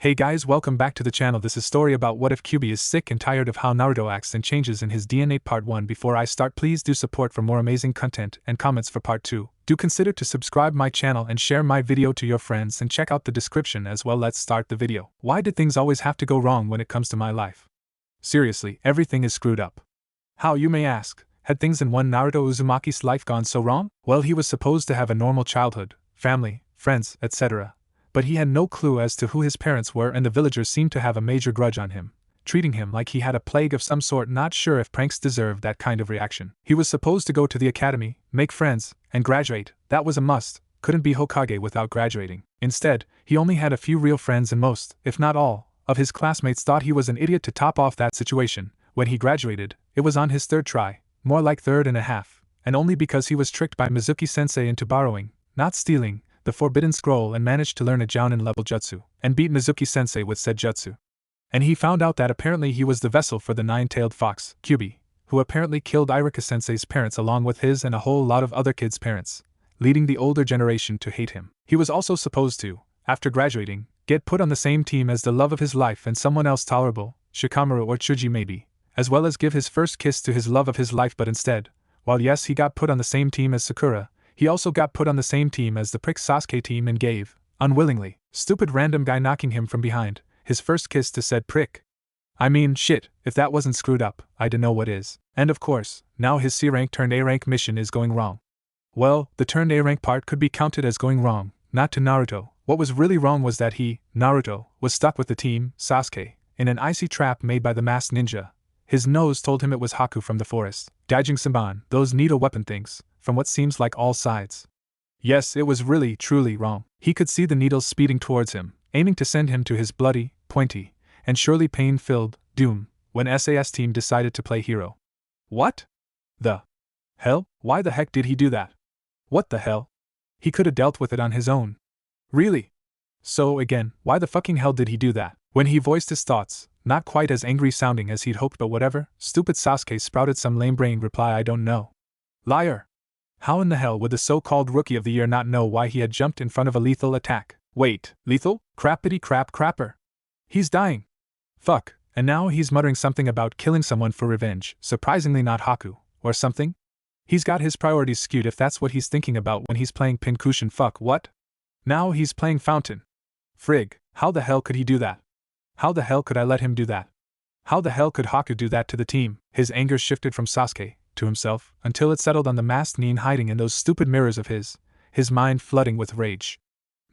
Hey guys, welcome back to the channel. This is story about what if Kyuubi is sick and tired of how Naruto acts and changes in his DNA. Part 1. Before I start, please do support for more amazing content and comments for part 2. Do consider to subscribe my channel and share my video to your friends and check out the description as well. Let's start the video. Why did things always have to go wrong when it comes to my life? Seriously, everything is screwed up. How, you may ask? Had things in one Naruto Uzumaki's life gone so wrong? Well, he was supposed to have a normal childhood, family, friends, etc. But he had no clue as to who his parents were, and the villagers seemed to have a major grudge on him, treating him like he had a plague of some sort. Not sure if pranks deserved that kind of reaction. He was supposed to go to the academy, make friends, and graduate. That was a must. Couldn't be Hokage without graduating. Instead, he only had a few real friends, and most, if not all, of his classmates thought he was an idiot. To top off that situation, when he graduated, it was on his third try, more like third and a half, and only because he was tricked by Mizuki-sensei into borrowing, not stealing, the forbidden scroll and managed to learn a jounin level jutsu, and beat Mizuki-sensei with said jutsu. And he found out that apparently he was the vessel for the nine-tailed fox, Kyuubi, who apparently killed Irika-sensei's parents along with his and a whole lot of other kids' parents, leading the older generation to hate him. He was also supposed to, after graduating, get put on the same team as the love of his life and someone else tolerable, Shikamaru or Chuji maybe, as well as give his first kiss to his love of his life. But instead, while yes, he got put on the same team as Sakura, he also got put on the same team as the prick Sasuke team and gave, unwillingly, stupid random guy knocking him from behind, his first kiss to said prick. I mean, shit, if that wasn't screwed up, I dunno what is. And of course, now his C rank turned A rank mission is going wrong. Well, the turned A rank part could be counted as going wrong, not to Naruto. What was really wrong was that he, Naruto, was stuck with the team, Sasuke, in an icy trap made by the masked ninja. His nose told him it was Haku from the forest, dodging Saban, those needle weapon things, from what seems like all sides. Yes, it was really, truly wrong. He could see the needles speeding towards him, aiming to send him to his bloody, pointy, and surely pain-filled doom, when SAS team decided to play hero. What the hell? Why the heck did he do that? What the hell? He could have dealt with it on his own. Really? So again, why the fucking hell did he do that? When he voiced his thoughts, not quite as angry sounding as he'd hoped, but whatever, stupid Sasuke sprouted some lame brain reply, I don't know. Liar. How in the hell would the so-called Rookie of the Year not know why he had jumped in front of a lethal attack? Wait, lethal? Crappity crap crapper. He's dying. Fuck, and now he's muttering something about killing someone for revenge, surprisingly not Haku, or something? He's got his priorities skewed if that's what he's thinking about when he's playing Pincushion. Fuck, what? Now he's playing Fountain. Frig, how the hell could he do that? How the hell could I let him do that? How the hell could Haku do that to the team? His anger shifted from Sasuke to himself, until it settled on the masked nin hiding in those stupid mirrors of his mind flooding with rage.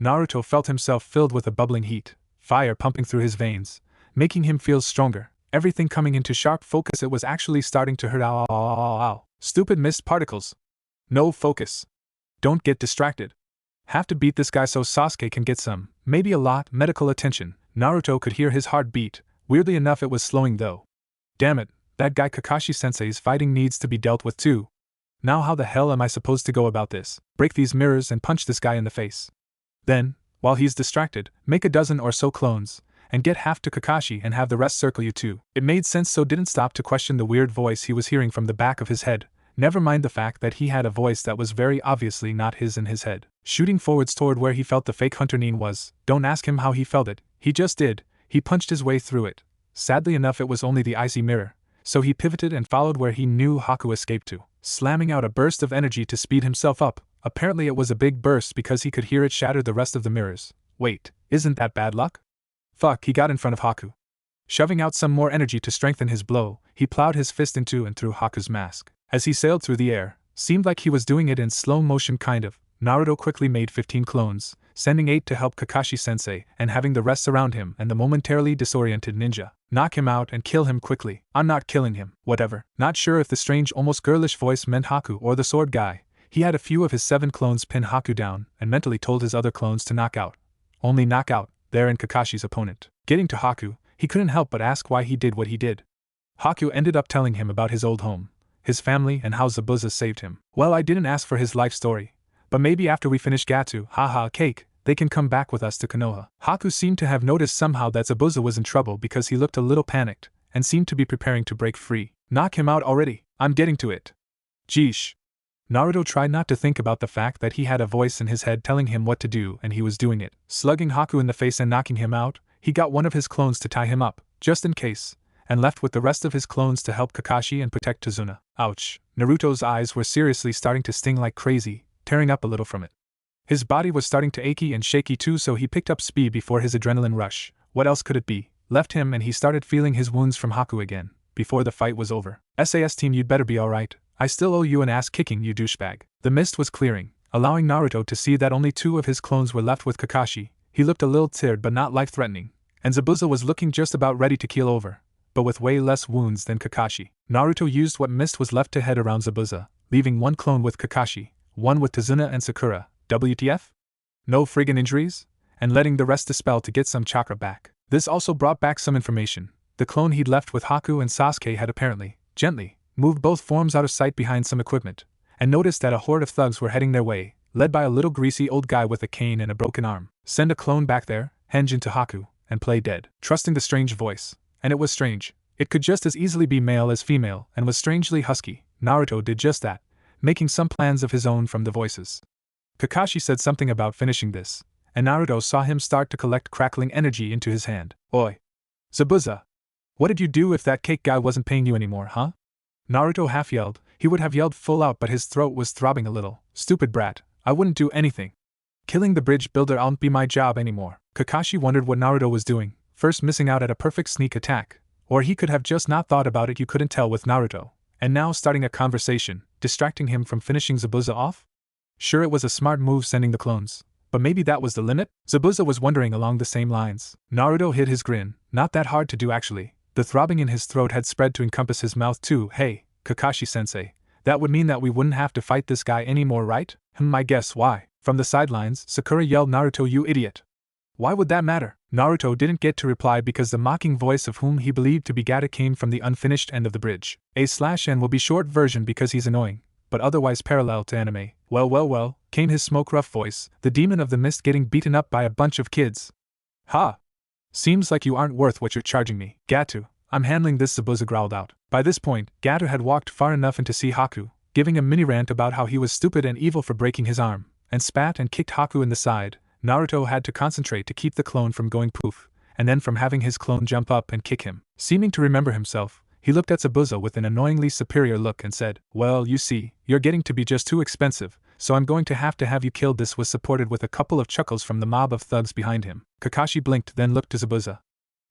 Naruto felt himself filled with a bubbling heat, fire pumping through his veins, making him feel stronger, everything coming into sharp focus. It was actually starting to hurt. Ow, ow, ow, ow, ow. Stupid mist particles. No focus. Don't get distracted. Have to beat this guy so Sasuke can get some, maybe a lot, medical attention. Naruto could hear his heart beat. Weirdly enough, it was slowing though. Damn it. That guy Kakashi-sensei's fighting needs to be dealt with too. Now how the hell am I supposed to go about this? Break these mirrors and punch this guy in the face. Then, while he's distracted, make a dozen or so clones, and get half to Kakashi and have the rest circle you too. It made sense, so didn't stop to question the weird voice he was hearing from the back of his head. Never mind the fact that he had a voice that was very obviously not his in his head. Shooting forwards toward where he felt the fake hunter nin was. Don't ask him how he felt it, he just did. He punched his way through it. Sadly enough, it was only the icy mirror. So he pivoted and followed where he knew Haku escaped to, slamming out a burst of energy to speed himself up. Apparently it was a big burst because he could hear it shatter the rest of the mirrors. Wait, isn't that bad luck? Fuck, he got in front of Haku. Shoving out some more energy to strengthen his blow, he plowed his fist into and through Haku's mask. As he sailed through the air, seemed like he was doing it in slow motion kind of. Naruto quickly made 15 clones, sending 8 to help Kakashi-sensei and having the rest surround him and the momentarily disoriented ninja. Knock him out and kill him quickly. I'm not killing him, whatever. Not sure if the strange almost girlish voice meant Haku or the sword guy. He had a few of his 7 clones pin Haku down and mentally told his other clones to knock out. Only knock out, there in Kakashi's opponent. Getting to Haku, he couldn't help but ask why he did what he did. Haku ended up telling him about his old home, his family, and how Zabuza saved him. Well, I didn't ask for his life story, but maybe after we finish Gato, haha cake, they can come back with us to Konoha. Haku seemed to have noticed somehow that Zabuza was in trouble because he looked a little panicked and seemed to be preparing to break free. Knock him out already, I'm getting to it. Jeesh. Naruto tried not to think about the fact that he had a voice in his head telling him what to do and he was doing it. Slugging Haku in the face and knocking him out, he got one of his clones to tie him up, just in case, and left with the rest of his clones to help Kakashi and protect Tazuna. Ouch. Naruto's eyes were seriously starting to sting like crazy, tearing up a little from it. His body was starting to achy and shaky too, so he picked up speed before his adrenaline rush, what else could it be, left him, and he started feeling his wounds from Haku again, before the fight was over. SAS team, you'd better be alright. I still owe you an ass kicking, you douchebag. The mist was clearing, allowing Naruto to see that only 2 of his clones were left with Kakashi. He looked a little tired but not life-threatening, and Zabuza was looking just about ready to keel over, but with way less wounds than Kakashi. Naruto used what mist was left to head around Zabuza, leaving 1 clone with Kakashi, 1 with Tazuna and Sakura. WTF? No friggin' injuries? And letting the rest dispel to get some chakra back. This also brought back some information. The clone he'd left with Haku and Sasuke had apparently, gently, moved both forms out of sight behind some equipment, and noticed that a horde of thugs were heading their way, led by a little greasy old guy with a cane and a broken arm. Send a clone back there, henge into Haku, and play dead. Trusting the strange voice. And it was strange. It could just as easily be male as female, and was strangely husky. Naruto did just that, making some plans of his own from the voices. Kakashi said something about finishing this, and Naruto saw him start to collect crackling energy into his hand. Oi! Zabuza! What did you do if that cake guy wasn't paying you anymore, huh? Naruto half yelled. He would have yelled full out, but his throat was throbbing a little. Stupid brat, I wouldn't do anything. Killing the bridge builder won't be my job anymore. Kakashi wondered what Naruto was doing, first missing out at a perfect sneak attack, or he could have just not thought about it, you couldn't tell with Naruto, and now starting a conversation, distracting him from finishing Zabuza off? Sure, it was a smart move sending the clones, but maybe that was the limit? Zabuza was wondering along the same lines. Naruto hid his grin. Not that hard to do actually. The throbbing in his throat had spread to encompass his mouth too. Hey, Kakashi-sensei, that would mean that we wouldn't have to fight this guy anymore, right? I guess. Why? From the sidelines, Sakura yelled, Naruto, you idiot. Why would that matter? Naruto didn't get to reply because the mocking voice of whom he believed to be Gato came from the unfinished end of the bridge. A/N will be short version because he's annoying, but otherwise parallel to anime. Well, came his smoke-rough voice, the demon of the mist getting beaten up by a bunch of kids. Ha! Seems like you aren't worth what you're charging me. Gato, I'm handling this, Zabuza growled out. By this point, Gato had walked far enough in to see Haku, giving a mini-rant about how he was stupid and evil for breaking his arm, and spat and kicked Haku in the side. Naruto had to concentrate to keep the clone from going poof, and then from having his clone jump up and kick him. Seeming to remember himself, he looked at Zabuza with an annoyingly superior look and said, well, you see, you're getting to be just too expensive, so I'm going to have you killed. This was supported with a couple of chuckles from the mob of thugs behind him. Kakashi blinked, then looked to Zabuza.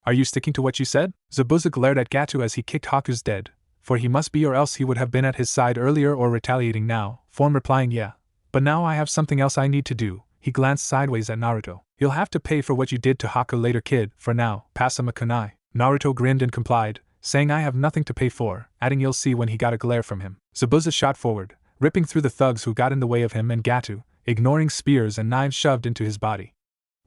Are you sticking to what you said? Zabuza glared at Gato as he kicked Haku's dead, for he must be, or else he would have been at his side earlier or retaliating now, form replying yeah. But now I have something else I need to do. He glanced sideways at Naruto. You'll have to pay for what you did to Haku later, kid. For now, pass him a kunai. Naruto grinned and complied, saying I have nothing to pay for, adding you'll see when he got a glare from him. Zabuza shot forward, ripping through the thugs who got in the way of him and Gato, ignoring spears and knives shoved into his body.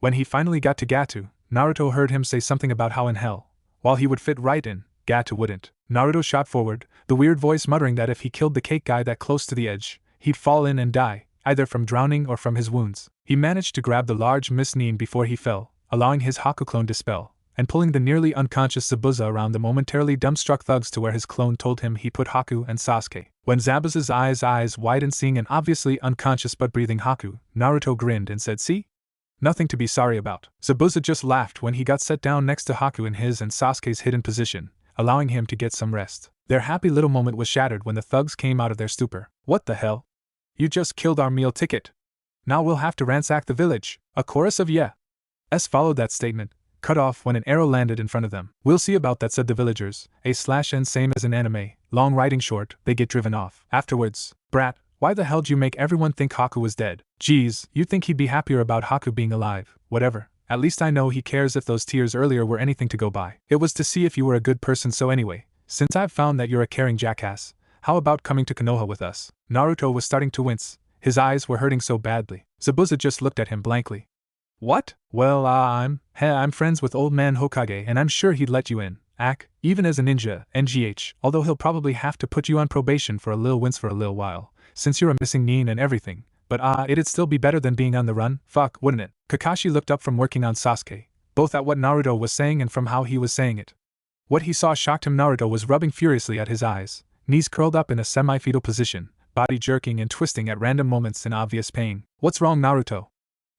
When he finally got to Gato, Naruto heard him say something about how in hell, while he would fit right in, Gato wouldn't. Naruto shot forward, the weird voice muttering that if he killed the cake guy that close to the edge, he'd fall in and die, either from drowning or from his wounds. He managed to grab the large Miss Nin before he fell, allowing his Haku clone to spell, and pulling the nearly unconscious Zabuza around the momentarily dumbstruck thugs to where his clone told him he put Haku and Sasuke. When Zabuza's eyes widened seeing an obviously unconscious but breathing Haku, Naruto grinned and said, see? Nothing to be sorry about. Zabuza just laughed when he got set down next to Haku in his and Sasuke's hidden position, allowing him to get some rest. Their happy little moment was shattered when the thugs came out of their stupor. What the hell? You just killed our meal ticket. Now we'll have to ransack the village. A chorus of yeah. Followed that statement, cut off when an arrow landed in front of them. We'll see about that, said the villagers. A/N same as in anime, long riding short, they get driven off. Afterwards, brat, why the hell d'you make everyone think Haku was dead? Geez, you'd think he'd be happier about Haku being alive. Whatever, at least I know he cares if those tears earlier were anything to go by. It was to see if you were a good person, so anyway, since I've found that you're a caring jackass, how about coming to Konoha with us? Naruto was starting to wince. His eyes were hurting so badly. Zabuza just looked at him blankly. What? Well, I'm friends with old man Hokage and I'm sure he'd let you in. Even as a ninja, NGH, although he'll probably have to put you on probation for a little wince for a little while, since you're a missing Nin and everything, but it'd still be better than being on the run, fuck, wouldn't it? Kakashi looked up from working on Sasuke, both at what Naruto was saying and from how he was saying it. What he saw shocked him. Naruto was rubbing furiously at his eyes, knees curled up in a semi-fetal position, body jerking and twisting at random moments in obvious pain. What's wrong, Naruto?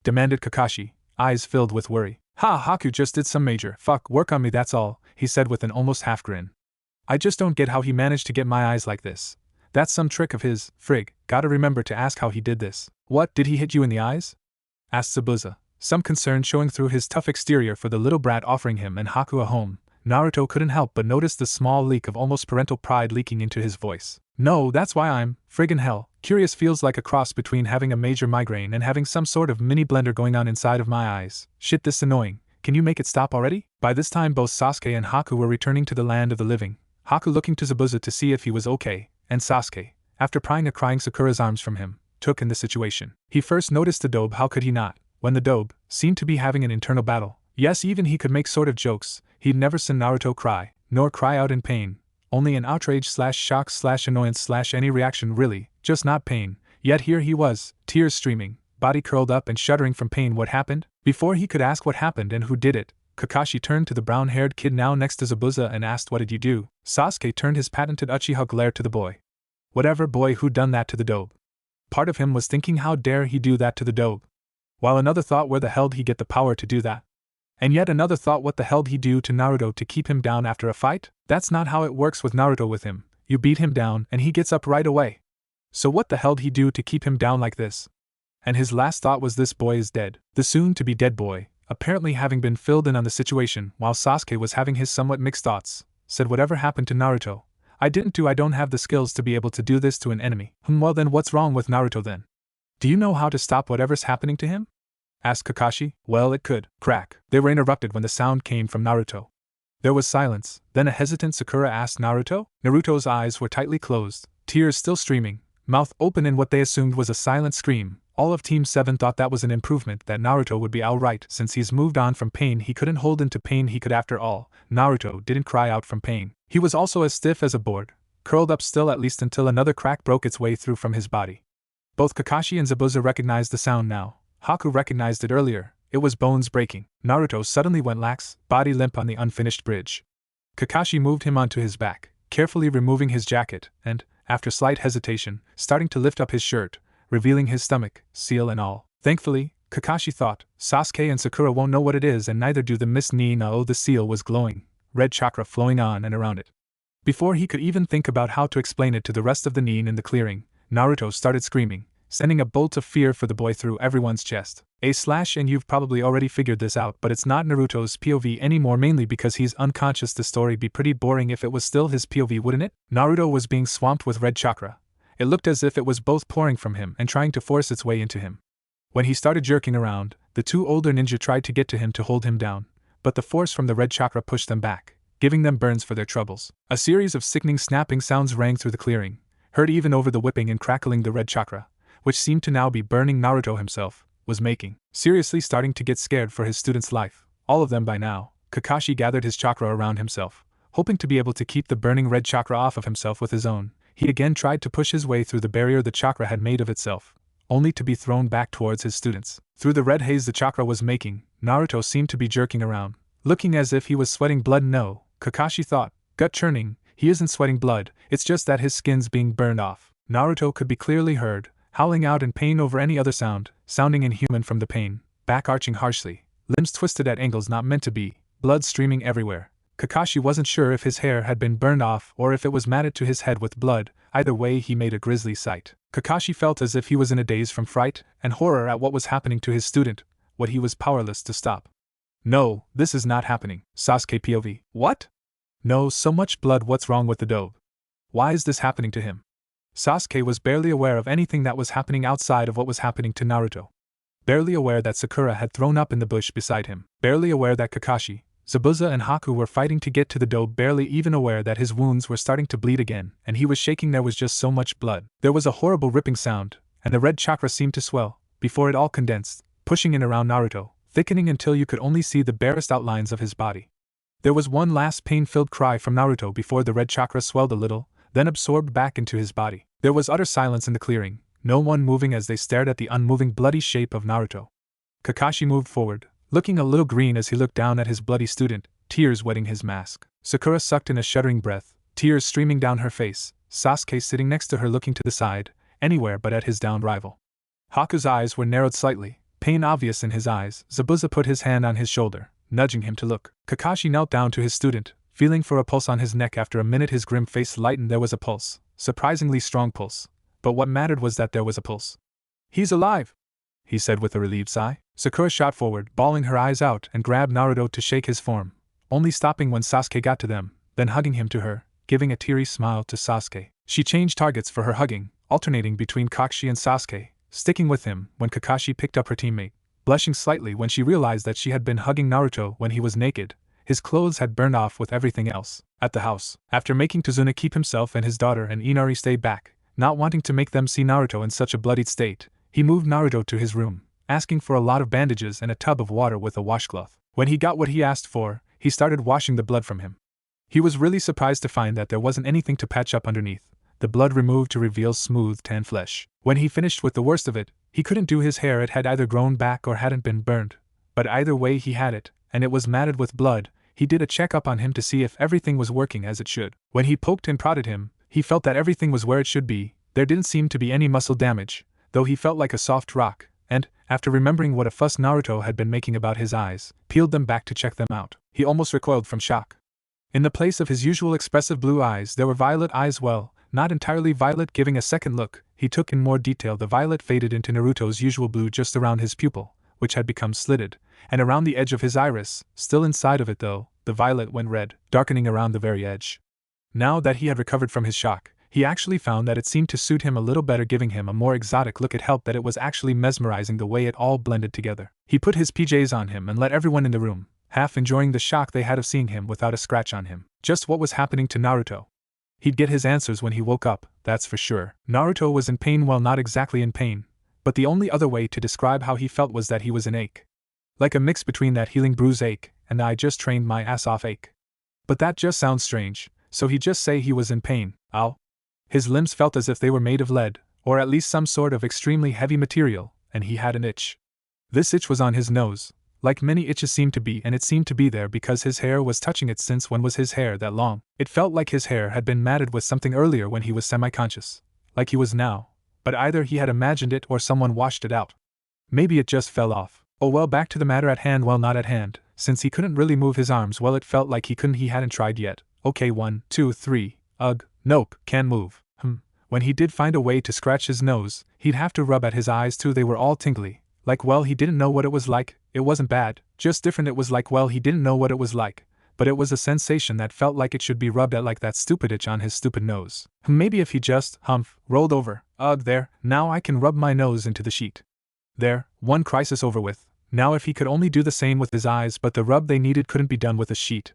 Demanded Kakashi, eyes filled with worry. Ha, Haku just did some major fuck work on me, that's all, he said with an almost half grin. I just don't get how he managed to get my eyes like this. That's some trick of his, frig, gotta remember to ask how he did this. What, did he hit you in the eyes? Asked Zabuza, some concern showing through his tough exterior for the little brat offering him and Haku a home. Naruto couldn't help but notice the small leak of almost parental pride leaking into his voice. No, that's why I'm, friggin' hell, curious, feels like a cross between having a major migraine and having some sort of mini blender going on inside of my eyes. Shit, this annoying. Can you make it stop already? By this time both Sasuke and Haku were returning to the land of the living, Haku looking to Zabuza to see if he was okay, and Sasuke, after prying a crying Sakura's arms from him, took in the situation. He first noticed the dobe, how could he not, when the dobe seemed to be having an internal battle. Yes, even he could make sort of jokes, he'd never seen Naruto cry, nor cry out in pain, only an outrage/shock/annoyance/ any reaction really, just not pain, yet here he was, tears streaming, body curled up and shuddering from pain. What happened? Before he could ask what happened and who did it, Kakashi turned to the brown-haired kid now next to Zabuza and asked, what did you do? Sasuke turned his patented Uchiha glare to the boy. Whatever boy, who done that to the dobe? Part of him was thinking, how dare he do that to the dobe? While another thought, where the hell'd he get the power to do that? And yet another thought, what the hell'd he do to Naruto to keep him down after a fight? That's not how it works with Naruto. With him, you beat him down and he gets up right away. So what the hell'd he do to keep him down like this? And his last thought was, this boy is dead. The soon-to-be dead boy, apparently having been filled in on the situation while Sasuke was having his somewhat mixed thoughts, said, whatever happened to Naruto? I don't have the skills to be able to do this to an enemy. Well then what's wrong with Naruto then? Do you know how to stop whatever's happening to him? Asked Kakashi. Well, it could. Crack. They were interrupted when the sound came from Naruto. There was silence, then a hesitant Sakura asked, Naruto? Naruto's eyes were tightly closed, tears still streaming, mouth open in what they assumed was a silent scream. All of Team 7 thought that was an improvement, that Naruto would be alright since he's moved on from pain he couldn't hold into pain he could. After all, Naruto didn't cry out from pain. He was also as stiff as a board, curled up still, at least until another crack broke its way through from his body. Both Kakashi and Zabuza recognized the sound now. Haku recognized it earlier. It was bones breaking. Naruto suddenly went lax, body limp on the unfinished bridge. Kakashi moved him onto his back, carefully removing his jacket, and, after slight hesitation, starting to lift up his shirt, revealing his stomach, seal and all. Thankfully, Kakashi thought, Sasuke and Sakura won't know what it is, and neither do the Miss Nina. Oh, the seal was glowing, red chakra flowing on and around it. Before he could even think about how to explain it to the rest of the Nin in the clearing, Naruto started screaming, sending a bolt of fear for the boy through everyone's chest. And you've probably already figured this out, but it's not Naruto's POV anymore, mainly because he's unconscious. The story'd be pretty boring if it was still his POV, wouldn't it? Naruto was being swamped with red chakra. It looked as if it was both pouring from him and trying to force its way into him. When he started jerking around, the two older ninja tried to get to him to hold him down, but the force from the red chakra pushed them back, giving them burns for their troubles. A series of sickening snapping sounds rang through the clearing, heard even over the whipping and crackling the red chakra, which seemed to now be burning Naruto himself, was making. Seriously starting to get scared for his student's life, all of them by now, Kakashi gathered his chakra around himself, hoping to be able to keep the burning red chakra off of himself with his own. He again tried to push his way through the barrier the chakra had made of itself, only to be thrown back towards his students. Through the red haze the chakra was making, Naruto seemed to be jerking around, looking as if he was sweating blood. No, Kakashi thought, gut churning, he isn't sweating blood, it's just that his skin's being burned off. Naruto could be clearly heard, howling out in pain over any other sound, sounding inhuman from the pain, back arching harshly, limbs twisted at angles not meant to be, blood streaming everywhere. Kakashi wasn't sure if his hair had been burned off or if it was matted to his head with blood. Either way, he made a grisly sight. Kakashi felt as if he was in a daze from fright and horror at what was happening to his student, what he was powerless to stop. No, this is not happening. Sasuke POV. What? No, so much blood, what's wrong with the dobe? Why is this happening to him? Sasuke was barely aware of anything that was happening outside of what was happening to Naruto. Barely aware that Sakura had thrown up in the bush beside him. Barely aware that Kakashi, Zabuza and Haku were fighting to get to the dobe. Barely even aware that his wounds were starting to bleed again, and he was shaking. There was just so much blood. There was a horrible ripping sound, and the red chakra seemed to swell, before it all condensed, pushing in around Naruto, thickening until you could only see the barest outlines of his body. There was one last pain-filled cry from Naruto before the red chakra swelled a little, then absorbed back into his body. There was utter silence in the clearing, no one moving as they stared at the unmoving bloody shape of Naruto. Kakashi moved forward, looking a little green as he looked down at his bloody student, tears wetting his mask. Sakura sucked in a shuddering breath, tears streaming down her face, Sasuke sitting next to her looking to the side, anywhere but at his downed rival. Haku's eyes were narrowed slightly, pain obvious in his eyes, Zabuza put his hand on his shoulder, nudging him to look. Kakashi knelt down to his student, feeling for a pulse on his neck. After a minute his grim face lightened. There was a pulse, surprisingly strong pulse. But what mattered was that there was a pulse. "He's alive!" he said with a relieved sigh. Sakura shot forward, bawling her eyes out, and grabbed Naruto to shake his form, only stopping when Sasuke got to them, then hugging him to her, giving a teary smile to Sasuke. She changed targets for her hugging, alternating between Kakashi and Sasuke, sticking with him when Kakashi picked up her teammate, blushing slightly when she realized that she had been hugging Naruto when he was naked. His clothes had burned off with everything else. At the house, after making Tazuna keep himself and his daughter and Inari stay back, not wanting to make them see Naruto in such a bloodied state, he moved Naruto to his room, asking for a lot of bandages and a tub of water with a washcloth. When he got what he asked for, he started washing the blood from him. He was really surprised to find that there wasn't anything to patch up underneath, the blood removed to reveal smooth tan flesh. When he finished with the worst of it, he couldn't do his hair. It had either grown back or hadn't been burned, but either way he had it, and it was matted with blood. He did a checkup on him to see if everything was working as it should. When he poked and prodded him, he felt that everything was where it should be. There didn't seem to be any muscle damage, though he felt like a soft rock, and, after remembering what a fuss Naruto had been making about his eyes, peeled them back to check them out. He almost recoiled from shock. In the place of his usual expressive blue eyes there were violet eyes. Well, not entirely violet. Giving a second look, he took in more detail. The violet faded into Naruto's usual blue just around his pupil, which had become slitted, and around the edge of his iris. Still inside of it though, the violet went red, darkening around the very edge. Now that he had recovered from his shock, he actually found that it seemed to suit him a little better, giving him a more exotic look. It helped that it was actually mesmerizing the way it all blended together. He put his PJs on him and let everyone in the room, half enjoying the shock they had of seeing him without a scratch on him. Just what was happening to Naruto? He'd get his answers when he woke up, that's for sure. Naruto was in pain. Well, not exactly in pain, but the only other way to describe how he felt was that he was in ache. Like a mix between that healing bruise ache and I just trained my ass off ache. But that just sounds strange, so he'd just say he was in pain. Ow. His limbs felt as if they were made of lead, or at least some sort of extremely heavy material, and he had an itch. This itch was on his nose, like many itches seemed to be, and it seemed to be there because his hair was touching it. Since when was his hair that long? It felt like his hair had been matted with something earlier when he was semi-conscious, like he was now, but either he had imagined it or someone washed it out. Maybe it just fell off. Oh well, back to the matter at hand. Well, not at hand, since he couldn't really move his arms. Well, it felt like he hadn't tried yet. Okay, 1, 2, 3, ugh, nope, can't move. When he did find a way to scratch his nose, he'd have to rub at his eyes too. They were all tingly. Like, well, he didn't know what it was like. It wasn't bad, just different. It was like, well, he didn't know what it was like, but it was a sensation that felt like it should be rubbed at, like that stupid itch on his stupid nose. Maybe if he just, rolled over. Ugh, there, now I can rub my nose into the sheet. There, one crisis over with. Now if he could only do the same with his eyes, but the rub they needed couldn't be done with a sheet.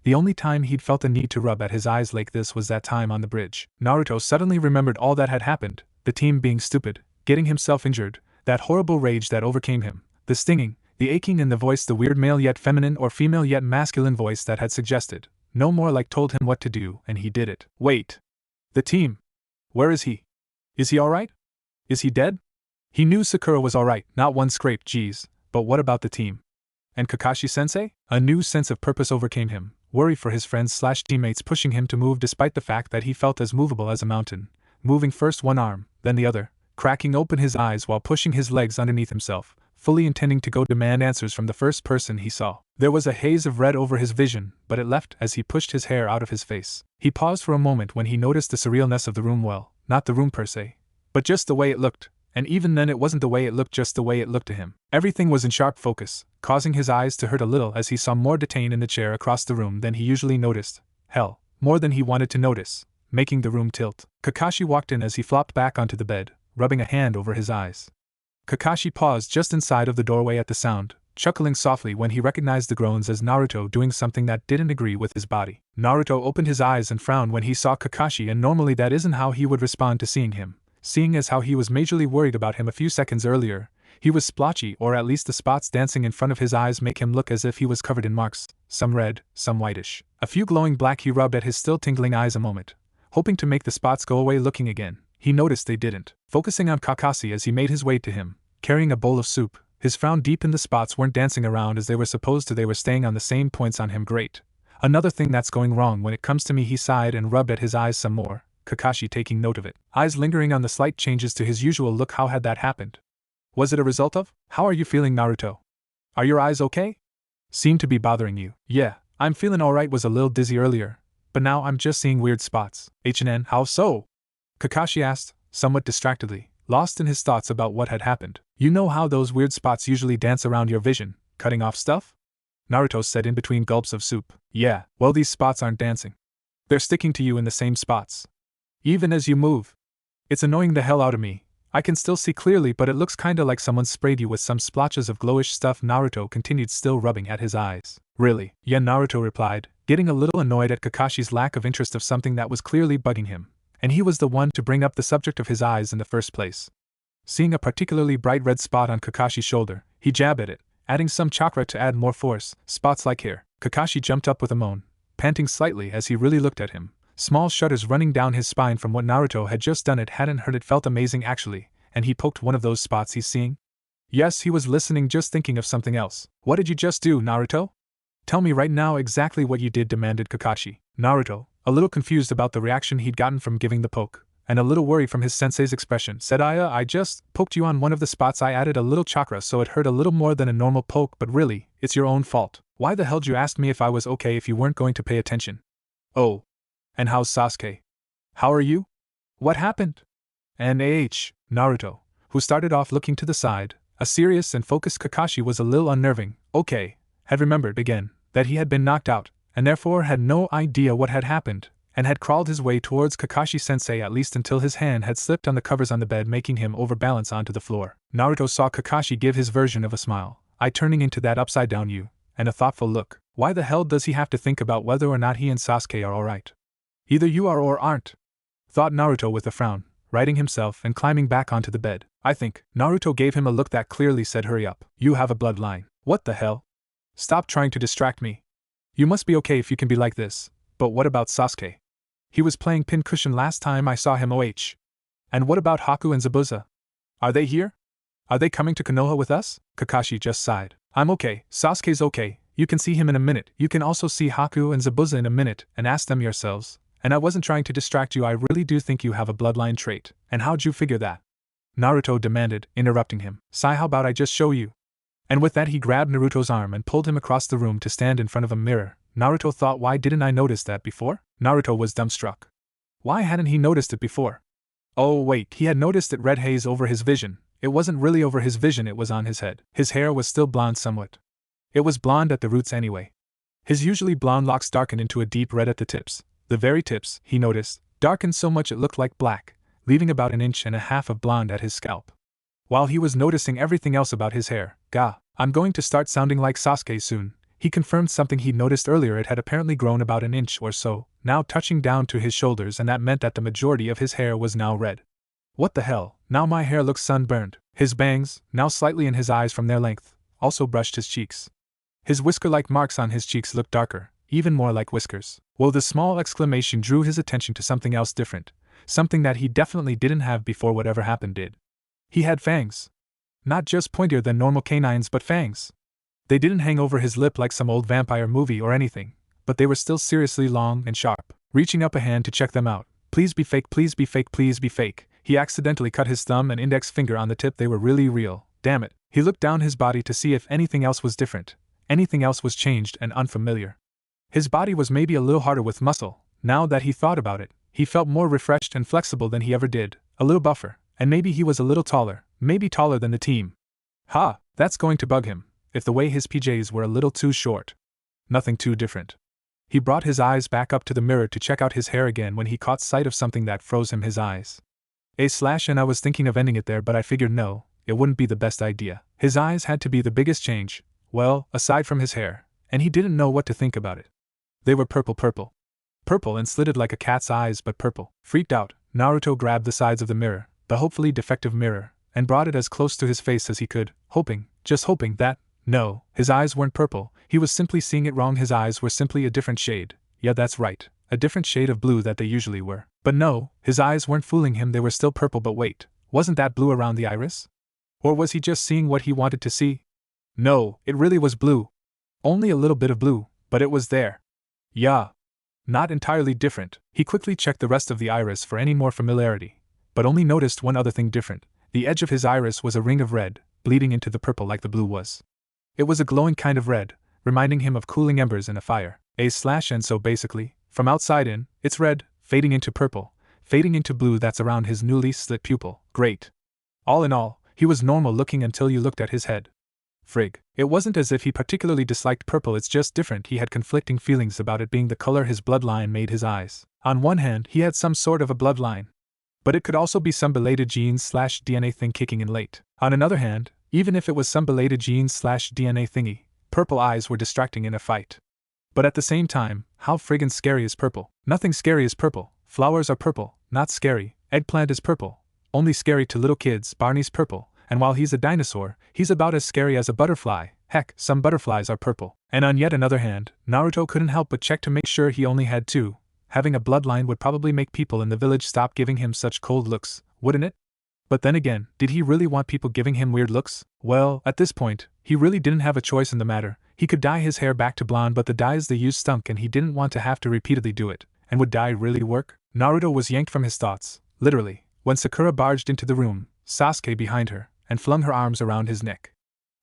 The only time he'd felt the need to rub at his eyes like this was that time on the bridge. Naruto suddenly remembered all that had happened, the team being stupid, getting himself injured, that horrible rage that overcame him, the stinging, the aching in the voice, the weird male yet feminine or female yet masculine voice that had suggested, no more like told him what to do, and he did it. Wait. The team. Where is he? Is he alright? Is he dead? He knew Sakura was alright, not one scrape, geez, but what about the team? And Kakashi-sensei? A new sense of purpose overcame him, worry for his friends/teammates pushing him to move despite the fact that he felt as movable as a mountain, moving first one arm, then the other, cracking open his eyes while pushing his legs underneath himself, fully intending to go demand answers from the first person he saw. There was a haze of red over his vision, but it left as he pushed his hair out of his face. He paused for a moment when he noticed the surrealness of the room. Well, not the room per se, but just the way it looked. And even then it wasn't the way it looked, just the way it looked to him. Everything was in sharp focus, causing his eyes to hurt a little as he saw more detained in the chair across the room than he usually noticed. Hell, more than he wanted to notice, making the room tilt. Kakashi walked in as he flopped back onto the bed, rubbing a hand over his eyes. Kakashi paused just inside of the doorway at the sound, chuckling softly when he recognized the groans as Naruto doing something that didn't agree with his body. Naruto opened his eyes and frowned when he saw Kakashi, and normally that isn't how he would respond to seeing him. Seeing as how he was majorly worried about him a few seconds earlier, he was splotchy, or at least the spots dancing in front of his eyes make him look as if he was covered in marks, some red, some whitish, a few glowing black. He rubbed at his still tingling eyes a moment, hoping to make the spots go away. Looking again, he noticed they didn't. Focusing on Kakashi as he made his way to him, carrying a bowl of soup, his frown deepened. The spots weren't dancing around as they were supposed to, they were staying on the same points on him. Great. Another thing that's going wrong when it comes to me. He sighed and rubbed at his eyes some more, Kakashi taking note of it. Eyes lingering on the slight changes to his usual look. How had that happened? Was it a result of? How are you feeling, Naruto? Are your eyes okay? Seem to be bothering you. Yeah, I'm feeling alright, was a little dizzy earlier, but now I'm just seeing weird spots. How so? Kakashi asked, somewhat distractedly, lost in his thoughts about what had happened. You know how those weird spots usually dance around your vision, cutting off stuff? Naruto said in between gulps of soup. Yeah, well, these spots aren't dancing. They're sticking to you in the same spots. Even as you move. It's annoying the hell out of me. I can still see clearly, but it looks kinda like someone sprayed you with some splotches of glowish stuff. Naruto continued, still rubbing at his eyes. Really? Yeah, Naruto replied, getting a little annoyed at Kakashi's lack of interest of something that was clearly bugging him, and he was the one to bring up the subject of his eyes in the first place. Seeing a particularly bright red spot on Kakashi's shoulder, he jabbed at it, adding some chakra to add more force. Spots like here. Kakashi jumped up with a moan, panting slightly as he really looked at him. Small shudders running down his spine from what Naruto had just done. It hadn't hurt, it felt amazing actually, and he poked one of those spots he's seeing. Yes, he was listening, just thinking of something else. What did you just do, Naruto? Tell me right now exactly what you did, demanded Kakashi. Naruto, a little confused about the reaction he'd gotten from giving the poke, and a little worried from his sensei's expression, said I just poked you on one of the spots. I added a little chakra so it hurt a little more than a normal poke, but really, it's your own fault. Why the hell'd you ask me if I was okay if you weren't going to pay attention? Oh. And how's Sasuke? How are you? What happened? Naruto, who started off looking to the side, a serious and focused Kakashi, was a little unnerving. Okay, had remembered again that he had been knocked out, and therefore had no idea what had happened, and had crawled his way towards Kakashi-sensei, at least until his hand had slipped on the covers on the bed, making him overbalance onto the floor. Naruto saw Kakashi give his version of a smile, eye turning into that upside-down U, and a thoughtful look. Why the hell does he have to think about whether or not he and Sasuke are alright? Either you are or aren't, thought Naruto with a frown, righting himself and climbing back onto the bed. I think. Naruto gave him a look that clearly said hurry up. You have a bloodline. What the hell? Stop trying to distract me. You must be okay if you can be like this, but what about Sasuke? He was playing pincushion last time I saw him. And what about Haku and Zabuza? Are they here? Are they coming to Konoha with us? Kakashi just sighed. I'm okay, Sasuke's okay, you can see him in a minute. You can also see Haku and Zabuza in a minute and ask them yourselves. And I wasn't trying to distract you, I really do think you have a bloodline trait. And how'd you figure that? Naruto demanded, interrupting him. Sai, how about I just show you? And with that he grabbed Naruto's arm and pulled him across the room to stand in front of a mirror. Naruto thought, why didn't I notice that before? Naruto was dumbstruck. Why hadn't he noticed it before? Oh wait, he had noticed it. Red haze over his vision. It wasn't really over his vision, it was on his head. His hair was still blonde somewhat. It was blonde at the roots anyway. His usually blonde locks darkened into a deep red at the tips. The very tips, he noticed, darkened so much it looked like black, leaving about 1.5 inches of blonde at his scalp. While he was noticing everything else about his hair, I'm going to start sounding like Sasuke soon, he confirmed something he'd noticed earlier. It had apparently grown about 1 inch or so, now touching down to his shoulders, and that meant that the majority of his hair was now red. What the hell, now my hair looks sunburned. His bangs, now slightly in his eyes from their length, also brushed his cheeks. His whisker-like marks on his cheeks looked darker, even more like whiskers. Well, the small exclamation drew his attention to something else different, something that he definitely didn't have before whatever happened did. He had fangs. Not just pointier than normal canines, but fangs. They didn't hang over his lip like some old vampire movie or anything, but they were still seriously long and sharp. Reaching up a hand to check them out. Please be fake, please be fake, please be fake. He accidentally cut his thumb and index finger on the tip. They were really real. Damn it. He looked down his body to see if anything else was different. Anything else was changed and unfamiliar. His body was maybe a little harder with muscle. Now that he thought about it, he felt more refreshed and flexible than he ever did, a little buffer, and maybe he was a little taller, maybe taller than the team. That's going to bug him, if the way his PJs were a little too short. Nothing too different. He brought his eyes back up to the mirror to check out his hair again when he caught sight of something that froze him his eyes. And I was thinking of ending it there, but I figured no, it wouldn't be the best idea. His eyes had to be the biggest change, well, aside from his hair, and he didn't know what to think about it. They were purple. Purple and slitted like a cat's eyes, but purple. Freaked out, Naruto grabbed the sides of the mirror, the hopefully defective mirror, and brought it as close to his face as he could, just hoping that, no, his eyes weren't purple, he was simply seeing it wrong. His eyes were simply a different shade. Yeah, that's right, a different shade of blue that they usually were. But no, his eyes weren't fooling him, they were still purple. But wait, wasn't that blue around the iris? Or was he just seeing what he wanted to see? No, it really was blue. Only a little bit of blue, but it was there. Yeah. Not entirely different. He quickly checked the rest of the iris for any more familiarity, but only noticed one other thing different. The edge of his iris was a ring of red, bleeding into the purple like the blue was. It was a glowing kind of red, reminding him of cooling embers in a fire. And so basically, from outside in, it's red, fading into purple, fading into blue that's around his newly slit pupil. Great. All in all, he was normal looking until you looked at his head. Frig. It wasn't as if he particularly disliked purple, it's just different. He had conflicting feelings about it being the color his bloodline made his eyes. On one hand, he had some sort of a bloodline. But it could also be some belated genes/DNA thing kicking in late. On another hand, even if it was some belated genes/DNA thingy, purple eyes were distracting in a fight. But at the same time, how friggin' scary is purple? Nothing scary is purple. Flowers are purple, not scary. Eggplant is purple, only scary to little kids. Barney's purple, and while he's a dinosaur, he's about as scary as a butterfly. Heck, some butterflies are purple. And on yet another hand, Naruto couldn't help but check to make sure he only had two. Having a bloodline would probably make people in the village stop giving him such cold looks, wouldn't it? But then again, did he really want people giving him weird looks? Well, at this point, he really didn't have a choice in the matter. He could dye his hair back to blonde, but the dyes they used stunk and he didn't want to have to repeatedly do it. And would dye really work? Naruto was yanked from his thoughts, literally, when Sakura barged into the room, Sasuke behind her, and flung her arms around his neck.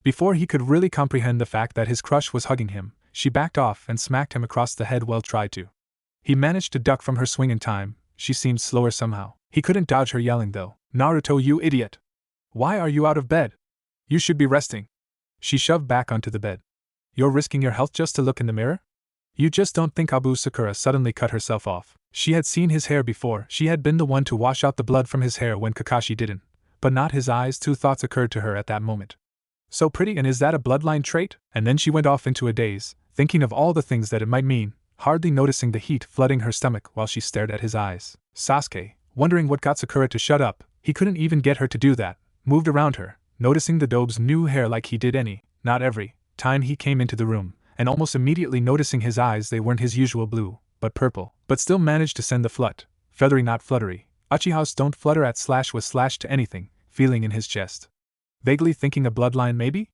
Before he could really comprehend the fact that his crush was hugging him, she backed off and smacked him across the head. Well tried to. He managed to duck from her swing in time. She seemed slower somehow. He couldn't dodge her yelling though. Naruto, you idiot! Why are you out of bed? You should be resting. She shoved back onto the bed. You're risking your health just to look in the mirror? You just don't think Abu. Sakura suddenly cut herself off. She had seen his hair before. She had been the one to wash out the blood from his hair when Kakashi didn't. But not his eyes. Two thoughts occurred to her at that moment. So pretty, and is that a bloodline trait? And then she went off into a daze, thinking of all the things that it might mean, hardly noticing the heat flooding her stomach while she stared at his eyes. Sasuke, wondering what got Sakura to shut up, he couldn't even get her to do that, moved around her, noticing the dobe's new hair like he did not every, time he came into the room, and almost immediately noticing his eyes. They weren't his usual blue, but purple, but still managed to send the feathery not fluttery, Uchiha's don't flutter at / to anything, feeling in his chest. Vaguely thinking a bloodline maybe?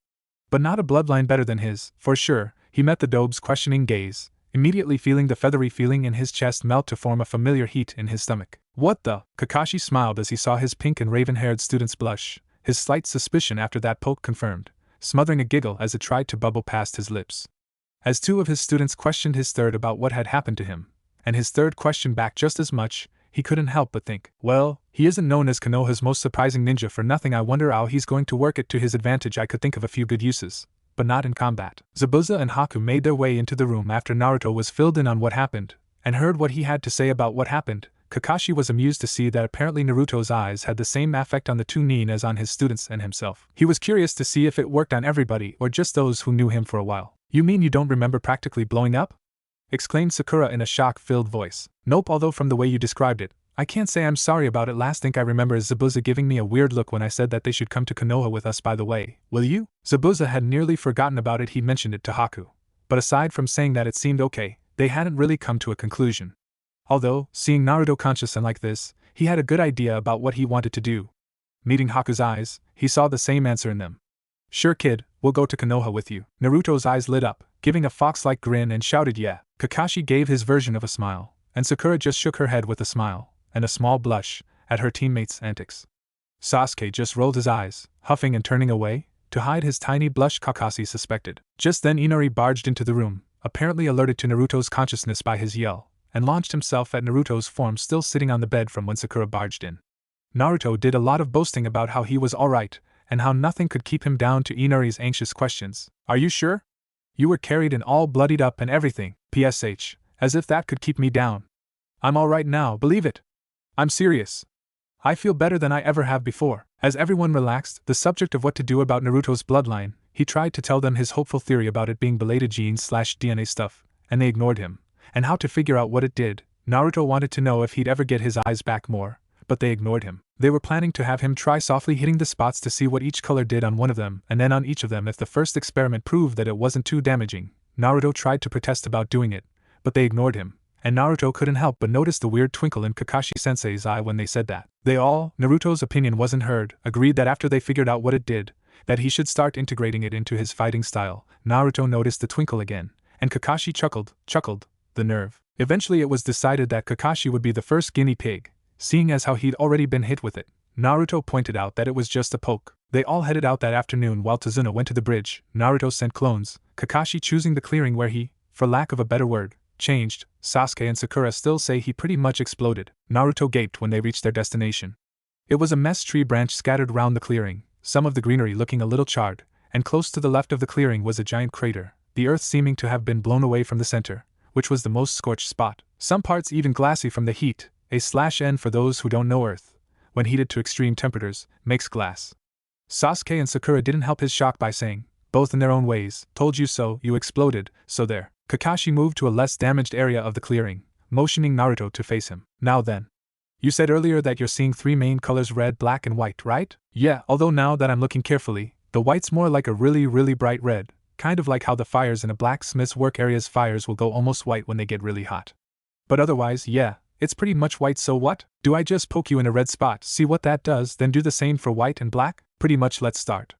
But not a bloodline better than his, for sure. He met the dobe's questioning gaze, immediately feeling the feathery feeling in his chest melt to form a familiar heat in his stomach. What the? Kakashi smiled as he saw his pink and raven-haired students blush, his slight suspicion after that poke confirmed, smothering a giggle as it tried to bubble past his lips. As two of his students questioned his third about what had happened to him, and his third questioned back just as much, he couldn't help but think, well, he isn't known as Konoha's most surprising ninja for nothing. I wonder how he's going to work it to his advantage. I could think of a few good uses, but not in combat. Zabuza and Haku made their way into the room after Naruto was filled in on what happened, and heard what he had to say about what happened. Kakashi was amused to see that apparently Naruto's eyes had the same effect on the two nin as on his students and himself. He was curious to see if it worked on everybody or just those who knew him for a while. You mean you don't remember practically blowing up? Exclaimed Sakura in a shock-filled voice. Nope, although from the way you described it, I can't say I'm sorry about it. Last thing I remember is Zabuza giving me a weird look when I said that they should come to Konoha with us. By the way, will you? Zabuza had nearly forgotten about it. He'd mentioned it to Haku. But aside from saying that it seemed okay, they hadn't really come to a conclusion. Although, seeing Naruto conscious and like this, he had a good idea about what he wanted to do. Meeting Haku's eyes, he saw the same answer in them. Sure kid, we'll go to Konoha with you. Naruto's eyes lit up, giving a fox-like grin and shouted yeah. Kakashi gave his version of a smile, and Sakura just shook her head with a smile, and a small blush, at her teammates' antics. Sasuke just rolled his eyes, huffing and turning away, to hide his tiny blush. Kakashi suspected. Just then Inari barged into the room, apparently alerted to Naruto's consciousness by his yell, and launched himself at Naruto's form still sitting on the bed from when Sakura barged in. Naruto did a lot of boasting about how he was alright, and how nothing could keep him down to Inari's anxious questions. Are you sure? You were carried in all bloodied up and everything, PSH, as if that could keep me down. I'm alright now, believe it. I'm serious. I feel better than I ever have before. As everyone relaxed, the subject of what to do about Naruto's bloodline, he tried to tell them his hopeful theory about it being belated genes/DNA stuff, and they ignored him, and how to figure out what it did. Naruto wanted to know if he'd ever get his eyes back more, but they ignored him. They were planning to have him try softly hitting the spots to see what each color did on one of them, and then on each of them. If the first experiment proved that it wasn't too damaging, Naruto tried to protest about doing it, but they ignored him, and Naruto couldn't help but notice the weird twinkle in Kakashi-sensei's eye when they said that. They all, Naruto's opinion wasn't heard, agreed that after they figured out what it did, that he should start integrating it into his fighting style. Naruto noticed the twinkle again, and Kakashi chuckled, the nerve. Eventually it was decided that Kakashi would be the first guinea pig, seeing as how he'd already been hit with it, Naruto pointed out that it was just a poke. They all headed out that afternoon while Tazuna went to the bridge. Naruto sent clones, Kakashi choosing the clearing where he, for lack of a better word, changed. Sasuke and Sakura still say he pretty much exploded. Naruto gaped when they reached their destination. It was a mess tree branch scattered round the clearing, some of the greenery looking a little charred, and close to the left of the clearing was a giant crater, the earth seeming to have been blown away from the center, which was the most scorched spot. Some parts even glassy from the heat. A/N for those who don't know Earth, when heated to extreme temperatures, makes glass. Sasuke and Sakura didn't help his shock by saying, both in their own ways, told you so, you exploded, so there. Kakashi moved to a less damaged area of the clearing, motioning Naruto to face him. Now then. You said earlier that you're seeing three main colors, red, black, and white, right? Yeah, although now that I'm looking carefully, the white's more like a really bright red, kind of like how the fires in a blacksmith's work area's fires will go almost white when they get really hot. But otherwise, yeah, it's pretty much white, so what? Do I just poke you in a red spot, see what that does, then do the same for white and black? Pretty much. Let's start.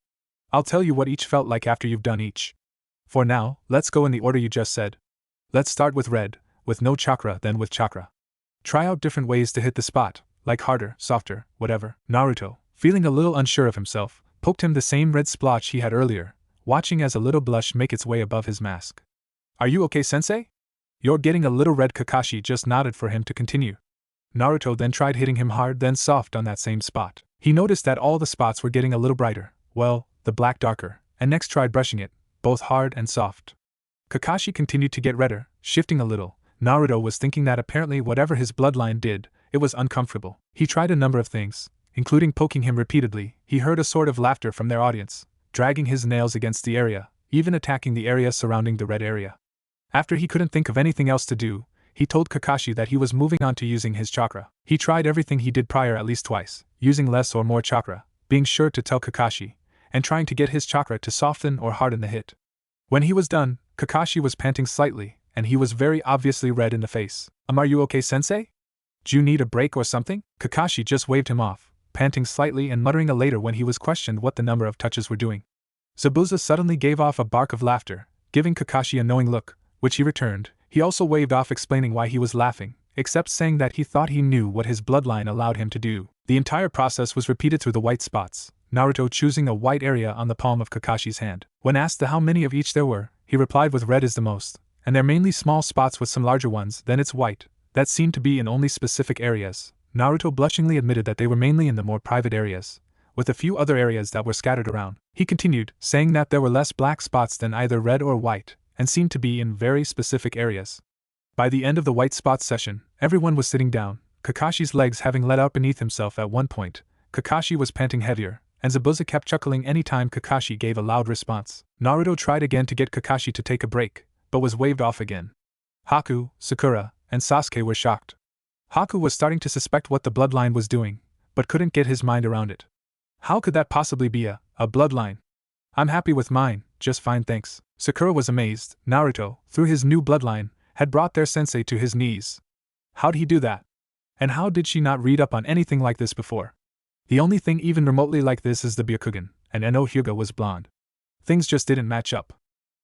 I'll tell you what each felt like after you've done each. For now, let's go in the order you just said. Let's start with red, with no chakra, then with chakra. Try out different ways to hit the spot, like harder, softer, whatever. Naruto, feeling a little unsure of himself, poked him the same red splotch he had earlier, watching as a little blush make its way above his mask. Are you okay, sensei? You're getting a little red. Kakashi just nodded for him to continue. Naruto then tried hitting him hard then soft on that same spot. He noticed that all the spots were getting a little brighter, well, the black darker, and next tried brushing it, both hard and soft. Kakashi continued to get redder, shifting a little. Naruto was thinking that apparently whatever his bloodline did, it was uncomfortable. He tried a number of things, including poking him repeatedly. He heard a sort of laughter from their audience, dragging his nails against the area, even attacking the area surrounding the red area. After he couldn't think of anything else to do, he told Kakashi that he was moving on to using his chakra. He tried everything he did prior at least twice, using less or more chakra, being sure to tell Kakashi, and trying to get his chakra to soften or harden the hit. When he was done, Kakashi was panting slightly, and he was very obviously red in the face. Are you okay, sensei? Do you need a break or something? Kakashi just waved him off, panting slightly and muttering a later when he was questioned what the number of touches were doing. Zabuza suddenly gave off a bark of laughter, giving Kakashi a knowing look, which he returned. He also waved off explaining why he was laughing, except saying that he thought he knew what his bloodline allowed him to do. The entire process was repeated through the white spots, Naruto choosing a white area on the palm of Kakashi's hand. When asked how many of each there were, he replied with red is the most, and they're mainly small spots with some larger ones, then it's white, that seemed to be in only specific areas. Naruto blushingly admitted that they were mainly in the more private areas, with a few other areas that were scattered around. He continued, saying that there were less black spots than either red or white, and seemed to be in very specific areas. By the end of the white spots session, everyone was sitting down, Kakashi's legs having let out beneath himself at one point. Kakashi was panting heavier, and Zabuza kept chuckling any time Kakashi gave a loud response. Naruto tried again to get Kakashi to take a break, but was waved off again. Haku, Sakura, and Sasuke were shocked. Haku was starting to suspect what the bloodline was doing, but couldn't get his mind around it. How could that possibly be a bloodline? I'm happy with mine, just fine thanks. Sakura was amazed. Naruto, through his new bloodline, had brought their sensei to his knees. How'd he do that? And how did she not read up on anything like this before? The only thing even remotely like this is the Byakugan, and Eno Hyuga was blonde. Things just didn't match up.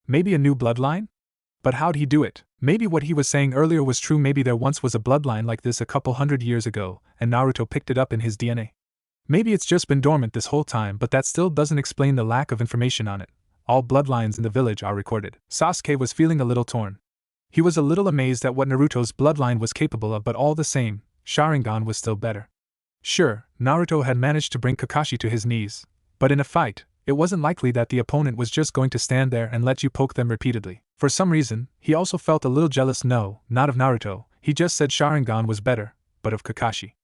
Maybe a new bloodline? But how'd he do it? Maybe what he was saying earlier was true. Maybe there once was a bloodline like this a couple hundred years ago, and Naruto picked it up in his DNA. Maybe it's just been dormant this whole time, but that still doesn't explain the lack of information on it. All bloodlines in the village are recorded. Sasuke was feeling a little torn. He was a little amazed at what Naruto's bloodline was capable of, but all the same, Sharingan was still better. Sure, Naruto had managed to bring Kakashi to his knees, but in a fight, it wasn't likely that the opponent was just going to stand there and let you poke them repeatedly. For some reason, he also felt a little jealous. No, not of Naruto, he just said Sharingan was better, but of Kakashi.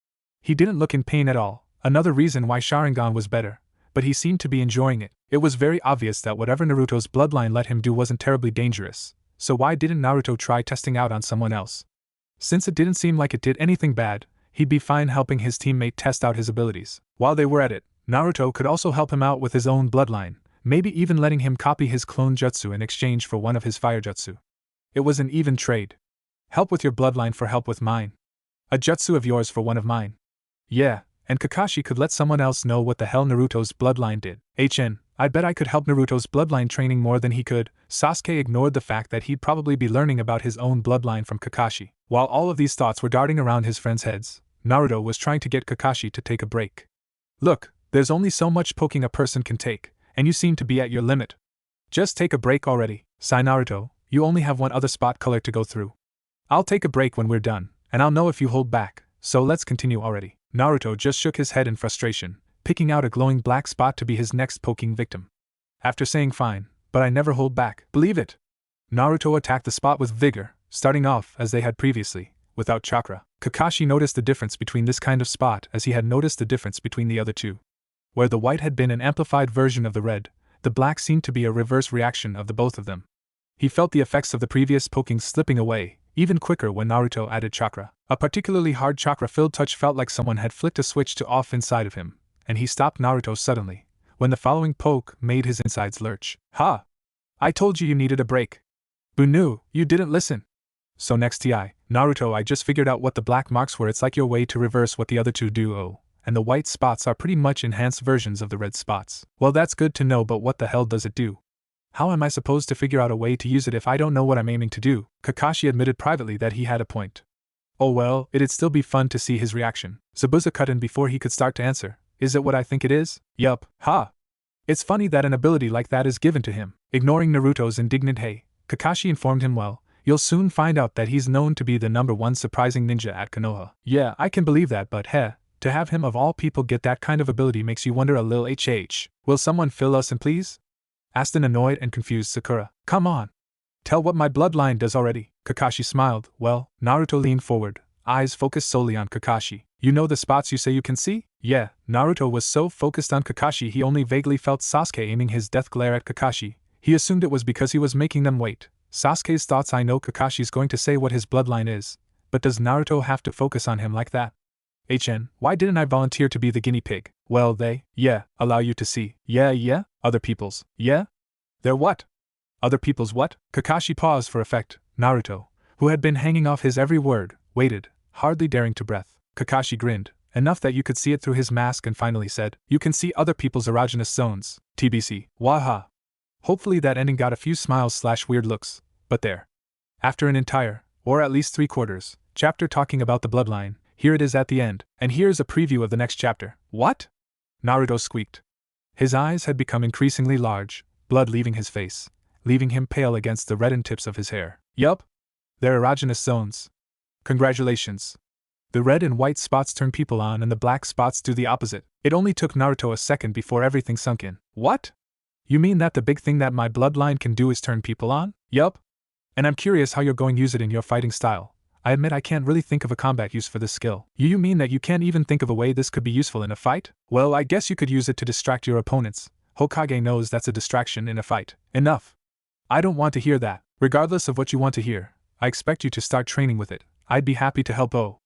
He didn't look in pain at all, another reason why Sharingan was better, but he seemed to be enjoying it. It was very obvious that whatever Naruto's bloodline let him do wasn't terribly dangerous, so why didn't Naruto try testing out on someone else? Since it didn't seem like it did anything bad, he'd be fine helping his teammate test out his abilities. While they were at it, Naruto could also help him out with his own bloodline, maybe even letting him copy his clone jutsu in exchange for one of his fire jutsu. It was an even trade. Help with your bloodline for help with mine. A jutsu of yours for one of mine. Yeah, and Kakashi could let someone else know what the hell Naruto's bloodline did. I bet I could help Naruto's bloodline training more than he could. Sasuke ignored the fact that he'd probably be learning about his own bloodline from Kakashi. While all of these thoughts were darting around his friends' heads, Naruto was trying to get Kakashi to take a break. Look, there's only so much poking a person can take, and you seem to be at your limit. Just take a break already. Sigh Naruto, you only have one other spot color to go through. I'll take a break when we're done, and I'll know if you hold back, so let's continue already. Naruto just shook his head in frustration, picking out a glowing black spot to be his next poking victim. After saying fine, but I never hold back, believe it. Naruto attacked the spot with vigor, starting off as they had previously, without chakra. Kakashi noticed the difference between this kind of spot as he had noticed the difference between the other two. Where the white had been an amplified version of the red, the black seemed to be a reverse reaction of the both of them. He felt the effects of the previous poking slipping away, even quicker when Naruto added chakra. A particularly hard chakra-filled touch felt like someone had flicked a switch to off inside of him, and he stopped Naruto suddenly, when the following poke made his insides lurch. Ha! I told you needed a break. Bunu, you didn't listen. So next TI, Naruto, I just figured out what the black marks were. It's like your way to reverse what the other two do. Oh, and the white spots are pretty much enhanced versions of the red spots. Well, that's good to know, but what the hell does it do? How am I supposed to figure out a way to use it if I don't know what I'm aiming to do? Kakashi admitted privately that he had a point. Oh well, it'd still be fun to see his reaction. Zabuza cut in before he could start to answer. Is it what I think it is? Yup. Ha! It's funny that an ability like that is given to him. Ignoring Naruto's indignant hey, Kakashi informed him, well, you'll soon find out that he's known to be the #1 surprising ninja at Konoha. Yeah, I can believe that, but heh, to have him of all people get that kind of ability makes you wonder a lil HH. Will someone fill us in please? Asked an annoyed and confused Sakura. Come on. Tell what my bloodline does already. Kakashi smiled. Well, Naruto leaned forward, eyes focused solely on Kakashi. You know the spots you say you can see? Yeah, Naruto was so focused on Kakashi he only vaguely felt Sasuke aiming his death glare at Kakashi. He assumed it was because he was making them wait. Sasuke's thoughts. I know Kakashi's going to say what his bloodline is, but does Naruto have to focus on him like that? Why didn't I volunteer to be the guinea pig? Well, allow you to see. Other people's. They're what? Other people's what? Kakashi paused for effect. Naruto, who had been hanging off his every word, waited, hardly daring to breath. Kakashi grinned, enough that you could see it through his mask, and finally said, you can see other people's erogenous zones. TBC. Waha. Hopefully that ending got a few smiles/weird looks, but there. After an entire, or at least 3/4, chapter talking about the bloodline, here it is at the end, and here's a preview of the next chapter. What? Naruto squeaked. His eyes had become increasingly large, blood leaving his face, leaving him pale against the reddened tips of his hair. Yup. They're erogenous zones. Congratulations. The red and white spots turn people on and the black spots do the opposite. It only took Naruto a second before everything sunk in. What? You mean that the big thing that my bloodline can do is turn people on? Yup. And I'm curious how you're going to use it in your fighting style. I admit I can't really think of a combat use for this skill. You mean that you can't even think of a way this could be useful in a fight? Well, I guess you could use it to distract your opponents. Hokage knows that's a distraction in a fight. Enough. I don't want to hear that. Regardless of what you want to hear, I expect you to start training with it. I'd be happy to help. Oh.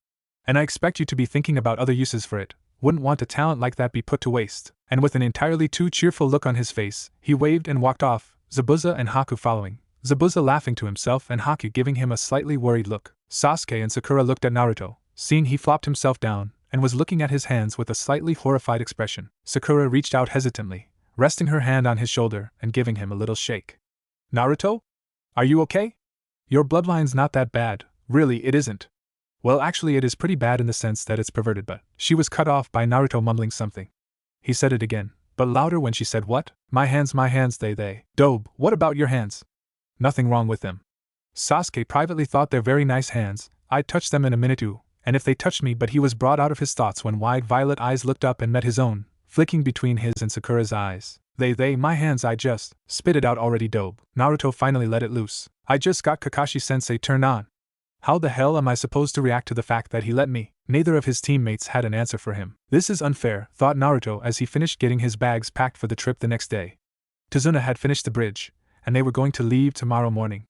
And I expect you to be thinking about other uses for it. Wouldn't want a talent like that be put to waste. And with an entirely too cheerful look on his face, he waved and walked off, Zabuza and Haku following. Zabuza laughing to himself and Haku giving him a slightly worried look. Sasuke and Sakura looked at Naruto, seeing he flopped himself down, and was looking at his hands with a slightly horrified expression. Sakura reached out hesitantly, resting her hand on his shoulder and giving him a little shake. Naruto? Are you okay? Your bloodline's not that bad, really it isn't. Well, actually it is pretty bad in the sense that it's perverted, but she was cut off by Naruto mumbling something. He said it again, but louder when she said what? My hands, they. Dobe, what about your hands? Nothing wrong with them. Sasuke privately thought they're very nice hands, I'd touch them in a minute too, and if they touched me, but he was brought out of his thoughts when wide violet eyes looked up and met his own, flicking between his and Sakura's eyes. My hands, I just spit it out already, Dobe. Naruto finally let it loose. I just got Kakashi-sensei turned on. How the hell am I supposed to react to the fact that he let me? Neither of his teammates had an answer for him. This is unfair, thought Naruto as he finished getting his bags packed for the trip the next day. Tazuna had finished the bridge, and they were going to leave tomorrow morning.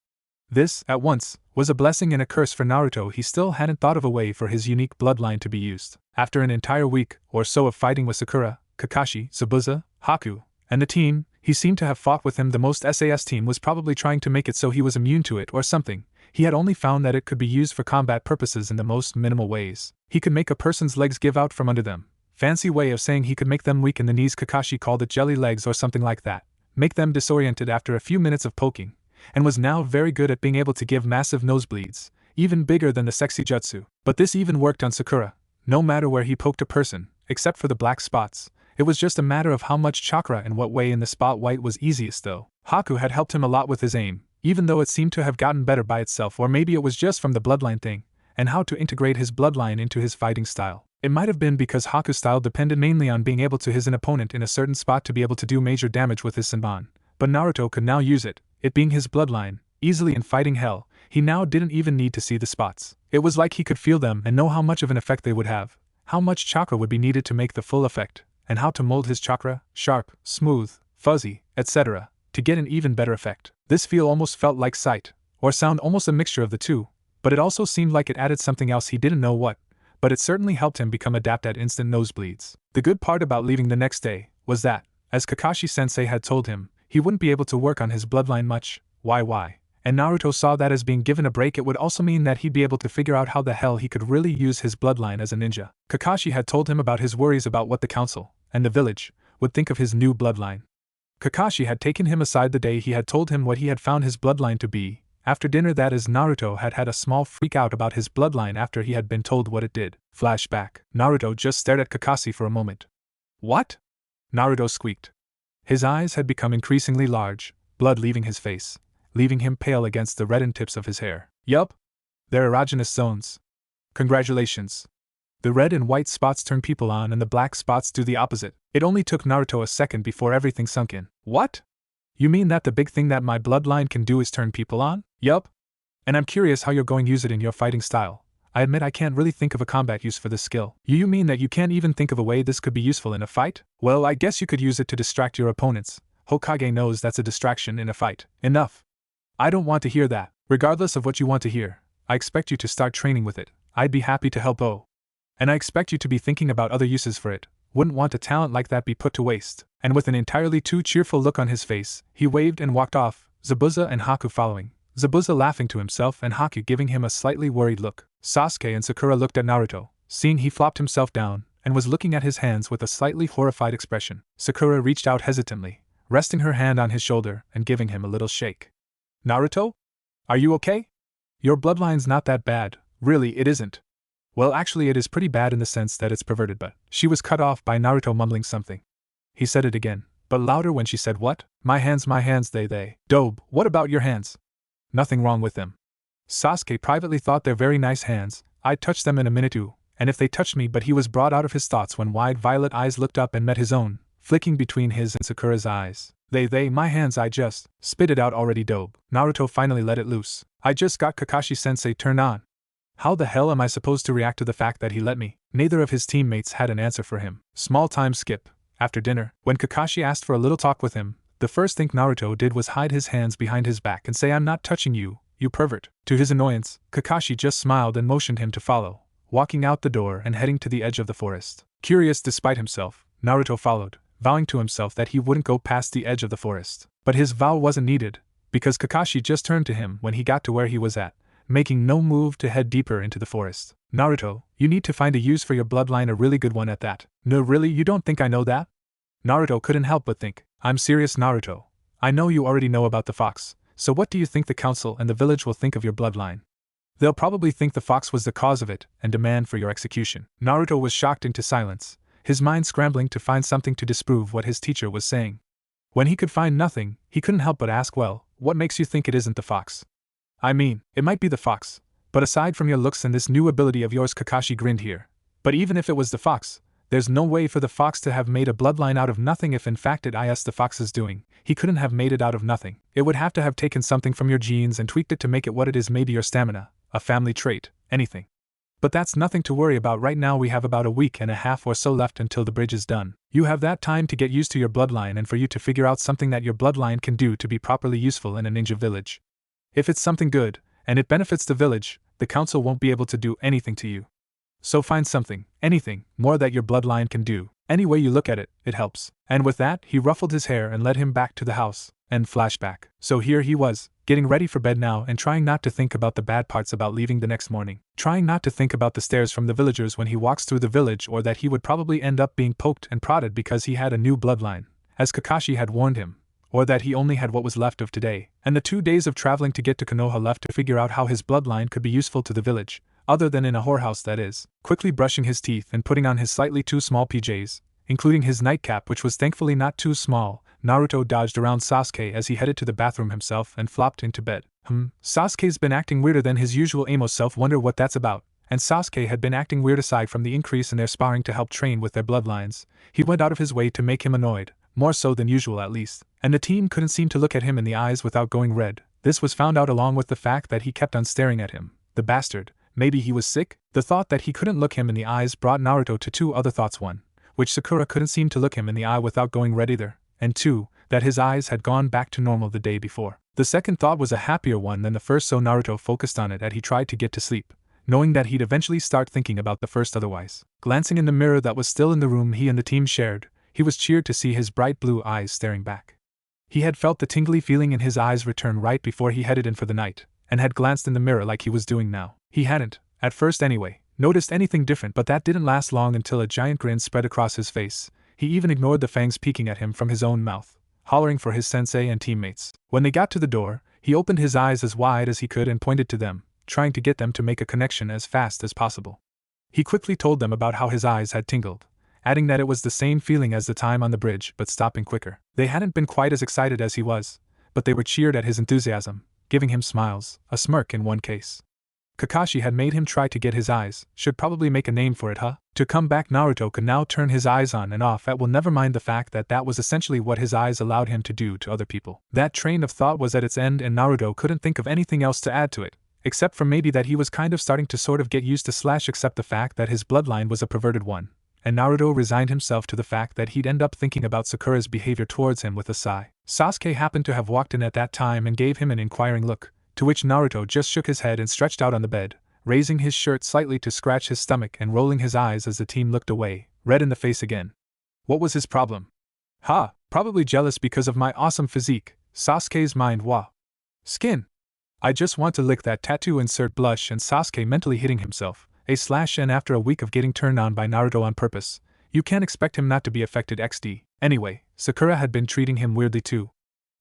This, at once, was a blessing and a curse for Naruto. He still hadn't thought of a way for his unique bloodline to be used. After an entire week or so of fighting with Sakura, Kakashi, Zabuza, Haku, and the team, he seemed to have fought with him. The most SAS team was probably trying to make it so he was immune to it or something. He had only found that it could be used for combat purposes in the most minimal ways. He could make a person's legs give out from under them. Fancy way of saying he could make them weak in the knees. Kakashi called it jelly legs or something like that. Make them disoriented after a few minutes of poking, and was now very good at being able to give massive nosebleeds, even bigger than the sexy jutsu. But this even worked on Sakura. No matter where he poked a person, except for the black spots. It was just a matter of how much chakra and what way in the spot white was easiest though. Haku had helped him a lot with his aim, even though it seemed to have gotten better by itself, or maybe it was just from the bloodline thing, and how to integrate his bloodline into his fighting style. It might have been because Haku's style depended mainly on being able to hit an opponent in a certain spot to be able to do major damage with his Senbon, but Naruto could now use it, it being his bloodline, easily in fighting hell. He now didn't even need to see the spots. It was like he could feel them and know how much of an effect they would have, how much chakra would be needed to make the full effect, and how to mold his chakra, sharp, smooth, fuzzy, etc., to get an even better effect. This feel almost felt like sight, or sound, almost a mixture of the two, but it also seemed like it added something else he didn't know what, but it certainly helped him become adept at instant nosebleeds. The good part about leaving the next day was that, as Kakashi-sensei had told him, he wouldn't be able to work on his bloodline much, and Naruto saw that as being given a break it would also mean that he'd be able to figure out how the hell he could really use his bloodline as a ninja. Kakashi had told him about his worries about what the council, and the village, would think of his new bloodline. Kakashi had taken him aside the day he had told him what he had found his bloodline to be. After dinner, that is, Naruto had had a small freak out about his bloodline after he had been told what it did. Flashback. Naruto just stared at Kakashi for a moment. What? Naruto squeaked. His eyes had become increasingly large, blood leaving his face, leaving him pale against the reddened tips of his hair. Yup. They're erogenous zones. Congratulations. The red and white spots turn people on and the black spots do the opposite. It only took Naruto a second before everything sunk in. What? You mean that the big thing that my bloodline can do is turn people on? Yup. And I'm curious how you're going to use it in your fighting style. I admit I can't really think of a combat use for this skill. You mean that you can't even think of a way this could be useful in a fight? Well, I guess you could use it to distract your opponents. Hokage knows that's a distraction in a fight. Enough. I don't want to hear that. Regardless of what you want to hear, I expect you to start training with it. I'd be happy to help. And I expect you to be thinking about other uses for it. Wouldn't want a talent like that be put to waste. And with an entirely too cheerful look on his face, he waved and walked off, Zabuza and Haku following. Zabuza laughing to himself and Haku giving him a slightly worried look. Sasuke and Sakura looked at Naruto, seeing he flopped himself down, and was looking at his hands with a slightly horrified expression. Sakura reached out hesitantly, resting her hand on his shoulder and giving him a little shake. Naruto? Are you okay? Your bloodline's not that bad, really it isn't. Well, actually it is pretty bad in the sense that it's perverted, but… She was cut off by Naruto mumbling something. He said it again, but louder when she said what? My hands, they. Dobe, what about your hands? Nothing wrong with them. Sasuke privately thought they're very nice hands, I'd touch them in a minute too, and if they touched me, but he was brought out of his thoughts when wide violet eyes looked up and met his own, flicking between his and Sakura's eyes. My hands, I just… Spit it out already, Dobe. Naruto finally let it loose. I just got Kakashi-sensei turned on. How the hell am I supposed to react to the fact that he let me? Neither of his teammates had an answer for him. Small time skip. After dinner, when Kakashi asked for a little talk with him, the first thing Naruto did was hide his hands behind his back and say, I'm not touching you, you pervert. To his annoyance, Kakashi just smiled and motioned him to follow, walking out the door and heading to the edge of the forest. Curious despite himself, Naruto followed, vowing to himself that he wouldn't go past the edge of the forest. But his vow wasn't needed, because Kakashi just turned to him when he got to where he was at, making no move to head deeper into the forest. Naruto, you need to find a use for your bloodline, a really good one at that. No, really, you don't think I know that? Naruto couldn't help but think. I'm serious, Naruto. I know you already know about the fox, so what do you think the council and the village will think of your bloodline? They'll probably think the fox was the cause of it and demand for your execution. Naruto was shocked into silence, his mind scrambling to find something to disprove what his teacher was saying. When he could find nothing, he couldn't help but ask, well, what makes you think it isn't the fox? I mean, it might be the fox, but aside from your looks and this new ability of yours, Kakashi grinned here. But even if it was the fox, there's no way for the fox to have made a bloodline out of nothing. If in fact it is the fox's doing, he couldn't have made it out of nothing. It would have to have taken something from your genes and tweaked it to make it what it is, maybe your stamina, a family trait, anything. But that's nothing to worry about right now. We have about a week and a half or so left until the bridge is done. You have that time to get used to your bloodline and for you to figure out something that your bloodline can do to be properly useful in a ninja village. If it's something good, and it benefits the village, the council won't be able to do anything to you. So find something, anything, more that your bloodline can do. Any way you look at it, it helps. And with that, he ruffled his hair and led him back to the house. And flashback. So here he was, getting ready for bed now and trying not to think about the bad parts about leaving the next morning. Trying not to think about the stares from the villagers when he walks through the village, or that he would probably end up being poked and prodded because he had a new bloodline, as Kakashi had warned him. Or that he only had what was left of today, and the 2 days of traveling to get to Konoha left to figure out how his bloodline could be useful to the village. Other than in a whorehouse, that is. Quickly brushing his teeth and putting on his slightly too small PJs, including his nightcap which was thankfully not too small, Naruto dodged around Sasuke as he headed to the bathroom himself and flopped into bed. Sasuke's been acting weirder than his usual emo self, wonder what that's about. And Sasuke had been acting weird aside from the increase in their sparring to help train with their bloodlines. He went out of his way to make him annoyed, more so than usual at least, and the team couldn't seem to look at him in the eyes without going red. This was found out along with the fact that he kept on staring at him. The bastard. Maybe he was sick? The thought that he couldn't look him in the eyes brought Naruto to two other thoughts. One, which Sakura couldn't seem to look him in the eye without going red either, and two, that his eyes had gone back to normal the day before. The second thought was a happier one than the first, so Naruto focused on it as he tried to get to sleep, knowing that he'd eventually start thinking about the first otherwise. Glancing in the mirror that was still in the room he and the team shared, he was cheered to see his bright blue eyes staring back. He had felt the tingly feeling in his eyes return right before he headed in for the night, and had glanced in the mirror like he was doing now. He hadn't, at first anyway, noticed anything different, but that didn't last long until a giant grin spread across his face. He even ignored the fangs peeking at him from his own mouth, hollering for his sensei and teammates. When they got to the door, he opened his eyes as wide as he could and pointed to them, trying to get them to make a connection as fast as possible. He quickly told them about how his eyes had tingled, adding that it was the same feeling as the time on the bridge but stopping quicker. They hadn't been quite as excited as he was, but they were cheered at his enthusiasm, giving him smiles, a smirk in one case. Kakashi had made him try to get his eyes, should probably make a name for it, huh? To come back, Naruto could now turn his eyes on and off at will, never mind the fact that that was essentially what his eyes allowed him to do to other people. That train of thought was at its end and Naruto couldn't think of anything else to add to it, except for maybe that he was kind of starting to sort of get used to / accept the fact that his bloodline was a perverted one, and Naruto resigned himself to the fact that he'd end up thinking about Sakura's behavior towards him with a sigh. Sasuke happened to have walked in at that time and gave him an inquiring look, to which Naruto just shook his head and stretched out on the bed, raising his shirt slightly to scratch his stomach and rolling his eyes as the team looked away, red in the face again. What was his problem? Probably jealous because of my awesome physique, Sasuke's mind. Skin. I just want to lick that tattoo, insert blush, and Sasuke mentally hitting himself, and after a week of getting turned on by Naruto on purpose, you can't expect him not to be affected XD. Anyway, Sakura had been treating him weirdly too.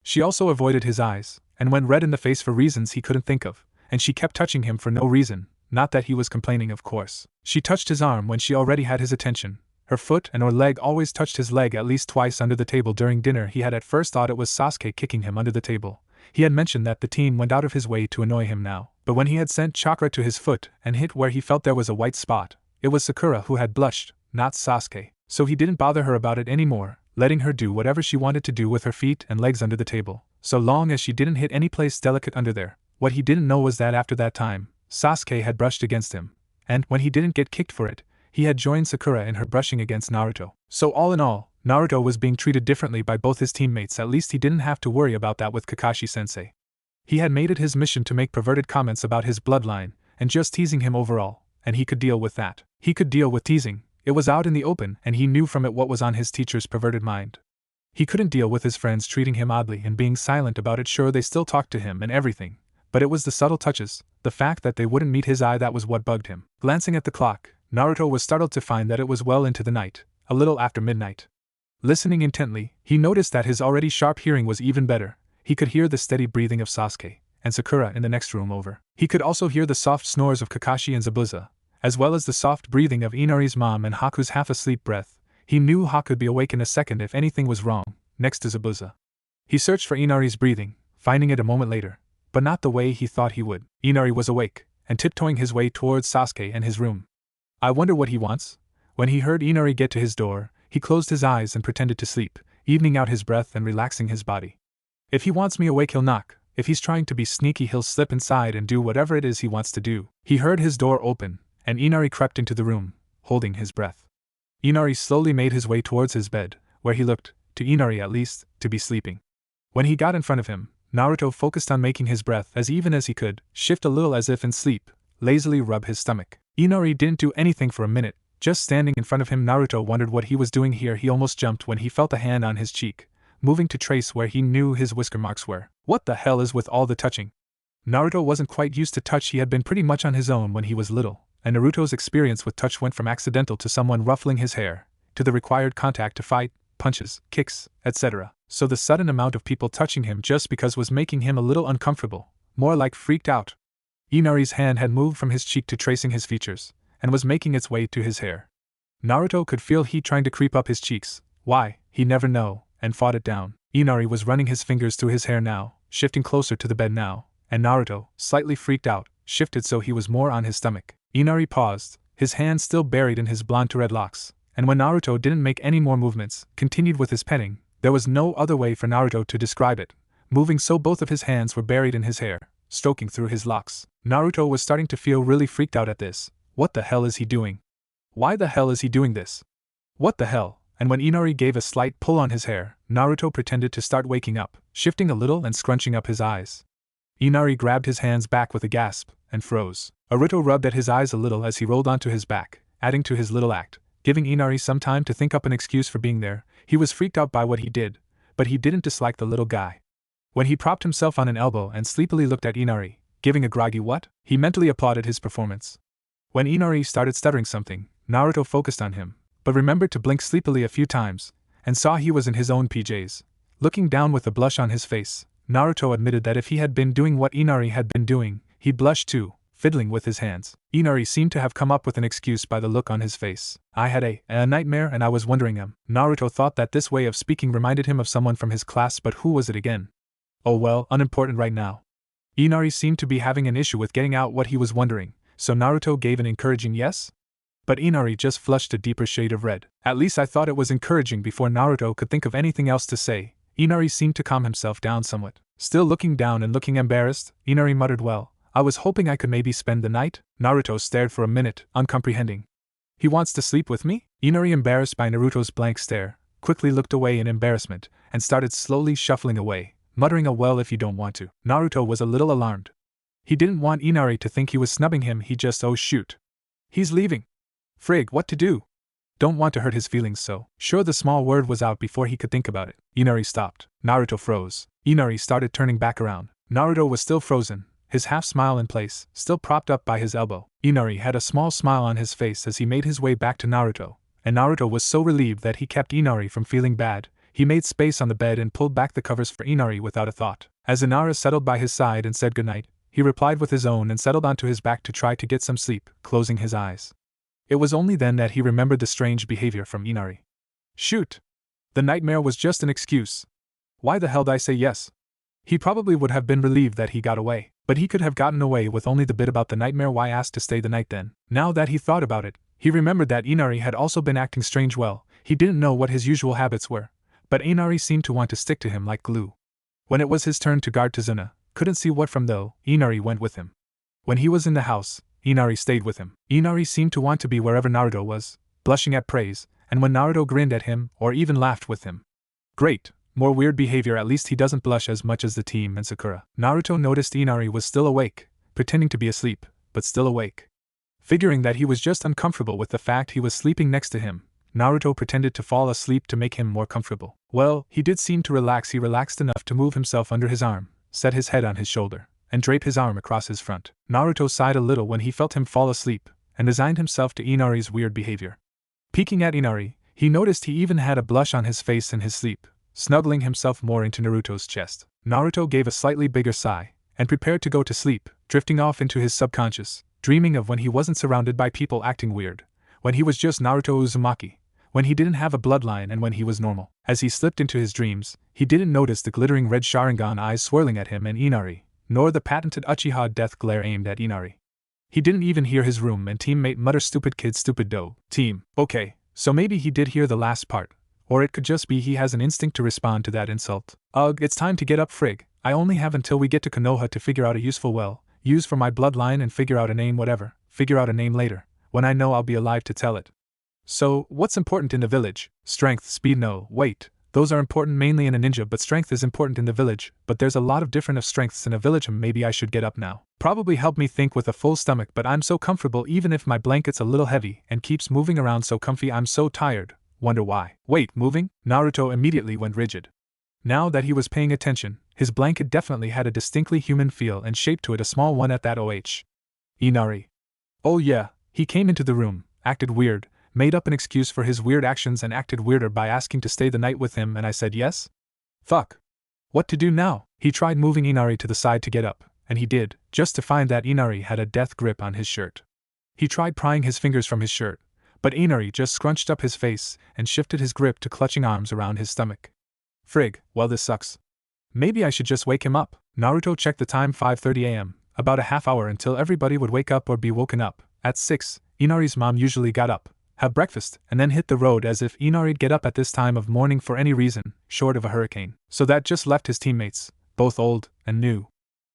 She also avoided his eyes, and went red in the face for reasons he couldn't think of, and she kept touching him for no reason, not that he was complaining of course. She touched his arm when she already had his attention. Her foot and or leg always touched his leg at least twice under the table during dinner. He had at first thought it was Sasuke kicking him under the table. He had mentioned that the team went out of his way to annoy him now, but when he had sent chakra to his foot and hit where he felt there was a white spot, it was Sakura who had blushed, not Sasuke. So he didn't bother her about it anymore, letting her do whatever she wanted to do with her feet and legs under the table, so long as she didn't hit any place delicate under there. What he didn't know was that after that time, Sasuke had brushed against him, and when he didn't get kicked for it, he had joined Sakura in her brushing against Naruto. So all in all, Naruto was being treated differently by both his teammates. At least he didn't have to worry about that with Kakashi-sensei. He had made it his mission to make perverted comments about his bloodline, and just teasing him overall, and he could deal with that. He could deal with teasing. It was out in the open, and he knew from it what was on his teacher's perverted mind. He couldn't deal with his friends treating him oddly and being silent about it. Sure, they still talked to him and everything, but it was the subtle touches, the fact that they wouldn't meet his eye, that was what bugged him. Glancing at the clock, Naruto was startled to find that it was well into the night, a little after midnight. Listening intently, he noticed that his already sharp hearing was even better. He could hear the steady breathing of Sasuke and Sakura in the next room over. He could also hear the soft snores of Kakashi and Zabuza, as well as the soft breathing of Inari's mom and Haku's half-asleep breath. He knew Haku would be awake in a second if anything was wrong, next to Zabuza. He searched for Inari's breathing, finding it a moment later, but not the way he thought he would. Inari was awake, and tiptoeing his way towards Sasuke and his room. I wonder what he wants? When he heard Inari get to his door, he closed his eyes and pretended to sleep, evening out his breath and relaxing his body. If he wants me awake, he'll knock. If he's trying to be sneaky, he'll slip inside and do whatever it is he wants to do. He heard his door open, and Inari crept into the room, holding his breath. Inari slowly made his way towards his bed, where he looked, to Inari at least, to be sleeping. When he got in front of him, Naruto focused on making his breath as even as he could, shift a little as if in sleep, lazily rub his stomach. Inari didn't do anything for a minute, just standing in front of him. Naruto wondered what he was doing here. He almost jumped when he felt a hand on his cheek, moving to trace where he knew his whisker marks were. What the hell is with all the touching? Naruto wasn't quite used to touch. He had been pretty much on his own when he was little, and Naruto's experience with touch went from accidental to someone ruffling his hair, to the required contact to fight, punches, kicks, etc. So the sudden amount of people touching him just because was making him a little uncomfortable, more like freaked out. Inari's hand had moved from his cheek to tracing his features, and was making its way to his hair. Naruto could feel heat trying to creep up his cheeks. Why, he never know, and fought it down. Inari was running his fingers through his hair now, shifting closer to the bed now, and Naruto, slightly freaked out, shifted so he was more on his stomach. Inari paused, his hand still buried in his blonde to red locks, and when Naruto didn't make any more movements, continued with his petting. There was no other way for Naruto to describe it, moving so both of his hands were buried in his hair, stroking through his locks. Naruto was starting to feel really freaked out at this. What the hell is he doing? Why the hell is he doing this? What the hell? And when Inari gave a slight pull on his hair, Naruto pretended to start waking up, shifting a little and scrunching up his eyes. Inari grabbed his hands back with a gasp, and froze. Naruto rubbed at his eyes a little as he rolled onto his back, adding to his little act, giving Inari some time to think up an excuse for being there. He was freaked out by what he did, but he didn't dislike the little guy. When he propped himself on an elbow and sleepily looked at Inari, giving a groggy what, he mentally applauded his performance. When Inari started stuttering something, Naruto focused on him, but remembered to blink sleepily a few times, and saw he was in his own PJs. Looking down with a blush on his face, Naruto admitted that if he had been doing what Inari had been doing, he'd blush too, fiddling with his hands. Inari seemed to have come up with an excuse by the look on his face. I had a nightmare and I was wondering. Naruto thought that this way of speaking reminded him of someone from his class, but who was it again? Oh well, unimportant right now. Inari seemed to be having an issue with getting out what he was wondering, so Naruto gave an encouraging yes? But Inari just flushed a deeper shade of red. At least I thought it was encouraging before Naruto could think of anything else to say. Inari seemed to calm himself down somewhat. Still looking down and looking embarrassed, Inari muttered, well, I was hoping I could maybe spend the night? Naruto stared for a minute, uncomprehending. He wants to sleep with me? Inari, embarrassed by Naruto's blank stare, quickly looked away in embarrassment, and started slowly shuffling away, muttering a well if you don't want to. Naruto was a little alarmed. He didn't want Inari to think he was snubbing him, he just oh shoot. He's leaving. Frig, what to do? Don't want to hurt his feelings so. Sure, the small word was out before he could think about it. Inari stopped. Naruto froze. Inari started turning back around. Naruto was still frozen, his half-smile in place, still propped up by his elbow. Inari had a small smile on his face as he made his way back to Naruto, and Naruto was so relieved that he kept Inari from feeling bad. He made space on the bed and pulled back the covers for Inari without a thought. As Inara settled by his side and said goodnight, he replied with his own and settled onto his back to try to get some sleep, closing his eyes. It was only then that he remembered the strange behavior from Inari. Shoot! The nightmare was just an excuse. Why the hell did I say yes? He probably would have been relieved that he got away, but he could have gotten away with only the bit about the nightmare. Why ask to stay the night then? Now that he thought about it, he remembered that Inari had also been acting strange. Well, he didn't know what his usual habits were, but Inari seemed to want to stick to him like glue. When it was his turn to guard Tazuna, couldn't see what from though, Inari went with him. When he was in the house, Inari stayed with him. Inari seemed to want to be wherever Naruto was, blushing at praise, and when Naruto grinned at him or even laughed with him. Great, more weird behavior, at least he doesn't blush as much as the team and Sakura. Naruto noticed Inari was still awake, pretending to be asleep, but still awake. Figuring that he was just uncomfortable with the fact he was sleeping next to him, Naruto pretended to fall asleep to make him more comfortable. Well, he did seem to relax. He relaxed enough to move himself under his arm, set his head on his shoulder, and drape his arm across his front. Naruto sighed a little when he felt him fall asleep, and resigned himself to Inari's weird behavior. Peeking at Inari, he noticed he even had a blush on his face in his sleep, snuggling himself more into Naruto's chest. Naruto gave a slightly bigger sigh, and prepared to go to sleep, drifting off into his subconscious, dreaming of when he wasn't surrounded by people acting weird, when he was just Naruto Uzumaki, when he didn't have a bloodline and when he was normal. As he slipped into his dreams, he didn't notice the glittering red Sharingan eyes swirling at him and Inari, nor the patented Uchiha death glare aimed at Inari. He didn't even hear his room and teammate mutter stupid kid stupid dough. Team. Okay, so maybe he did hear the last part, or it could just be he has an instinct to respond to that insult. Ugh, it's time to get up, frig. I only have until we get to Konoha to figure out a useful use for my bloodline and figure out a name whatever, figure out a name later, when I know I'll be alive to tell it. So, what's important in the village? Strength, speed, no, wait. Those are important mainly in a ninja, but strength is important in the village, but there's a lot of different strengths in a village. Maybe I should get up now. Probably help me think with a full stomach, but I'm so comfortable even if my blanket's a little heavy and keeps moving around so comfy. I'm so tired. Wonder why. Wait, moving? Naruto immediately went rigid. Now that he was paying attention, his blanket definitely had a distinctly human feel and shape to it, a small one at that. Inari. Oh yeah, he came into the room, acted weird, made up an excuse for his weird actions and acted weirder by asking to stay the night with him, and I said yes? Fuck. What to do now? He tried moving Inari to the side to get up, and he did, just to find that Inari had a death grip on his shirt. He tried prying his fingers from his shirt, but Inari just scrunched up his face and shifted his grip to clutching arms around his stomach. Frig, well this sucks. Maybe I should just wake him up. Naruto checked the time, 5:30 a.m., about a half hour until everybody would wake up or be woken up. At 6, Inari's mom usually got up, have breakfast, and then hit the road as if Inari'd get up at this time of morning for any reason, short of a hurricane. So that just left his teammates, both old and new.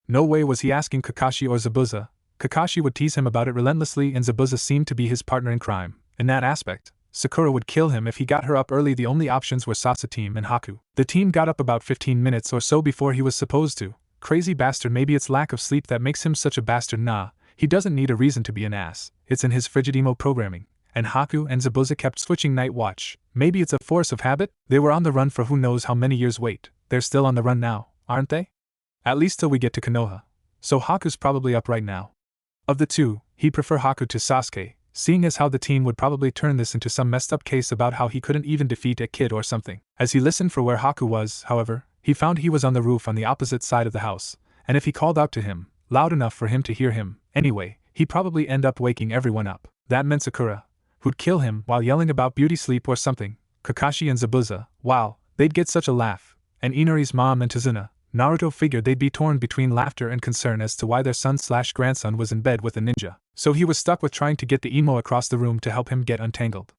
No way was he asking Kakashi or Zabuza. Kakashi would tease him about it relentlessly and Zabuza seemed to be his partner in crime. In that aspect, Sakura would kill him if he got her up early. The only options were Sasa team and Haku. The team got up about 15 minutes or so before he was supposed to. Crazy bastard, maybe it's lack of sleep that makes him such a bastard. Nah, he doesn't need a reason to be an ass, it's in his frigid emo programming. And Haku and Zabuza kept switching night watch. Maybe it's a force of habit? They were on the run for who knows how many years. Wait, they're still on the run now, aren't they? At least till we get to Konoha. So Haku's probably up right now. Of the two, he'd prefer Haku to Sasuke, seeing as how the team would probably turn this into some messed up case about how he couldn't even defeat a kid or something. As he listened for where Haku was, however, he found he was on the roof on the opposite side of the house, and if he called out to him, loud enough for him to hear him, anyway, he'd probably end up waking everyone up. That meant Sakura, who'd kill him while yelling about beauty sleep or something, Kakashi and Zabuza, wow, they'd get such a laugh, and Inari's mom and Tazuna. Naruto figured they'd be torn between laughter and concern as to why their son/grandson was in bed with a ninja, so he was stuck with trying to get the emo across the room to help him get untangled.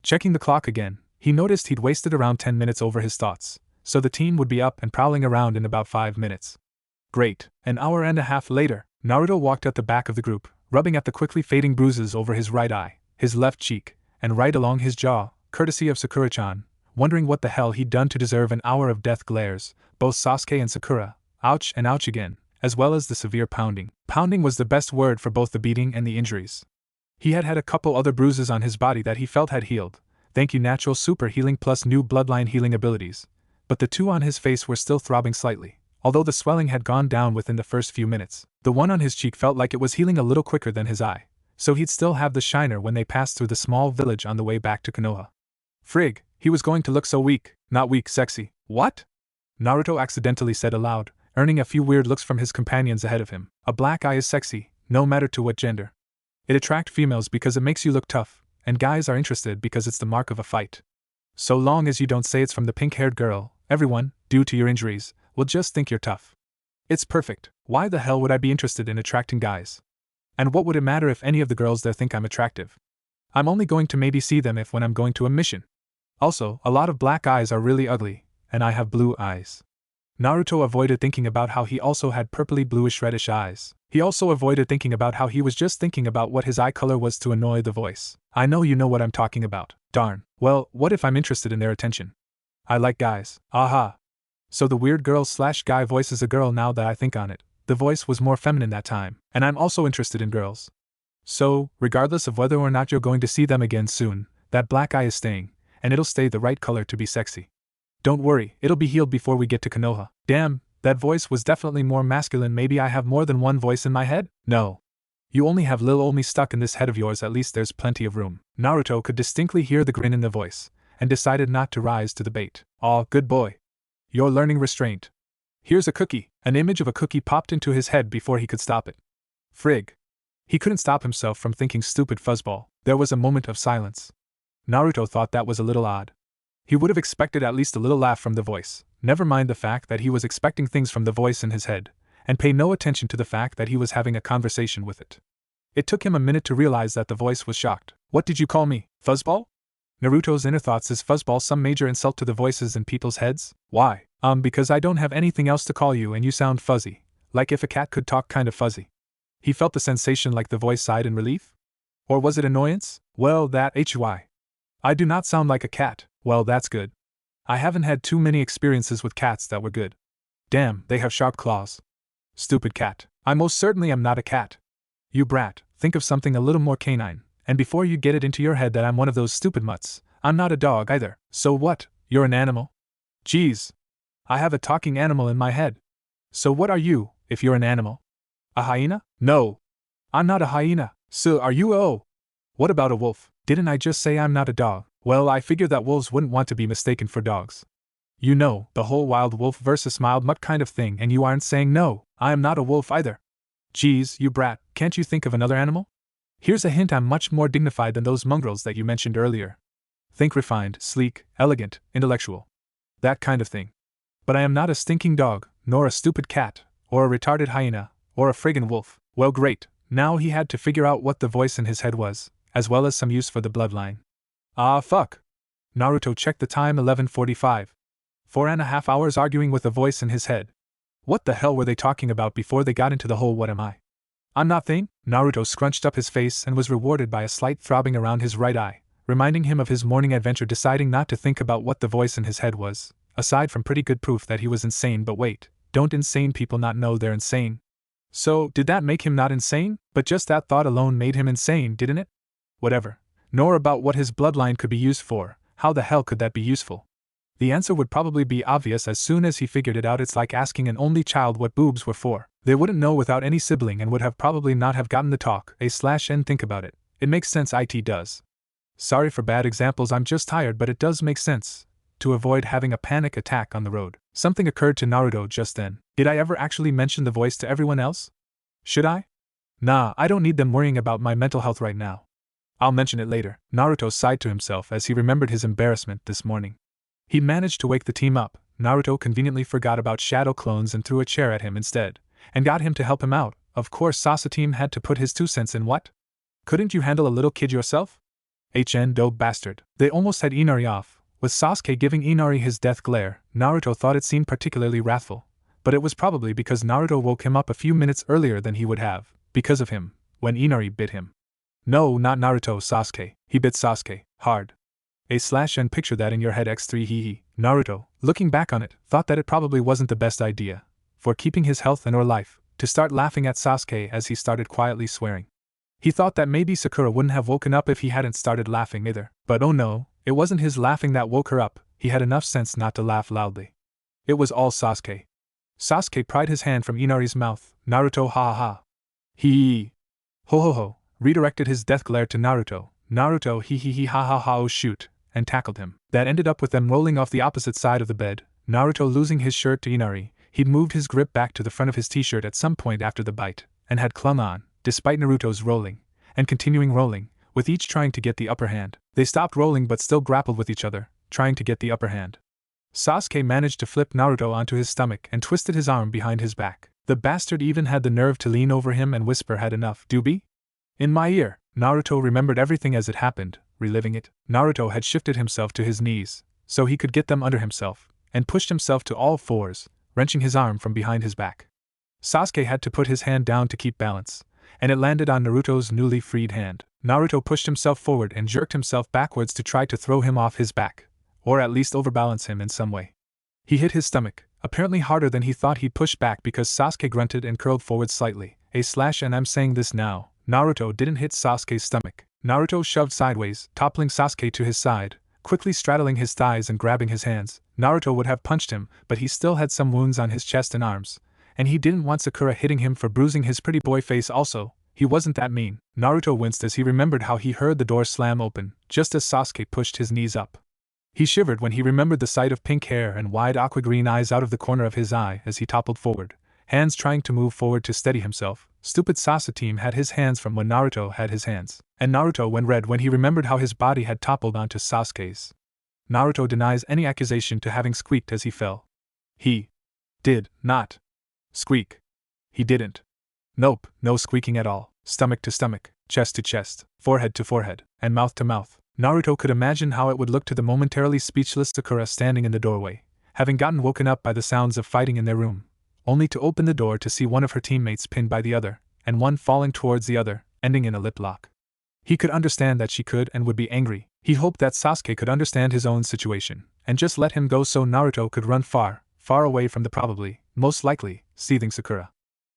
Checking the clock again, he noticed he'd wasted around 10 minutes over his thoughts, so the team would be up and prowling around in about 5 minutes. Great. An hour and a half later, Naruto walked at the back of the group, rubbing at the quickly fading bruises over his right eye, his left cheek, and right along his jaw, courtesy of Sakura-chan, wondering what the hell he'd done to deserve an hour of death glares, both Sasuke and Sakura, ouch and ouch again, as well as the severe pounding. Pounding was the best word for both the beating and the injuries. He had had a couple other bruises on his body that he felt had healed, thank you natural super healing plus new bloodline healing abilities, but the two on his face were still throbbing slightly, although the swelling had gone down within the first few minutes. The one on his cheek felt like it was healing a little quicker than his eye, so he'd still have the shiner when they passed through the small village on the way back to Konoha. Frig, he was going to look so weak. Not weak, sexy. What? Naruto accidentally said aloud, earning a few weird looks from his companions ahead of him. A black eye is sexy, no matter to what gender. It attracts females because it makes you look tough, and guys are interested because it's the mark of a fight. So long as you don't say it's from the pink-haired girl, everyone, due to your injuries, will just think you're tough. It's perfect. Why the hell would I be interested in attracting guys? And what would it matter if any of the girls there think I'm attractive? I'm only going to maybe see them if when I'm going to a mission. Also, a lot of black eyes are really ugly, and I have blue eyes. Naruto avoided thinking about how he also had purpley bluish reddish eyes. He also avoided thinking about how he was just thinking about what his eye color was to annoy the voice. I know you know what I'm talking about. Darn. Well, what if I'm interested in their attention? I like guys. Aha. So the weird girl/guy voice is a girl now that I think on it. The voice was more feminine that time, and I'm also interested in girls. So, regardless of whether or not you're going to see them again soon, that black eye is staying, and it'll stay the right color to be sexy. Don't worry, it'll be healed before we get to Konoha. Damn, that voice was definitely more masculine. Maybe I have more than one voice in my head? No. You only have lil' ol' me stuck in this head of yours, at least there's plenty of room. Naruto could distinctly hear the grin in the voice, and decided not to rise to the bait. Aw, good boy. You're learning restraint. Here's a cookie. An image of a cookie popped into his head before he could stop it. Frig. He couldn't stop himself from thinking stupid fuzzball. There was a moment of silence. Naruto thought that was a little odd. He would have expected at least a little laugh from the voice, never mind the fact that he was expecting things from the voice in his head, and pay no attention to the fact that he was having a conversation with it. It took him a minute to realize that the voice was shocked. What did you call me, fuzzball? Naruto's inner thoughts, is fuzzball some major insult to the voices in people's heads? Why? Because I don't have anything else to call you and you sound fuzzy, like if a cat could talk kind of fuzzy. He felt the sensation like the voice sighed in relief? Or was it annoyance? Well, that HY. I do not sound like a cat. Well, that's good. I haven't had too many experiences with cats that were good. Damn, they have sharp claws. Stupid cat. I most certainly am not a cat. You brat, think of something a little more canine, and before you get it into your head that I'm one of those stupid mutts, I'm not a dog either. So what? You're an animal? Geez. I have a talking animal in my head. So what are you, if you're an animal? A hyena? No. I'm not a hyena. So are you? Oh. What about a wolf? Didn't I just say I'm not a dog? Well, I figure that wolves wouldn't want to be mistaken for dogs. You know, the whole wild wolf versus mild mutt kind of thing, and you aren't saying no. I am not a wolf either. Geez, you brat, can't you think of another animal? Here's a hint: I'm much more dignified than those mongrels that you mentioned earlier. Think refined, sleek, elegant, intellectual. That kind of thing. But I am not a stinking dog, nor a stupid cat, or a retarded hyena, or a friggin' wolf. Well, great, now he had to figure out what the voice in his head was, as well as some use for the bloodline. Ah, fuck. Naruto checked the time: 11:45. 4.5 hours arguing with a voice in his head. What the hell were they talking about before they got into the whole "what am I? I'm not" thing? Naruto scrunched up his face and was rewarded by a slight throbbing around his right eye, reminding him of his morning adventure, deciding not to think about what the voice in his head was, aside from pretty good proof that he was insane. But wait, don't insane people not know they're insane? So, did that make him not insane? But just that thought alone made him insane, didn't it? Whatever. Nor about what his bloodline could be used for. How the hell could that be useful? The answer would probably be obvious as soon as he figured it out. It's like asking an only child what boobs were for. They wouldn't know without any sibling and would have probably not have gotten the talk. And think about it. It makes sense. It does. Sorry for bad examples, I'm just tired, but it does make sense. To avoid having a panic attack on the road. Something occurred to Naruto just then. Did I ever actually mention the voice to everyone else? Should I? Nah, I don't need them worrying about my mental health right now. I'll mention it later. Naruto sighed to himself as he remembered his embarrassment this morning. He managed to wake the team up. Naruto conveniently forgot about shadow clones and threw a chair at him instead, and got him to help him out. Of course, Sasuke had to put his 2 cents in. What? Couldn't you handle a little kid yourself? Dope bastard. They almost had Inari off. With Sasuke giving Inari his death glare, Naruto thought it seemed particularly wrathful, but it was probably because Naruto woke him up a few minutes earlier than he would have, because of him, when Inari bit him. No, not Naruto, Sasuke. He bit Sasuke, hard. And picture that in your head. X3 Naruto, looking back on it, thought that it probably wasn't the best idea, for keeping his health and or life, to start laughing at Sasuke as he started quietly swearing. He thought that maybe Sakura wouldn't have woken up if he hadn't started laughing either. But oh no, it wasn't his laughing that woke her up. He had enough sense not to laugh loudly. It was all Sasuke. Sasuke pried his hand from Inari's mouth. Naruto, ha ha ha. He. Ho ho ho, redirected his death glare to Naruto. Naruto, he ha ha ha, oh shoot, and tackled him. That ended up with them rolling off the opposite side of the bed, Naruto losing his shirt to Inari. He'd moved his grip back to the front of his t-shirt at some point after the bite, and had clung on, despite Naruto's rolling, and continuing rolling, with each trying to get the upper hand. They stopped rolling but still grappled with each other, trying to get the upper hand. Sasuke managed to flip Naruto onto his stomach and twisted his arm behind his back. The bastard even had the nerve to lean over him and whisper, "Had enough, doobie?" In my ear. Naruto remembered everything as it happened, reliving it. Naruto had shifted himself to his knees, so he could get them under himself, and pushed himself to all fours, wrenching his arm from behind his back. Sasuke had to put his hand down to keep balance, and it landed on Naruto's newly freed hand. Naruto pushed himself forward and jerked himself backwards to try to throw him off his back, or at least overbalance him in some way. He hit his stomach, apparently harder than he thought. He'd push back because Sasuke grunted and curled forward slightly. And I'm saying this now, Naruto didn't hit Sasuke's stomach. Naruto shoved sideways, toppling Sasuke to his side, quickly straddling his thighs and grabbing his hands. Naruto would have punched him, but he still had some wounds on his chest and arms, and he didn't want Sakura hitting him for bruising his pretty boy face also. He wasn't that mean. Naruto winced as he remembered how he heard the door slam open, just as Sasuke pushed his knees up. He shivered when he remembered the sight of pink hair and wide aqua-green eyes out of the corner of his eye as he toppled forward, hands trying to move forward to steady himself. Stupid Sasuke had his hands from when Naruto had his hands, and Naruto went red when he remembered how his body had toppled onto Sasuke's. Naruto denies any accusation to having squeaked as he fell. He did not squeak. He didn't. Nope, no squeaking at all. Stomach to stomach, chest to chest, forehead to forehead, and mouth to mouth. Naruto could imagine how it would look to the momentarily speechless Sakura standing in the doorway, having gotten woken up by the sounds of fighting in their room, only to open the door to see one of her teammates pinned by the other, and one falling towards the other, ending in a lip lock. He could understand that she could and would be angry. He hoped that Sasuke could understand his own situation, and just let him go so Naruto could run far, far away from the probably, most likely, seething Sakura.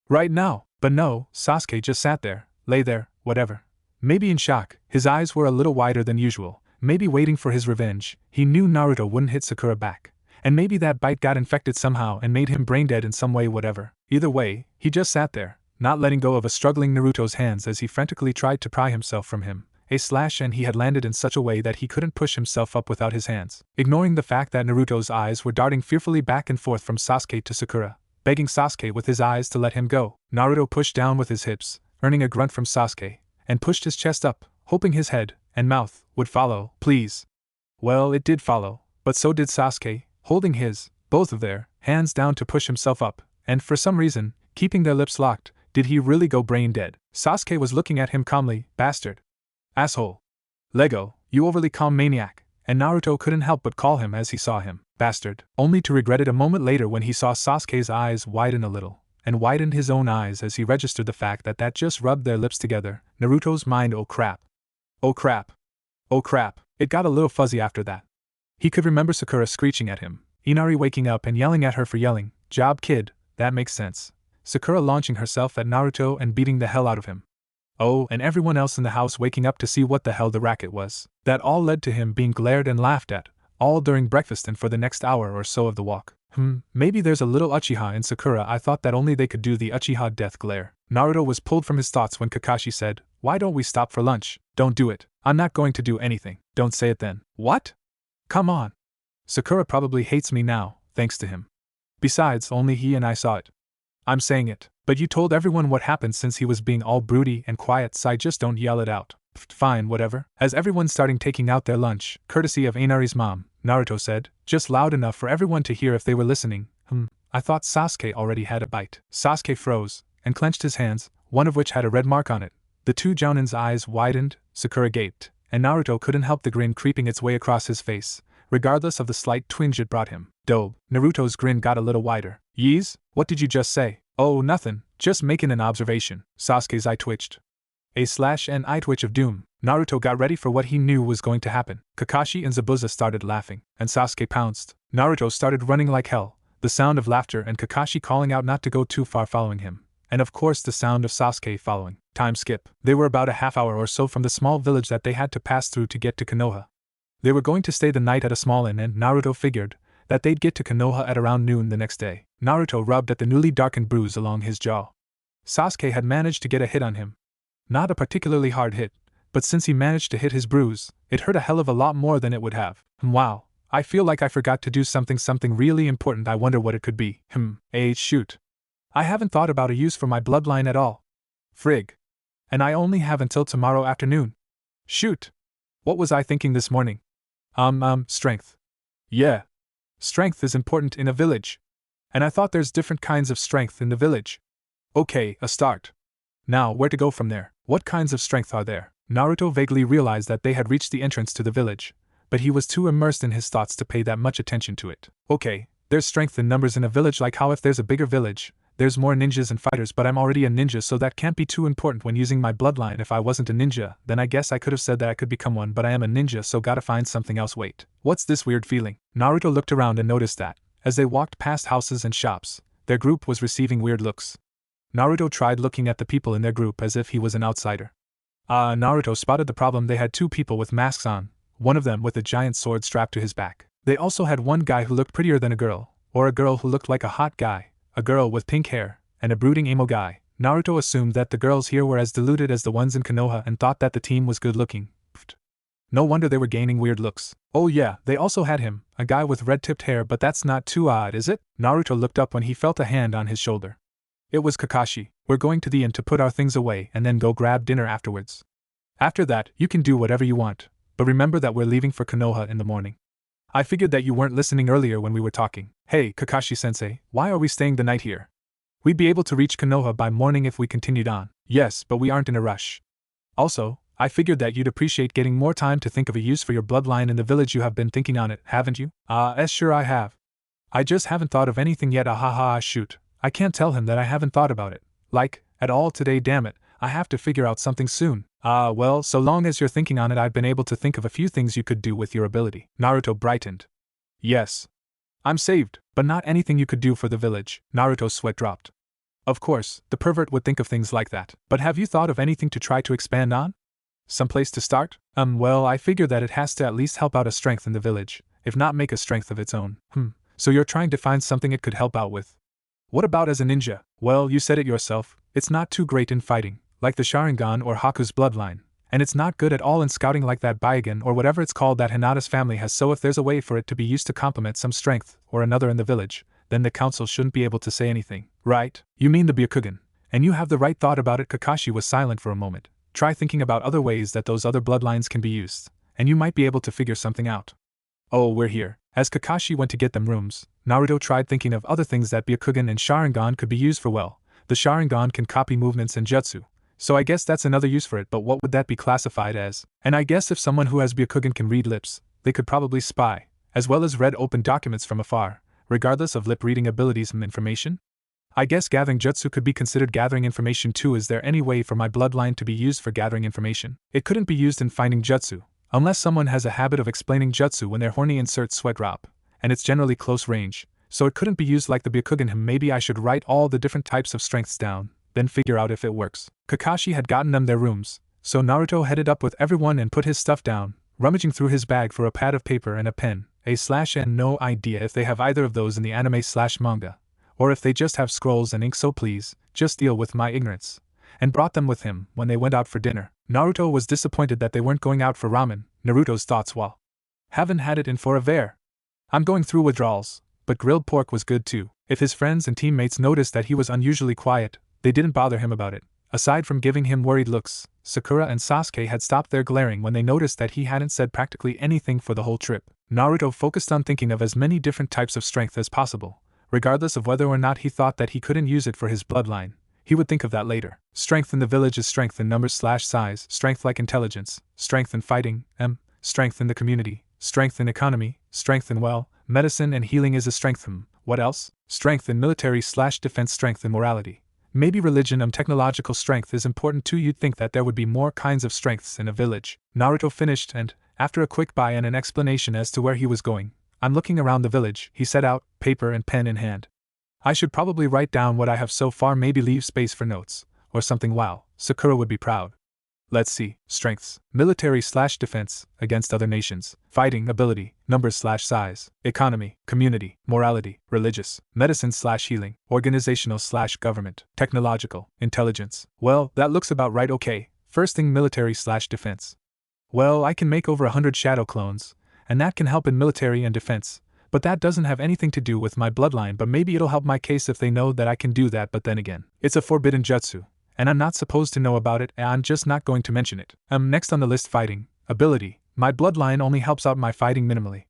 Right now, but no, Sasuke just sat there, lay there, whatever. Maybe in shock, his eyes were a little wider than usual, maybe waiting for his revenge. He knew Naruto wouldn't hit Sakura back, and maybe that bite got infected somehow and made him brain dead in some way. Whatever. Either way, he just sat there, not letting go of a struggling Naruto's hands as he frantically tried to pry himself from him. And he had landed in such a way that he couldn't push himself up without his hands. Ignoring the fact that Naruto's eyes were darting fearfully back and forth from Sasuke to Sakura, begging Sasuke with his eyes to let him go. Naruto pushed down with his hips, earning a grunt from Sasuke, and pushed his chest up, hoping his head and mouth would follow. Please. Well, it did follow, but so did Sasuke, holding both of their hands down to push himself up, and for some reason, keeping their lips locked. Did he really go brain dead? Sasuke was looking at him calmly. Bastard. Asshole. Lego, you overly calm maniac. And Naruto couldn't help but call him as he saw him. Bastard. Only to regret it a moment later when he saw Sasuke's eyes widen a little, and widened his own eyes as he registered the fact that just rubbed their lips together. Naruto's mind, oh crap. Oh crap. Oh crap. It got a little fuzzy after that. He could remember Sakura screeching at him, Inari waking up and yelling at her for yelling. Job kid, that makes sense. Sakura launching herself at Naruto and beating the hell out of him. Oh, and everyone else in the house waking up to see what the hell the racket was. That all led to him being glared and laughed at, all during breakfast and for the next hour or so of the walk. Maybe there's a little Uchiha in Sakura. I thought that only they could do the Uchiha death glare. Naruto was pulled from his thoughts when Kakashi said, "Why don't we stop for lunch?" "Don't do it. I'm not going to do anything." "Don't say it then." "What?" "Come on. Sakura probably hates me now, thanks to him. Besides, only he and I saw it." "I'm saying it. But you told everyone what happened since he was being all broody and quiet, so I just don't yell it out." "Fine, whatever." As everyone's starting taking out their lunch, courtesy of Inari's mom, Naruto said, just loud enough for everyone to hear if they were listening, I thought Sasuke already had a bite." Sasuke froze, and clenched his hands, one of which had a red mark on it. The two Jonin's eyes widened, Sakura gaped, and Naruto couldn't help the grin creeping its way across his face, regardless of the slight twinge it brought him. Dope. Naruto's grin got a little wider. "Yeez? What did you just say?" "Oh, nothing, just making an observation." Sasuke's eye twitched. An eye twitch of doom. Naruto got ready for what he knew was going to happen. Kakashi and Zabuza started laughing, and Sasuke pounced. Naruto started running like hell, the sound of laughter and Kakashi calling out not to go too far following him, and of course the sound of Sasuke following. Time skip. They were about a half hour or so from the small village that they had to pass through to get to Konoha. They were going to stay the night at a small inn, and Naruto figured that they'd get to Konoha at around noon the next day. Naruto rubbed at the newly darkened bruise along his jaw. Sasuke had managed to get a hit on him. Not a particularly hard hit, but since he managed to hit his bruise, it hurt a hell of a lot more than it would have. Wow, I feel like I forgot to do something really important. I wonder what it could be. Shoot. I haven't thought about a use for my bloodline at all. Frig. And I only have until tomorrow afternoon. Shoot. What was I thinking this morning? Strength. Yeah. Strength is important in a village. And I thought there's different kinds of strength in the village. Okay, a start. Now, where to go from there? What kinds of strength are there? Naruto vaguely realized that they had reached the entrance to the village, but he was too immersed in his thoughts to pay that much attention to it. Okay, there's strength in numbers in a village, like how if there's a bigger village, there's more ninjas and fighters, but I'm already a ninja, so that can't be too important when using my bloodline. If I wasn't a ninja, then I guess I could have said that I could become one, but I am a ninja, so gotta find something else. Wait, what's this weird feeling? Naruto looked around and noticed that, as they walked past houses and shops, their group was receiving weird looks. Naruto tried looking at the people in their group as if he was an outsider. Naruto spotted the problem. They had two people with masks on, one of them with a giant sword strapped to his back. They also had one guy who looked prettier than a girl, or a girl who looked like a hot guy, a girl with pink hair, and a brooding emo guy. Naruto assumed that the girls here were as deluded as the ones in Konoha and thought that the team was good looking. No wonder they were gaining weird looks. Oh yeah, they also had him, a guy with red-tipped hair, but that's not too odd, is it? Naruto looked up when he felt a hand on his shoulder. It was Kakashi. We're going to the inn to put our things away and then go grab dinner afterwards. After that, you can do whatever you want, but remember that we're leaving for Konoha in the morning. I figured that you weren't listening earlier when we were talking. Hey, Kakashi-sensei, why are we staying the night here? We'd be able to reach Konoha by morning if we continued on. Yes, but we aren't in a rush. Also, I figured that you'd appreciate getting more time to think of a use for your bloodline in the village. You have been thinking on it, haven't you? Sure I have. I just haven't thought of anything yet. Shoot. I can't tell him that I haven't thought about it, like, at all today. Damn it, I have to figure out something soon. Well, so long as you're thinking on it, I've been able to think of a few things you could do with your ability. Naruto brightened. Yes. I'm saved, but not anything you could do for the village. Naruto's sweat dropped. Of course, the pervert would think of things like that, but have you thought of anything to try to expand on? Some place to start? Well, I figure that it has to at least help out a strength in the village, if not make a strength of its own. So you're trying to find something it could help out with. What about as a ninja? Well, you said it yourself, it's not too great in fighting, like the Sharingan or Haku's bloodline, and it's not good at all in scouting like that Byakugan or whatever it's called that Hinata's family has, so if there's a way for it to be used to complement some strength or another in the village, then the council shouldn't be able to say anything, right? You mean the Byakugan. And you have the right thought about it. Kakashi was silent for a moment. Try thinking about other ways that those other bloodlines can be used, and you might be able to figure something out. Oh, we're here. As Kakashi went to get them rooms, Naruto tried thinking of other things that Byakugan and Sharingan could be used for. Well, the Sharingan can copy movements and jutsu, so I guess that's another use for it, but what would that be classified as? And I guess if someone who has Byakugan can read lips, they could probably spy, as well as read open documents from afar, regardless of lip-reading abilities and information? I guess gathering jutsu could be considered gathering information too. Is there any way for my bloodline to be used for gathering information? It couldn't be used in finding jutsu, unless someone has a habit of explaining jutsu when they're horny. Insert sweat drop, and it's generally close range, so it couldn't be used like the Byakugan. Maybe I should write all the different types of strengths down, then figure out if it works. Kakashi had gotten them their rooms, so Naruto headed up with everyone and put his stuff down, rummaging through his bag for a pad of paper and a pen, and no idea if they have either of those in the anime/manga. Or if they just have scrolls and ink, so please, just deal with my ignorance. And brought them with him when they went out for dinner. Naruto was disappointed that they weren't going out for ramen. Naruto's thoughts: well, haven't had it in forever. I'm going through withdrawals, but grilled pork was good too. If his friends and teammates noticed that he was unusually quiet, they didn't bother him about it. Aside from giving him worried looks, Sakura and Sasuke had stopped their glaring when they noticed that he hadn't said practically anything for the whole trip. Naruto focused on thinking of as many different types of strength as possible. Regardless of whether or not he thought that he couldn't use it for his bloodline, he would think of that later. Strength in the village is strength in numbers/size, strength like intelligence, strength in fighting, strength in the community, strength in economy, strength in medicine and healing is a strength. What else? Strength in military/defense, strength in morality. Maybe religion. Technological strength is important too. You'd think that there would be more kinds of strengths in a village. Naruto finished and, after a quick bye and an explanation as to where he was going, I'm looking around the village, he set out, paper and pen in hand. I should probably write down what I have so far, maybe leave space for notes, or something. Wow, Sakura would be proud. Let's see. Strengths: military/defense, against other nations, fighting ability, numbers/size, economy, community, morality, religious, medicine/healing, organizational/government, technological, intelligence. Well, that looks about right. Okay, first thing, military/defense. Well, I can make over 100 shadow clones, and that can help in military and defense, but that doesn't have anything to do with my bloodline. But maybe it'll help my case if they know that I can do that. But then again, it's a forbidden jutsu, and I'm not supposed to know about it, and I'm just not going to mention it. Next on the list, fighting ability. My bloodline only helps out my fighting minimally.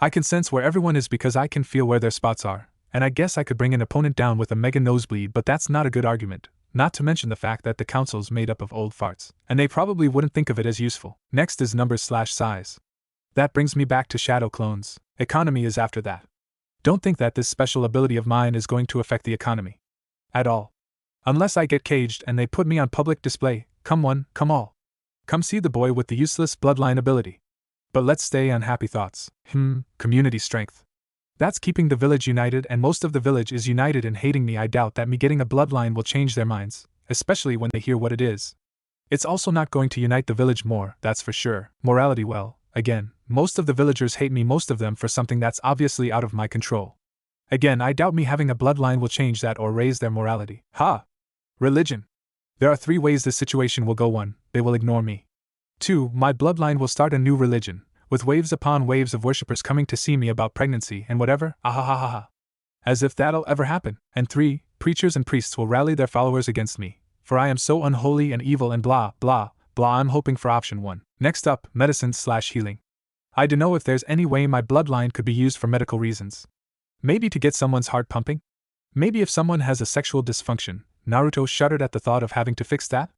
I can sense where everyone is because I can feel where their spots are, and I guess I could bring an opponent down with a mega nosebleed, but that's not a good argument. Not to mention the fact that the council's made up of old farts, and they probably wouldn't think of it as useful. Next is numbers/size. That brings me back to shadow clones. Economy is after that. Don't think that this special ability of mine is going to affect the economy at all. Unless I get caged and they put me on public display. Come one, come all. Come see the boy with the useless bloodline ability. But let's stay on happy thoughts. Community strength. That's keeping the village united, and most of the village is united in hating me. I doubt that me getting a bloodline will change their minds, especially when they hear what it is. It's also not going to unite the village more, that's for sure. Morality, well, again, most of the villagers hate me, most of them for something that's obviously out of my control. Again, I doubt me having a bloodline will change that or raise their morality. Religion. There are 3 ways this situation will go. 1, they will ignore me. 2, my bloodline will start a new religion, with waves upon waves of worshippers coming to see me about pregnancy and whatever, as if that'll ever happen. And 3, preachers and priests will rally their followers against me, for I am so unholy and evil and blah, blah, blah. I'm hoping for option 1. Next up, medicine/healing. I don't know if there's any way my bloodline could be used for medical reasons. Maybe to get someone's heart pumping? Maybe if someone has a sexual dysfunction. Naruto shuddered at the thought of having to fix that.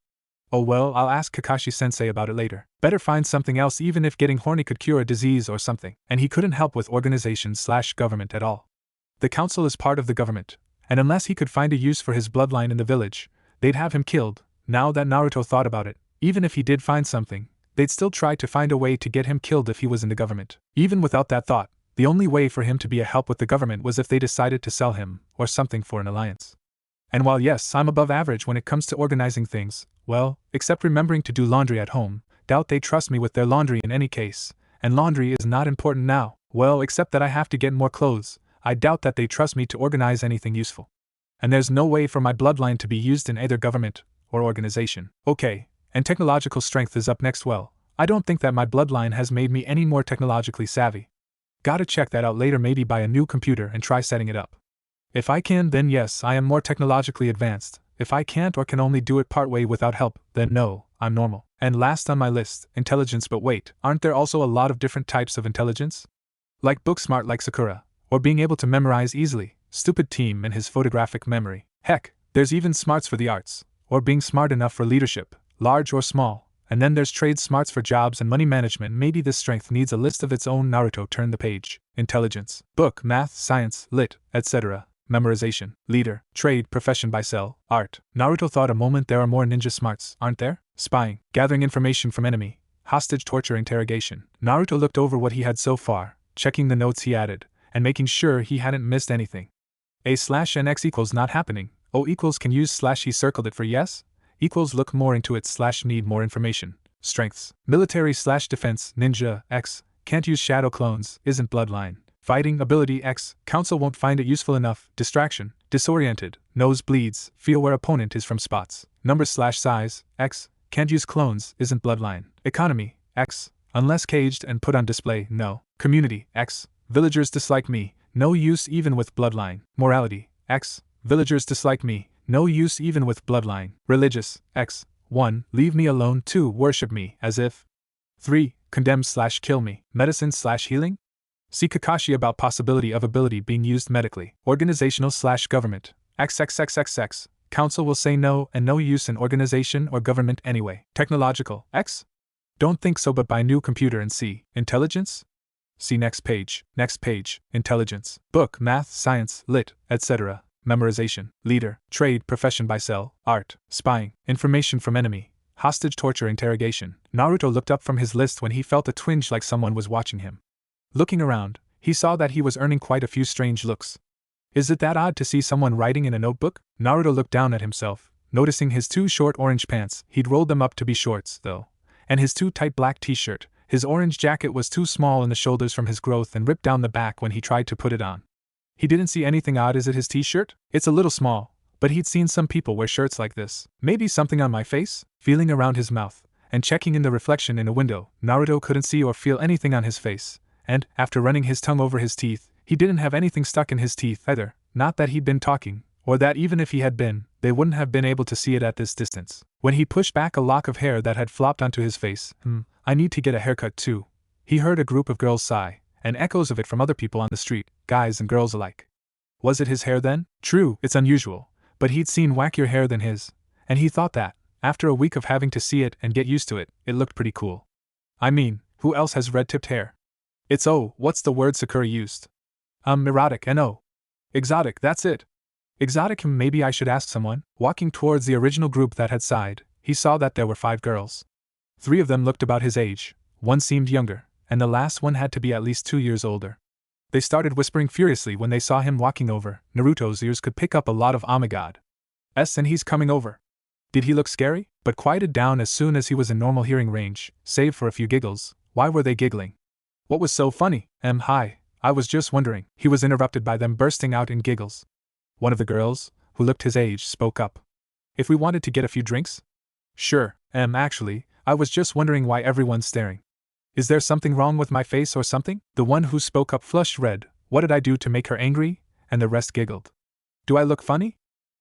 Oh well, I'll ask Kakashi-sensei about it later. Better find something else, even if getting horny could cure a disease or something. And he couldn't help with organization/government at all. The council is part of the government, and unless he could find a use for his bloodline in the village, they'd have him killed. Now that Naruto thought about it, even if he did find something, they'd still try to find a way to get him killed if he was in the government. Even without that thought, the only way for him to be a help with the government was if they decided to sell him, or something, for an alliance. And while yes, I'm above average when it comes to organizing things, well, except remembering to do laundry at home, doubt they trust me with their laundry in any case, and laundry is not important now, well, except that I have to get more clothes, I doubt that they trust me to organize anything useful. And there's no way for my bloodline to be used in either government or organization. Okay, and technological strength is up next. Well, I don't think that my bloodline has made me any more technologically savvy. Gotta check that out later, maybe buy a new computer and try setting it up. If I can, then yes, I am more technologically advanced. If I can't or can only do it partway without help, then no, I'm normal. And last on my list, intelligence. But wait, aren't there also a lot of different types of intelligence? Like book smart like Sakura, or being able to memorize easily, stupid team and his photographic memory. Heck, there's even smarts for the arts, or being smart enough for leadership, large or small. And then there's trade smarts for jobs and money management. Maybe this strength needs a list of its own. Naruto, turn the page. Intelligence, book, math, science, lit, etc. Memorization, leader, trade, profession, buy, sell, art. Naruto thought a moment. There are more ninja smarts, aren't there? Spying, gathering information from enemy, hostage, torture, interrogation. Naruto looked over what he had so far, checking the notes he added, and making sure he hadn't missed anything. A/NX equals not happening. O equals can use slash. He circled it for yes. Equals look more into it slash need more information. Strengths, military slash defense, ninja, X, can't use shadow clones, isn't bloodline. Fighting ability X, council won't find it useful enough. Distraction, disoriented, nose bleeds, feel where opponent is from spots. Numbers slash size, X, can't use clones, isn't bloodline. Economy, X, unless caged and put on display, no. Community, X, villagers dislike me, no use even with bloodline. Morality, X, villagers dislike me, no use even with bloodline. Religious, X, 1, leave me alone. 2, worship me, as if. 3, condemn slash kill me. Medicine slash healing? See Kakashi about possibility of ability being used medically. Organizational slash government, XXXXX, council will say no and no use in organization or government anyway. Technological, X? Don't think so, but buy new computer and see. Intelligence? See next page. Next page. Intelligence, book, math, science, lit, etc. Memorization, leader, trade, profession, buy, sell, art, spying, information from enemy, hostage, torture, interrogation. Naruto looked up from his list when he felt a twinge like someone was watching him. Looking around, he saw that he was earning quite a few strange looks. Is it that odd to see someone writing in a notebook? Naruto looked down at himself, noticing his 2 short orange pants. He'd rolled them up to be shorts, though, and his too tight black t-shirt. His orange jacket was too small in the shoulders from his growth and ripped down the back when he tried to put it on. He didn't see anything odd. Is it his t-shirt? It's a little small, but he'd seen some people wear shirts like this. Maybe something on my face? Feeling around his mouth, and checking in the reflection in a window, Naruto couldn't see or feel anything on his face. And, after running his tongue over his teeth, he didn't have anything stuck in his teeth either. Not that he'd been talking, or that even if he had been, they wouldn't have been able to see it at this distance. When he pushed back a lock of hair that had flopped onto his face, I need to get a haircut too. He heard a group of girls sigh, and echoes of it from other people on the street, guys and girls alike. Was it his hair then? True, it's unusual, but he'd seen wackier hair than his, and he thought that, after a week of having to see it and get used to it, it looked pretty cool. I mean, who else has red-tipped hair? It's what's the word Sakura used? Erotic, no. Exotic, that's it. Exotic, maybe I should ask someone. Walking towards the original group that had sighed, he saw that there were 5 girls. 3 of them looked about his age, 1 seemed younger, and the last one had to be at least 2 years older. They started whispering furiously when they saw him walking over. Naruto's ears could pick up a lot of "oh my god. And he's coming over." Did he look scary? But quieted down as soon as he was in normal hearing range, save for a few giggles. Why were they giggling? What was so funny? Hi, I was just wondering. He was interrupted by them bursting out in giggles. One of the girls, who looked his age, spoke up. If we wanted to get a few drinks? Sure, actually, I was just wondering why everyone's staring. Is there something wrong with my face or something? The one who spoke up flushed red. What did I do to make her angry? And the rest giggled. Do I look funny?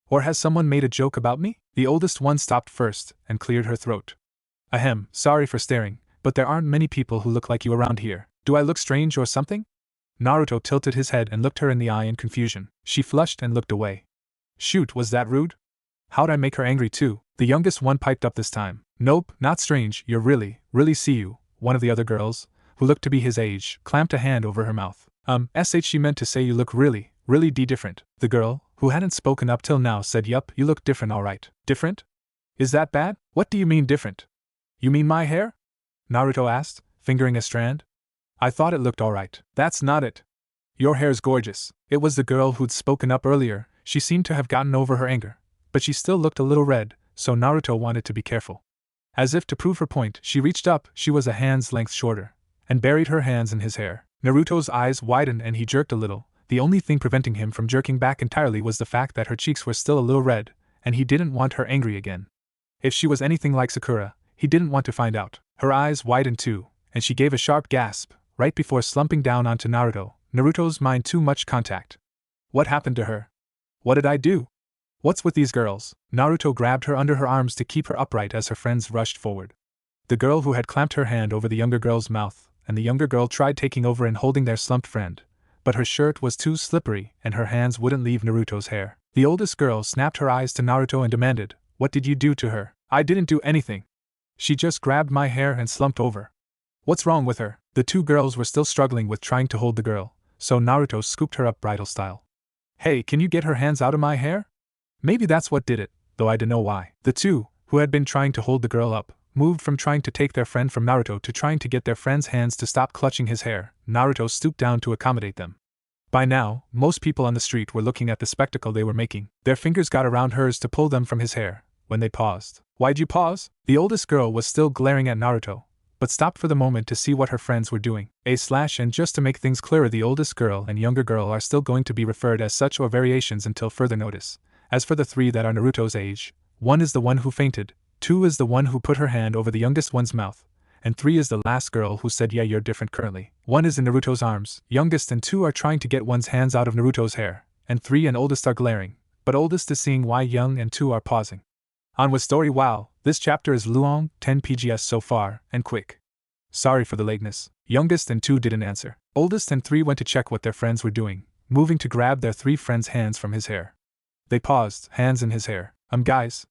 Or has someone made a joke about me? The oldest one stopped first, and cleared her throat. Sorry for staring, but there aren't many people who look like you around here. Do I look strange or something? Naruto tilted his head and looked her in the eye in confusion. She flushed and looked away. Shoot, was that rude? How'd I make her angry too? The youngest one piped up this time. Nope, not strange, you're really see you. One of the other girls, who looked to be his age, clamped a hand over her mouth. She meant to say you look really different. The girl, who hadn't spoken up till now, said yup, you look different alright. Different? Is that bad? What do you mean different? You mean my hair? Naruto asked, fingering a strand. I thought it looked alright. That's not it. Your hair's gorgeous. It was the girl who'd spoken up earlier. She seemed to have gotten over her anger, but she still looked a little red, so Naruto wanted to be careful. As if to prove her point, she reached up, she was a hand's length shorter, and buried her hands in his hair. Naruto's eyes widened and he jerked a little. The only thing preventing him from jerking back entirely was the fact that her cheeks were still a little red, and he didn't want her angry again. If she was anything like Sakura, he didn't want to find out. Her eyes widened too, and she gave a sharp gasp, right before slumping down onto Naruto. Naruto's mind too much contact. What happened to her? What did I do? What's with these girls? Naruto grabbed her under her arms to keep her upright as her friends rushed forward. The girl who had clamped her hand over the younger girl's mouth, and the younger girl tried taking over and holding their slumped friend, but her shirt was too slippery and her hands wouldn't leave Naruto's hair. The oldest girl snapped her eyes to Naruto and demanded, "What did you do to her?" "I didn't do anything. She just grabbed my hair and slumped over." "What's wrong with her?" The two girls were still struggling with trying to hold the girl, so Naruto scooped her up bridal style. "Hey, can you get her hands out of my hair?" Maybe that's what did it, though I don't know why. The two, who had been trying to hold the girl up, moved from trying to take their friend from Naruto to trying to get their friend's hands to stop clutching his hair. Naruto stooped down to accommodate them. By now, most people on the street were looking at the spectacle they were making. Their fingers got around hers to pull them from his hair, when they paused. "Why'd you pause?" The oldest girl was still glaring at Naruto, but stopped for the moment to see what her friends were doing. And just to make things clearer, the oldest girl and younger girl are still going to be referred as such or variations until further notice. As for the three that are Naruto's age, 1 is the one who fainted, 2 is the one who put her hand over the youngest one's mouth, and 3 is the last girl who said, "Yeah, you're different currently." 1 is in Naruto's arms, youngest and 2 are trying to get one's hands out of Naruto's hair, and 3 and oldest are glaring, but oldest is seeing why young and 2 are pausing. On with story. Wow, this chapter is long, 10 pgs so far, and quick. Sorry for the lateness. Youngest and 2 didn't answer. Oldest and 3 went to check what their friends were doing, moving to grab their 3 friends' hands from his hair. They paused, hands in his hair. Guys,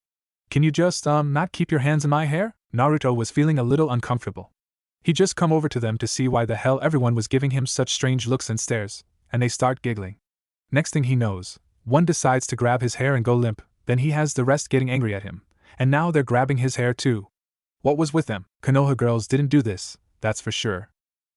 can you just, not keep your hands in my hair?" Naruto was feeling a little uncomfortable. He'd just come over to them to see why the hell everyone was giving him such strange looks and stares, and they start giggling. Next thing he knows, one decides to grab his hair and go limp, then he has the rest getting angry at him, and now they're grabbing his hair too. What was with them? Konoha girls didn't do this, that's for sure.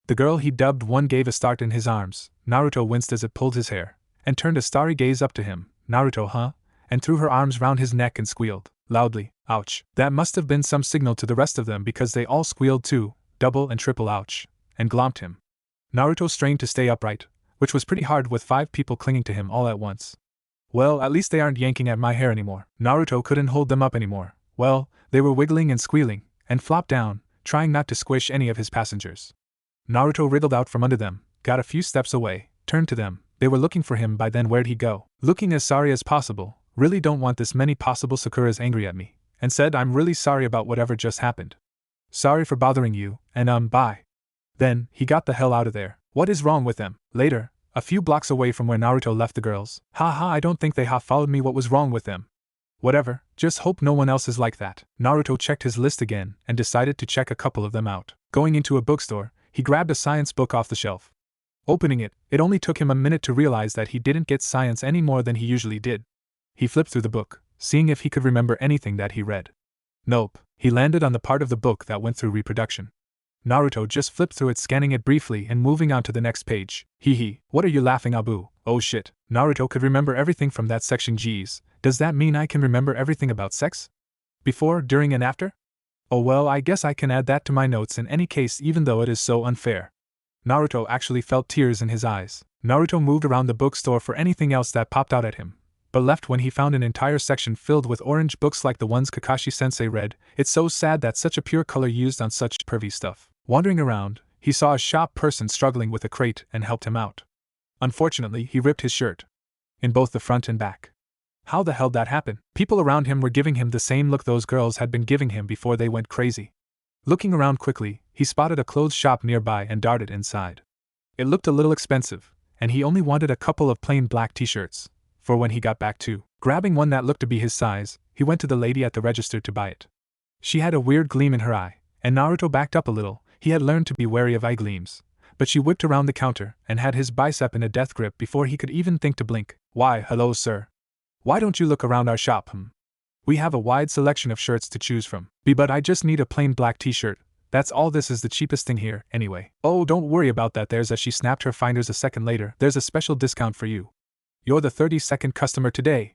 The girl he dubbed 1 gave a start in his arms. Naruto winced as it pulled his hair, and turned a starry gaze up to him. "Naruto, huh?" and threw her arms round his neck and squealed loudly, "Ouch." That must have been some signal to the rest of them because they all squealed too, double and triple ouch, and glomped him. Naruto strained to stay upright, which was pretty hard with 5 people clinging to him all at once. "Well, at least they aren't yanking at my hair anymore." Naruto couldn't hold them up anymore. Well, they were wiggling and squealing, and flopped down, trying not to squish any of his passengers. Naruto wriggled out from under them, got a few steps away, turned to them. They were looking for him by then. Where'd he go? Looking as sorry as possible, really don't want this many possible Sakuras angry at me, and said, "I'm really sorry about whatever just happened. Sorry for bothering you, and bye." Then, he got the hell out of there. What is wrong with them? Later, a few blocks away from where Naruto left the girls. Haha, I don't think they followed me. What was wrong with them? Whatever, just hope no one else is like that. Naruto checked his list again, and decided to check a couple of them out. Going into a bookstore, he grabbed a science book off the shelf. Opening it, it only took him a minute to realize that he didn't get science any more than he usually did. He flipped through the book, seeing if he could remember anything that he read. Nope, he landed on the part of the book that went through reproduction. Naruto just flipped through it, scanning it briefly and moving on to the next page. Hee, what are you laughing, Abu? Oh shit, Naruto could remember everything from that section. Geez, does that mean I can remember everything about sex? Before, during, and after? Oh well, I guess I can add that to my notes in any case, even though it is so unfair. Naruto actually felt tears in his eyes. Naruto moved around the bookstore for anything else that popped out at him, but left when he found an entire section filled with orange books like the ones Kakashi-sensei read. It's so sad that such a pure color used on such pervy stuff. Wandering around, he saw a shop person struggling with a crate and helped him out. Unfortunately, he ripped his shirt, in both the front and back. How the hell that happened? People around him were giving him the same look those girls had been giving him before they went crazy. Looking around quickly, he spotted a clothes shop nearby and darted inside. It looked a little expensive, and he only wanted a couple of plain black t-shirts, for when he got back to. Grabbing one that looked to be his size, he went to the lady at the register to buy it. She had a weird gleam in her eye, and Naruto backed up a little. He had learned to be wary of eye gleams, but she whipped around the counter and had his bicep in a death grip before he could even think to blink. "Why, hello sir. Why don't you look around our shop, We have a wide selection of shirts to choose from. But I just need a plain black t-shirt. That's all. This is the cheapest thing here, anyway." "Oh, don't worry about that. There's," as she snapped her fingers a second later, "there's a special discount for you. You're the 32nd customer today.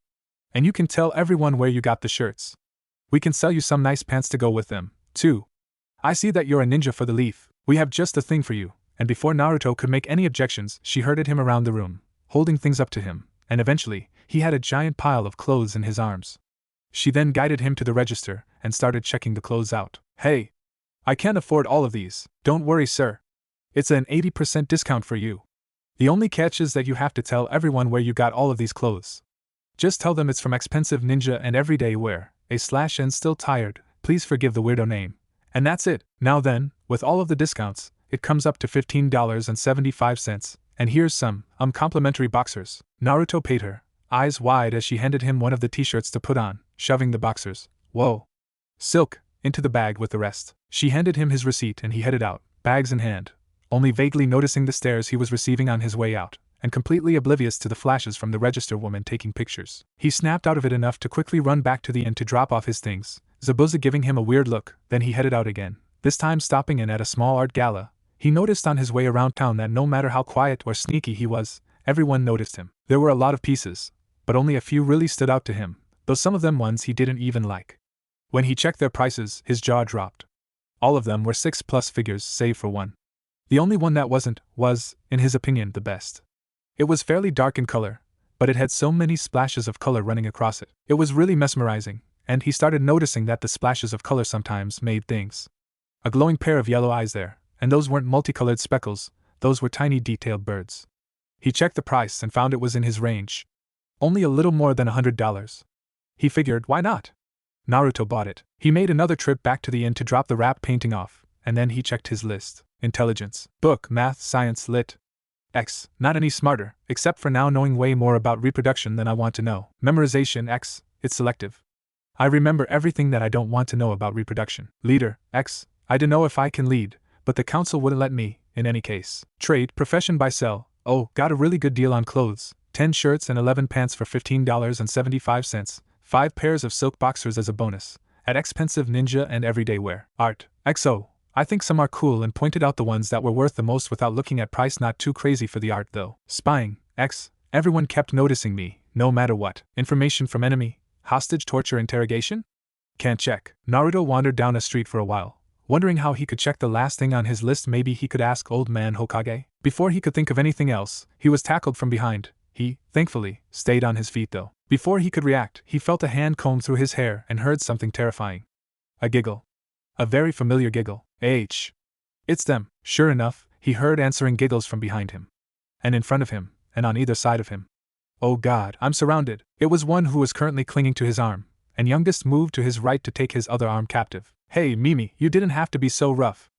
And you can tell everyone where you got the shirts. We can sell you some nice pants to go with them, too. I see that you're a ninja for the leaf. We have just the thing for you." And before Naruto could make any objections, she herded him around the room, holding things up to him, and eventually, he had a giant pile of clothes in his arms. She then guided him to the register and started checking the clothes out. "Hey, I can't afford all of these." "Don't worry, sir. It's an 80% discount for you. The only catch is that you have to tell everyone where you got all of these clothes." Just tell them it's from expensive ninja and everyday wear, and still tired, please forgive the weirdo name. And that's it. Now then, with all of the discounts, it comes up to $15.75, and here's some, complimentary boxers. Naruto paid her, eyes wide as she handed him one of the t-shirts to put on, shoving the boxers. Whoa. Silk, into the bag with the rest. She handed him his receipt and he headed out, bags in hand, only vaguely noticing the stares he was receiving on his way out, and completely oblivious to the flashes from the register woman taking pictures. He snapped out of it enough to quickly run back to the inn to drop off his things, Zabuza giving him a weird look, then he headed out again, this time stopping in at a small art gala. He noticed on his way around town that no matter how quiet or sneaky he was, everyone noticed him. There were a lot of pieces, but only a few really stood out to him, though some of them ones he didn't even like. When he checked their prices, his jaw dropped. All of them were 6+ figures, save for one. The only one that wasn't, was, in his opinion, the best. It was fairly dark in color, but it had so many splashes of color running across it. It was really mesmerizing, and he started noticing that the splashes of color sometimes made things. A glowing pair of yellow eyes there, and those weren't multicolored speckles, those were tiny detailed birds. He checked the price and found it was in his range. Only a little more than $100. He figured, why not? Naruto bought it. He made another trip back to the inn to drop the wrap painting off, and then he checked his list. Intelligence, book, math, science, lit. X, not any smarter, except for now knowing way more about reproduction than I want to know. Memorization, X, it's selective. I remember everything that I don't want to know about reproduction. Leader, X, I don't know if I can lead, but the council wouldn't let me, in any case. Trade, profession, buy, sell. Oh, got a really good deal on clothes. 10 shirts and 11 pants for $15.75, 5 pairs of silk boxers as a bonus, at expensive ninja and everyday wear. Art, XO, I think some are cool and pointed out the ones that were worth the most without looking at price, not too crazy for the art though. Spying, X, everyone kept noticing me, no matter what. Information from enemy, hostage, torture, interrogation? Can't check. Naruto wandered down a street for a while, wondering how he could check the last thing on his list. Maybe he could ask Old Man Hokage? Before he could think of anything else, he was tackled from behind. He, thankfully, stayed on his feet though. Before he could react, he felt a hand comb through his hair and heard something terrifying. A giggle. A very familiar giggle. H. It's them. Sure enough, he heard answering giggles from behind him. And in front of him, and on either side of him. Oh God, I'm surrounded. It was one who was currently clinging to his arm, and Youngest moved to his right to take his other arm captive. Hey, Mimi, you didn't have to be so rough.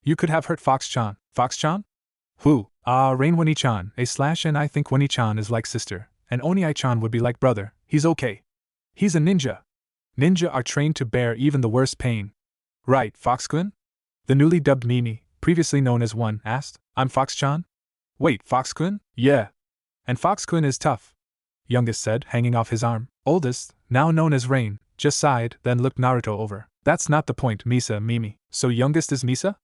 You could have hurt Fox-chan. Fox-chan? Who? Rain Winnie-chan, and I think Winnie-chan is like sister, and Oni-chan would be like brother. He's okay. He's a ninja. Ninja are trained to bear even the worst pain. Right, Fox-kun? The newly dubbed Mimi, previously known as One, asked. I'm Fox-chan? Wait, Fox-kun? Yeah. And Fox-kun is tough, Youngest said, hanging off his arm. Oldest, now known as Rain, just sighed, then looked Naruto over. That's not the point, Misa, Mimi. So Youngest is Misa?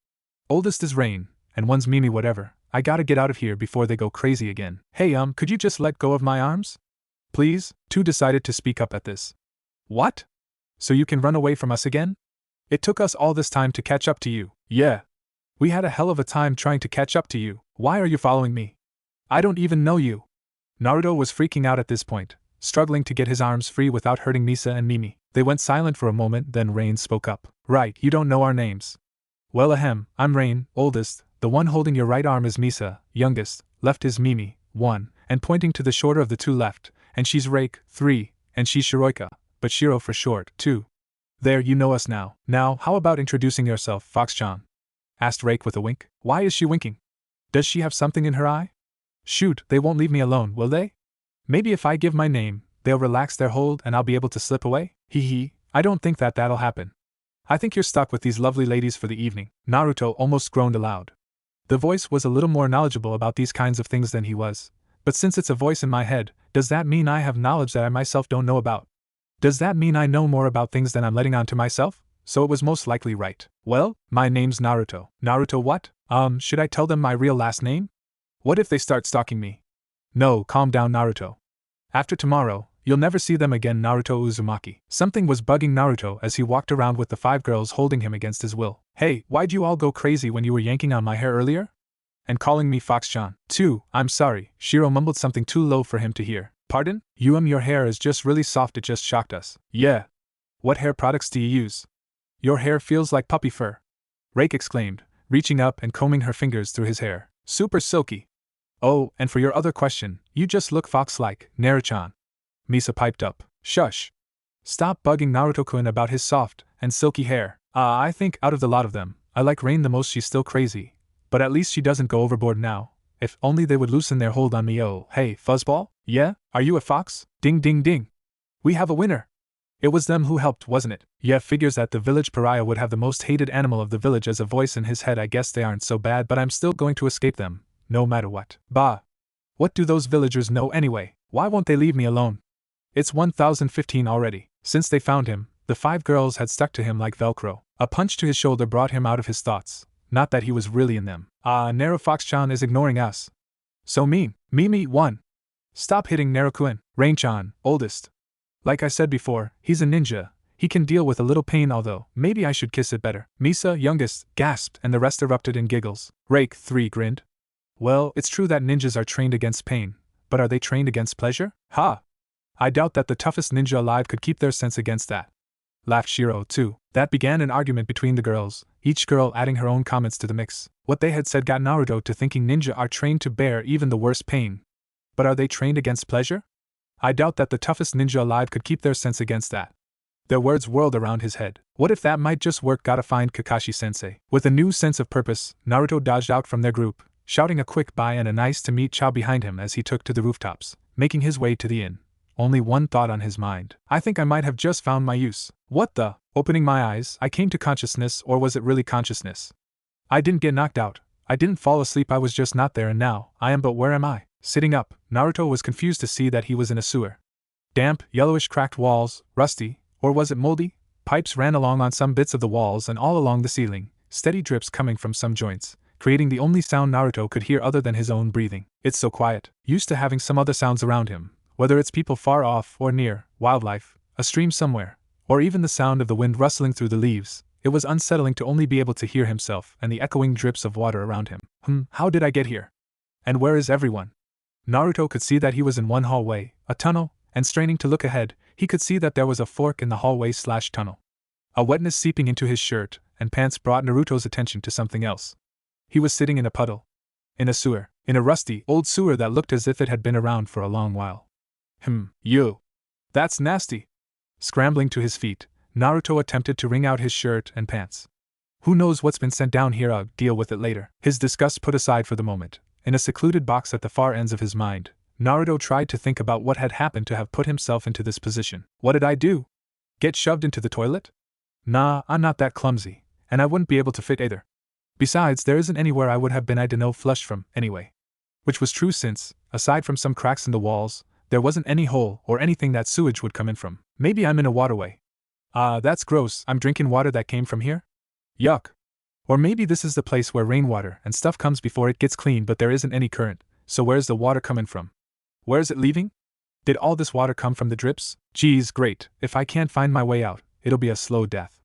Oldest is Rain, and one's Mimi whatever. I gotta get out of here before they go crazy again. Hey, could you just let go of my arms? Please? Two decided to speak up at this. What? So you can run away from us again? It took us all this time to catch up to you. Yeah. We had a hell of a time trying to catch up to you. Why are you following me? I don't even know you. Naruto was freaking out at this point, struggling to get his arms free without hurting Misa and Mimi. They went silent for a moment, then Rain spoke up. Right, you don't know our names. Well, I'm Rain, oldest. The one holding your right arm is Misa, youngest. Left is Mimi, 1, and pointing to the shorter of the two left. And she's Rake, 3, and she's Shiroika, but Shiro for short, 2. There, you know us now. Now, how about introducing yourself, Fox-chan? Asked Rake with a wink. Why is she winking? Does she have something in her eye? Shoot, they won't leave me alone, will they? Maybe if I give my name, they'll relax their hold and I'll be able to slip away? Hee, I don't think that'll happen. I think you're stuck with these lovely ladies for the evening. Naruto almost groaned aloud. The voice was a little more knowledgeable about these kinds of things than he was. But since it's a voice in my head, does that mean I have knowledge that I myself don't know about? Does that mean I know more about things than I'm letting on to myself? So it was most likely right. Well, my name's Naruto. Naruto what? Should I tell them my real last name? What if they start stalking me? No, calm down, Naruto. After tomorrow, you'll never see them again, Naruto Uzumaki. Something was bugging Naruto as he walked around with the 5 girls holding him against his will. Hey, why'd you all go crazy when you were yanking on my hair earlier? And calling me Fox-chan. 2, I'm sorry, Shiro mumbled something too low for him to hear. Pardon? Your hair is just really soft, it just shocked us. Yeah. What hair products do you use? Your hair feels like puppy fur. Rake exclaimed, reaching up and combing her fingers through his hair. Super silky. Oh, and for your other question, you just look fox-like, Naruto-chan. Misa piped up. Shush. Stop bugging Naruto-kun about his soft and silky hair. I think out of the lot of them, I like Rain the most. She's still crazy, but at least she doesn't go overboard now. If only they would loosen their hold on me. Oh, hey, Fuzzball? Yeah? Are you a fox? Ding ding ding. We have a winner. It was them who helped, wasn't it? Yeah, figures that the village pariah would have the most hated animal of the village as a voice in his head. I guess they aren't so bad, but I'm still going to escape them, no matter what. Bah. What do those villagers know anyway? Why won't they leave me alone? It's 1015 already. Since they found him, the 5 girls had stuck to him like Velcro. A punch to his shoulder brought him out of his thoughts. Not that he was really in them. Naru Fox-chan is ignoring us. So mean. Mimi, 1. Stop hitting Naru-kun. Rain-chan, oldest. Like I said before, he's a ninja. He can deal with a little pain, although maybe I should kiss it better. Misa, youngest, gasped, and the rest erupted in giggles. Rake, 3, grinned. Well, it's true that ninjas are trained against pain, but are they trained against pleasure? Ha! I doubt that the toughest ninja alive could keep their sense against that. Laughed Shiro, too. That began an argument between the girls, each girl adding her own comments to the mix. What they had said got Naruto to thinking ninja are trained to bear even the worst pain. But are they trained against pleasure? I doubt that the toughest ninja alive could keep their sense against that. Their words whirled around his head. What if that might just work? Gotta find Kakashi-sensei. With a new sense of purpose, Naruto dodged out from their group, shouting a quick bye and a nice to meet ciao behind him as he took to the rooftops, making his way to the inn. Only one thought on his mind. I think I might have just found my use. What the? Opening my eyes, I came to consciousness, or was it really consciousness? I didn't get knocked out. I didn't fall asleep. I was just not there, and now I am. But where am I? Sitting up, Naruto was confused to see that he was in a sewer. Damp, yellowish cracked walls, rusty, or was it moldy? Pipes ran along on some bits of the walls and all along the ceiling, steady drips coming from some joints, creating the only sound Naruto could hear other than his own breathing. It's so quiet, used to having some other sounds around him, whether it's people far off or near, wildlife, a stream somewhere, or even the sound of the wind rustling through the leaves. It was unsettling to only be able to hear himself and the echoing drips of water around him. How did I get here? And where is everyone? Naruto could see that he was in one hallway, a tunnel, and straining to look ahead, he could see that there was a fork in the hallway/tunnel. A wetness seeping into his shirt and pants brought Naruto's attention to something else. He was sitting in a puddle. In a sewer. In a rusty, old sewer that looked as if it had been around for a long while. You. That's nasty. Scrambling to his feet, Naruto attempted to wring out his shirt and pants. Who knows what's been sent down here? I'll deal with it later. His disgust put aside for the moment, in a secluded box at the far ends of his mind, Naruto tried to think about what had happened to have put himself into this position. What did I do? Get shoved into the toilet? Nah, I'm not that clumsy, and I wouldn't be able to fit either. Besides, there isn't anywhere I would have been I'd know flushed from, anyway. Which was true since, aside from some cracks in the walls, there wasn't any hole or anything that sewage would come in from. Maybe I'm in a waterway. That's gross. I'm drinking water that came from here? Yuck. Or maybe this is the place where rainwater and stuff comes before it gets clean, but there isn't any current, so where's the water coming from? Where's it leaving? Did all this water come from the drips? Geez, great. If I can't find my way out, it'll be a slow death.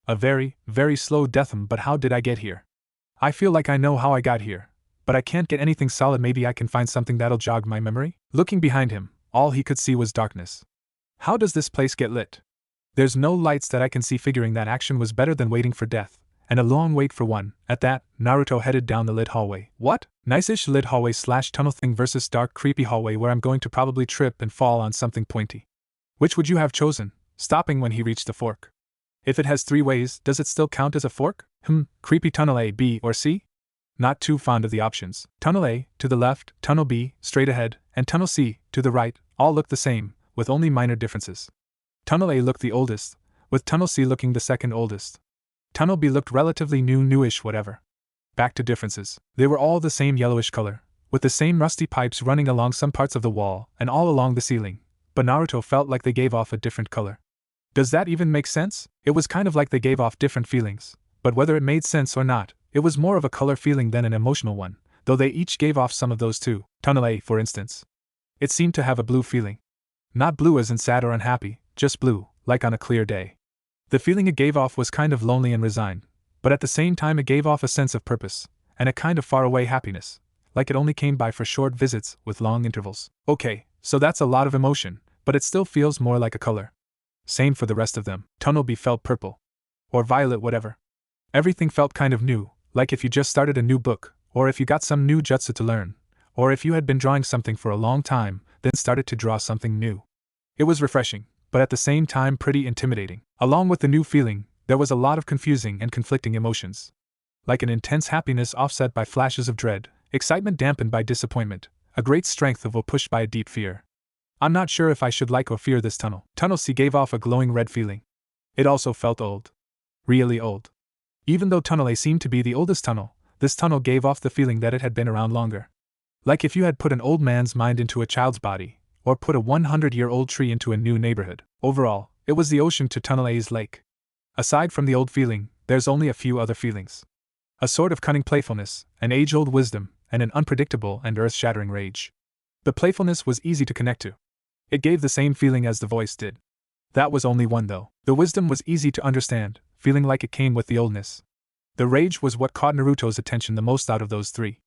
A very, very slow death. But how did I get here? I feel like I know how I got here, but I can't get anything solid. Maybe I can find something that'll jog my memory? Looking behind him, all he could see was darkness. How does this place get lit? There's no lights that I can see. Figuring that action was better than waiting for death, and a long wait for one. At that, Naruto headed down the lit hallway. What? Nice-ish lit hallway/tunnel thing versus dark creepy hallway where I'm going to probably trip and fall on something pointy. Which would you have chosen? Stopping when he reached the fork. If it has 3 ways, does it still count as a fork? Creepy tunnel A, B, or C? Not too fond of the options. Tunnel A, to the left, Tunnel B, straight ahead, and Tunnel C, to the right, all looked the same, with only minor differences. Tunnel A looked the oldest, with Tunnel C looking the second oldest. Tunnel B looked relatively newish whatever. Back to differences. They were all the same yellowish color, with the same rusty pipes running along some parts of the wall and all along the ceiling, but Naruto felt like they gave off a different color. Does that even make sense? It was kind of like they gave off different feelings, but whether it made sense or not, it was more of a color feeling than an emotional one, though they each gave off some of those too. Tunnel A, for instance. It seemed to have a blue feeling. Not blue as in sad or unhappy, just blue, like on a clear day. The feeling it gave off was kind of lonely and resigned, but at the same time it gave off a sense of purpose, and a kind of faraway happiness, like it only came by for short visits with long intervals. Okay, so that's a lot of emotion, but it still feels more like a color. Same for the rest of them. Tunnel B felt purple. Or violet, whatever. Everything felt kind of new, like if you just started a new book, or if you got some new jutsu to learn, or if you had been drawing something for a long time, then started to draw something new. It was refreshing, but at the same time pretty intimidating. Along with the new feeling, there was a lot of confusing and conflicting emotions. Like an intense happiness offset by flashes of dread, excitement dampened by disappointment, a great strength of will pushed by a deep fear. I'm not sure if I should like or fear this tunnel. Tunnel C gave off a glowing red feeling. It also felt old. Really old. Even though Tunnel A seemed to be the oldest tunnel, this tunnel gave off the feeling that it had been around longer. Like if you had put an old man's mind into a child's body, or put a 100-year-old tree into a new neighborhood. Overall, it was the ocean to Tunnel A's lake. Aside from the old feeling, there's only a few other feelings. A sort of cunning playfulness, an age-old wisdom, and an unpredictable and earth-shattering rage. The playfulness was easy to connect to. It gave the same feeling as the voice did. That was only one though. The wisdom was easy to understand, feeling like it came with the oldness. The rage was what caught Naruto's attention the most out of those three.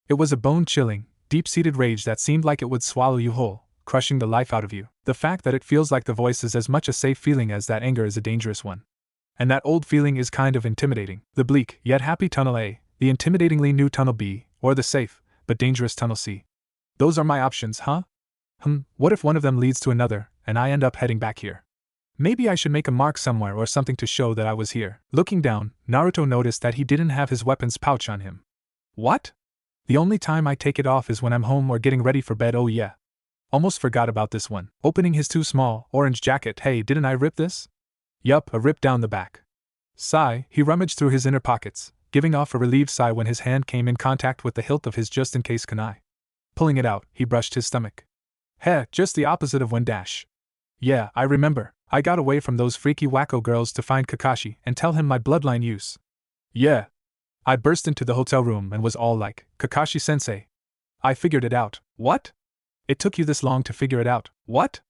It was a bone-chilling, deep-seated rage that seemed like it would swallow you whole, crushing the life out of you. The fact that it feels like the voice is as much a safe feeling as that anger is a dangerous one. And that old feeling is kind of intimidating. The bleak, yet happy Tunnel A, the intimidatingly new Tunnel B, or the safe, but dangerous Tunnel C. Those are my options, huh? What if one of them leads to another, and I end up heading back here? Maybe I should make a mark somewhere or something to show that I was here. Looking down, Naruto noticed that he didn't have his weapons pouch on him. What? The only time I take it off is when I'm home or getting ready for bed. Oh yeah. Almost forgot about this one. Opening his too small, orange jacket. Hey, didn't I rip this? Yup, a rip down the back. Sigh, he rummaged through his inner pockets, giving off a relieved sigh when his hand came in contact with the hilt of his just-in-case kunai. Pulling it out, he brushed his stomach. Heh, just the opposite of when dash. Yeah, I remember. I got away from those freaky wacko girls to find Kakashi and tell him my bloodline use. Yeah. I burst into the hotel room and was all like, Kakashi-sensei. I figured it out. What? It took you this long to figure it out. What?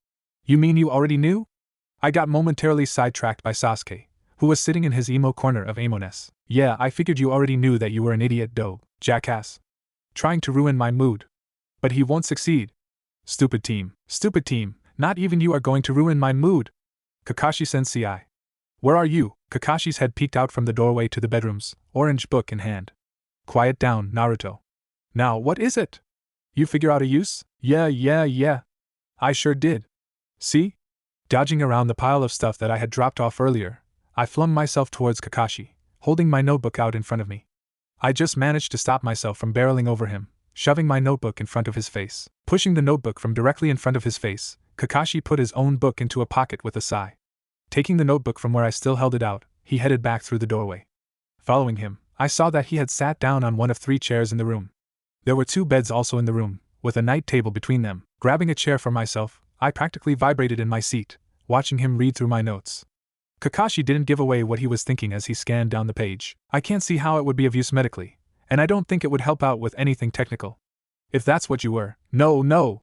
You mean you already knew? I got momentarily sidetracked by Sasuke, who was sitting in his emo corner of emo-ness. Yeah, I figured you already knew that you were an idiot dope, jackass. Trying to ruin my mood. But he won't succeed. Stupid team, not even you are going to ruin my mood. Kakashi-sensei. Where are you? Kakashi's head peeked out from the doorway to the bedrooms, orange book in hand. Quiet down, Naruto. Now, what is it? You figure out a use? Yeah. I sure did. See? Dodging around the pile of stuff that I had dropped off earlier, I flung myself towards Kakashi, holding my notebook out in front of me. I just managed to stop myself from barreling over him, shoving my notebook in front of his face. Pushing the notebook from directly in front of his face, Kakashi put his own book into a pocket with a sigh. Taking the notebook from where I still held it out, he headed back through the doorway. Following him, I saw that he had sat down on one of 3 chairs in the room. There were 2 beds also in the room, with a night table between them. Grabbing a chair for myself, I practically vibrated in my seat, watching him read through my notes. Kakashi didn't give away what he was thinking as he scanned down the page. I can't see how it would be of use medically, and I don't think it would help out with anything technical. If that's what you were. No.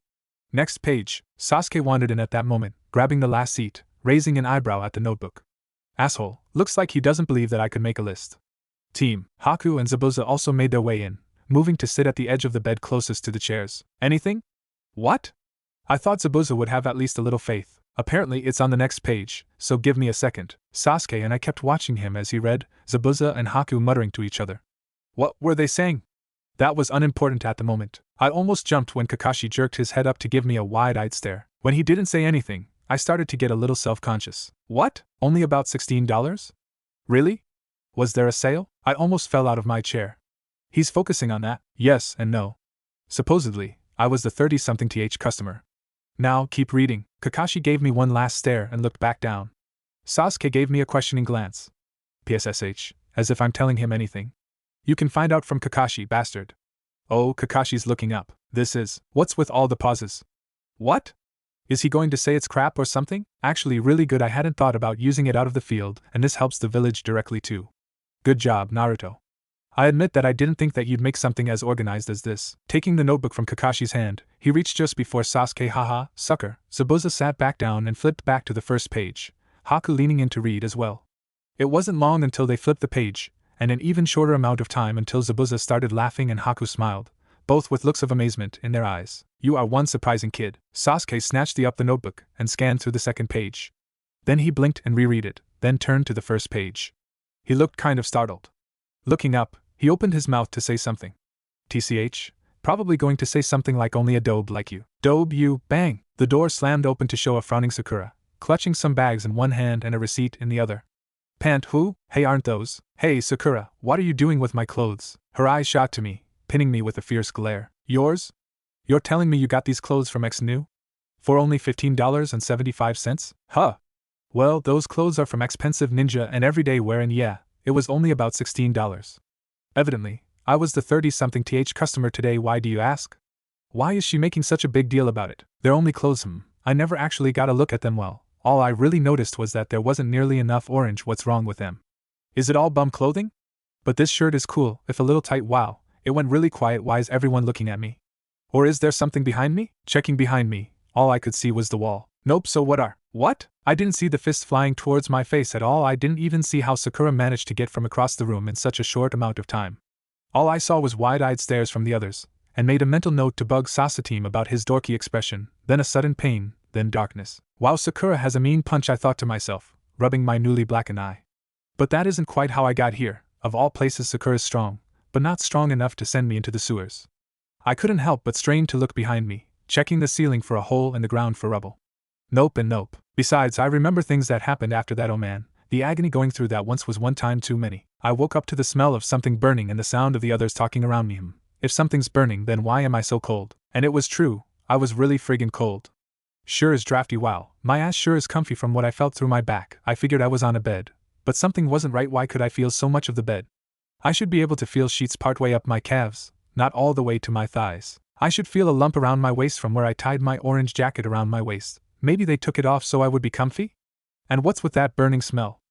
Next page. Sasuke wandered in at that moment, grabbing the last seat, raising an eyebrow at the notebook. Asshole, looks like he doesn't believe that I could make a list. Team, Haku and Zabuza also made their way in, moving to sit at the edge of the bed closest to the chairs. Anything? What? I thought Zabuza would have at least a little faith. Apparently it's on the next page, so give me a second. Sasuke and I kept watching him as he read, Zabuza and Haku muttering to each other. What were they saying? That was unimportant at the moment. I almost jumped when Kakashi jerked his head up to give me a wide-eyed stare. When he didn't say anything, I started to get a little self-conscious. What? Only about $16? Really? Was there a sale? I almost fell out of my chair. He's focusing on that? Yes and no. Supposedly, I was the 30-something-th customer. Now, keep reading. Kakashi gave me one last stare and looked back down. Sasuke gave me a questioning glance. PSSH, as if I'm telling him anything. You can find out from Kakashi, bastard. Oh, Kakashi's looking up. This is, what's with all the pauses? What? Is he going to say it's crap or something? Actually really good, I hadn't thought about using it out of the field, and this helps the village directly too. Good job, Naruto. I admit that I didn't think that you'd make something as organized as this. Taking the notebook from Kakashi's hand, he reached just before Sasuke. Haha, sucker. Zabuza sat back down and flipped back to the first page, Haku leaning in to read as well. It wasn't long until they flipped the page, and an even shorter amount of time until Zabuza started laughing and Haku smiled, both with looks of amazement in their eyes. You are one surprising kid. Sasuke snatched up the notebook and scanned through the second page. Then he blinked and reread it, then turned to the first page. He looked kind of startled. Looking up, he opened his mouth to say something. TCH, Probably going to say something like only a dobe like you. Dobe you, bang! The door slammed open to show a frowning Sakura, clutching some bags in one hand and a receipt in the other. Pant who? Hey, aren't those? Hey, Sakura, what are you doing with my clothes? Her eyes shot to me, pinning me with a fierce glare. Yours? You're telling me you got these clothes from ex-new? For only $15.75? Huh. Well, those clothes are from expensive ninja and everyday wear, and yeah, it was only about $16. Evidently, I was the 30-something th customer today. Why do you ask? Why is she making such a big deal about it? They're only clothes. I never actually got a look at them well. All I really noticed was that there wasn't nearly enough orange. What's wrong with them? Is it all bum clothing? But this shirt is cool, if a little tight. Wow, it went really quiet. Why is everyone looking at me? Or is there something behind me? Checking behind me, all I could see was the wall. Nope, so what are? What? I didn't see the fist flying towards my face at all. I didn't even see how Sakura managed to get from across the room in such a short amount of time. All I saw was wide-eyed stares from the others, and made a mental note to bug Sasateam about his dorky expression, then a sudden pain, then darkness. Wow, Sakura has a mean punch, I thought to myself, rubbing my newly blackened eye. But that isn't quite how I got here. Of all places, Sakura's strong, but not strong enough to send me into the sewers. I couldn't help but strain to look behind me, checking the ceiling for a hole and the ground for rubble. Nope and nope. Besides, I remember things that happened after that. Oh man, the agony going through that once was one time too many. I woke up to the smell of something burning and the sound of the others talking around me. If something's burning, then why am I so cold? And it was true, I was really friggin' cold. Sure is drafty. Wow, my ass sure is comfy from what I felt through my back. I figured I was on a bed, but something wasn't right. Why could I feel so much of the bed? I should be able to feel sheets partway up my calves, not all the way to my thighs. I should feel a lump around my waist from where I tied my orange jacket around my waist. Maybe they took it off so I would be comfy? And what's with that burning smell?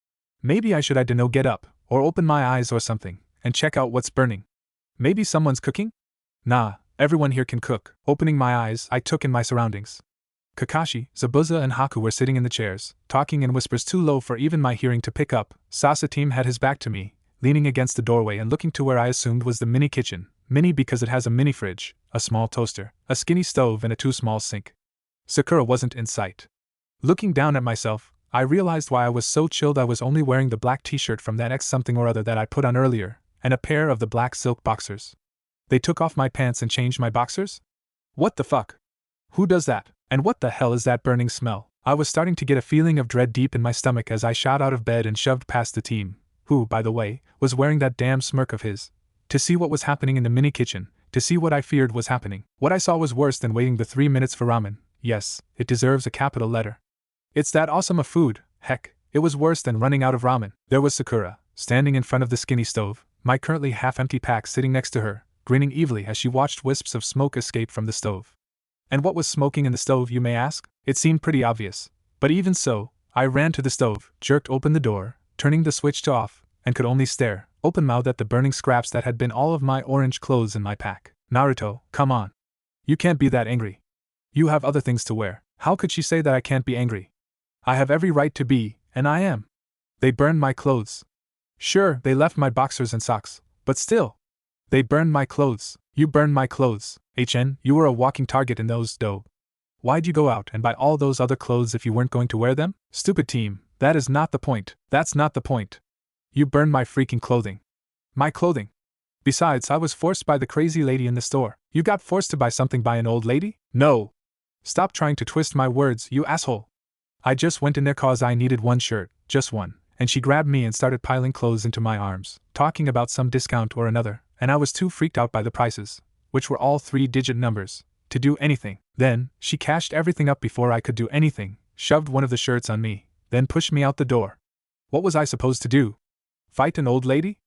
Maybe I should get up, or open my eyes or something, and check out what's burning. Maybe someone's cooking? Nah, everyone here can cook. Opening my eyes, I took in my surroundings. Kakashi, Zabuza and Haku were sitting in the chairs, talking in whispers too low for even my hearing to pick up. Sasateam had his back to me, leaning against the doorway and looking to where I assumed was the mini kitchen. Mini because it has a mini fridge, a small toaster, a skinny stove and a too small sink. Sakura wasn't in sight. Looking down at myself, I realized why I was so chilled. I was only wearing the black t-shirt from that X something or other that I put on earlier, and a pair of the black silk boxers. They took off my pants and changed my boxers? What the fuck? Who does that? And what the hell is that burning smell? I was starting to get a feeling of dread deep in my stomach as I shot out of bed and shoved past the team, who, by the way, was wearing that damn smirk of his, to see what was happening in the mini kitchen, to see what I feared was happening. What I saw was worse than waiting the 3 minutes for ramen. Yes, it deserves a capital letter. It's that awesome of food. Heck, it was worse than running out of ramen. There was Sakura, standing in front of the skinny stove, my currently half-empty pack sitting next to her, grinning evilly as she watched wisps of smoke escape from the stove. And what was smoking in the stove, you may ask? It seemed pretty obvious. But even so, I ran to the stove, jerked open the door, turning the switch to off, and could only stare, open-mouthed at the burning scraps that had been all of my orange clothes in my pack. Naruto, come on. You can't be that angry. You have other things to wear. How could she say that I can't be angry? I have every right to be, and I am. They burned my clothes. Sure, they left my boxers and socks, but still. They burned my clothes. You burned my clothes. You were a walking target in those, dough. Why'd you go out and buy all those other clothes if you weren't going to wear them? Stupid team, that is not the point. That's not the point. You burned my freaking clothing. My clothing. Besides, I was forced by the crazy lady in the store. You got forced to buy something by an old lady? No. Stop trying to twist my words, you asshole. I just went in there cause I needed one shirt, just one, and she grabbed me and started piling clothes into my arms, talking about some discount or another, and I was too freaked out by the prices, which were all 3-digit numbers, to do anything. Then, she cashed everything up before I could do anything, shoved one of the shirts on me, then pushed me out the door. What was I supposed to do? Fight an old lady?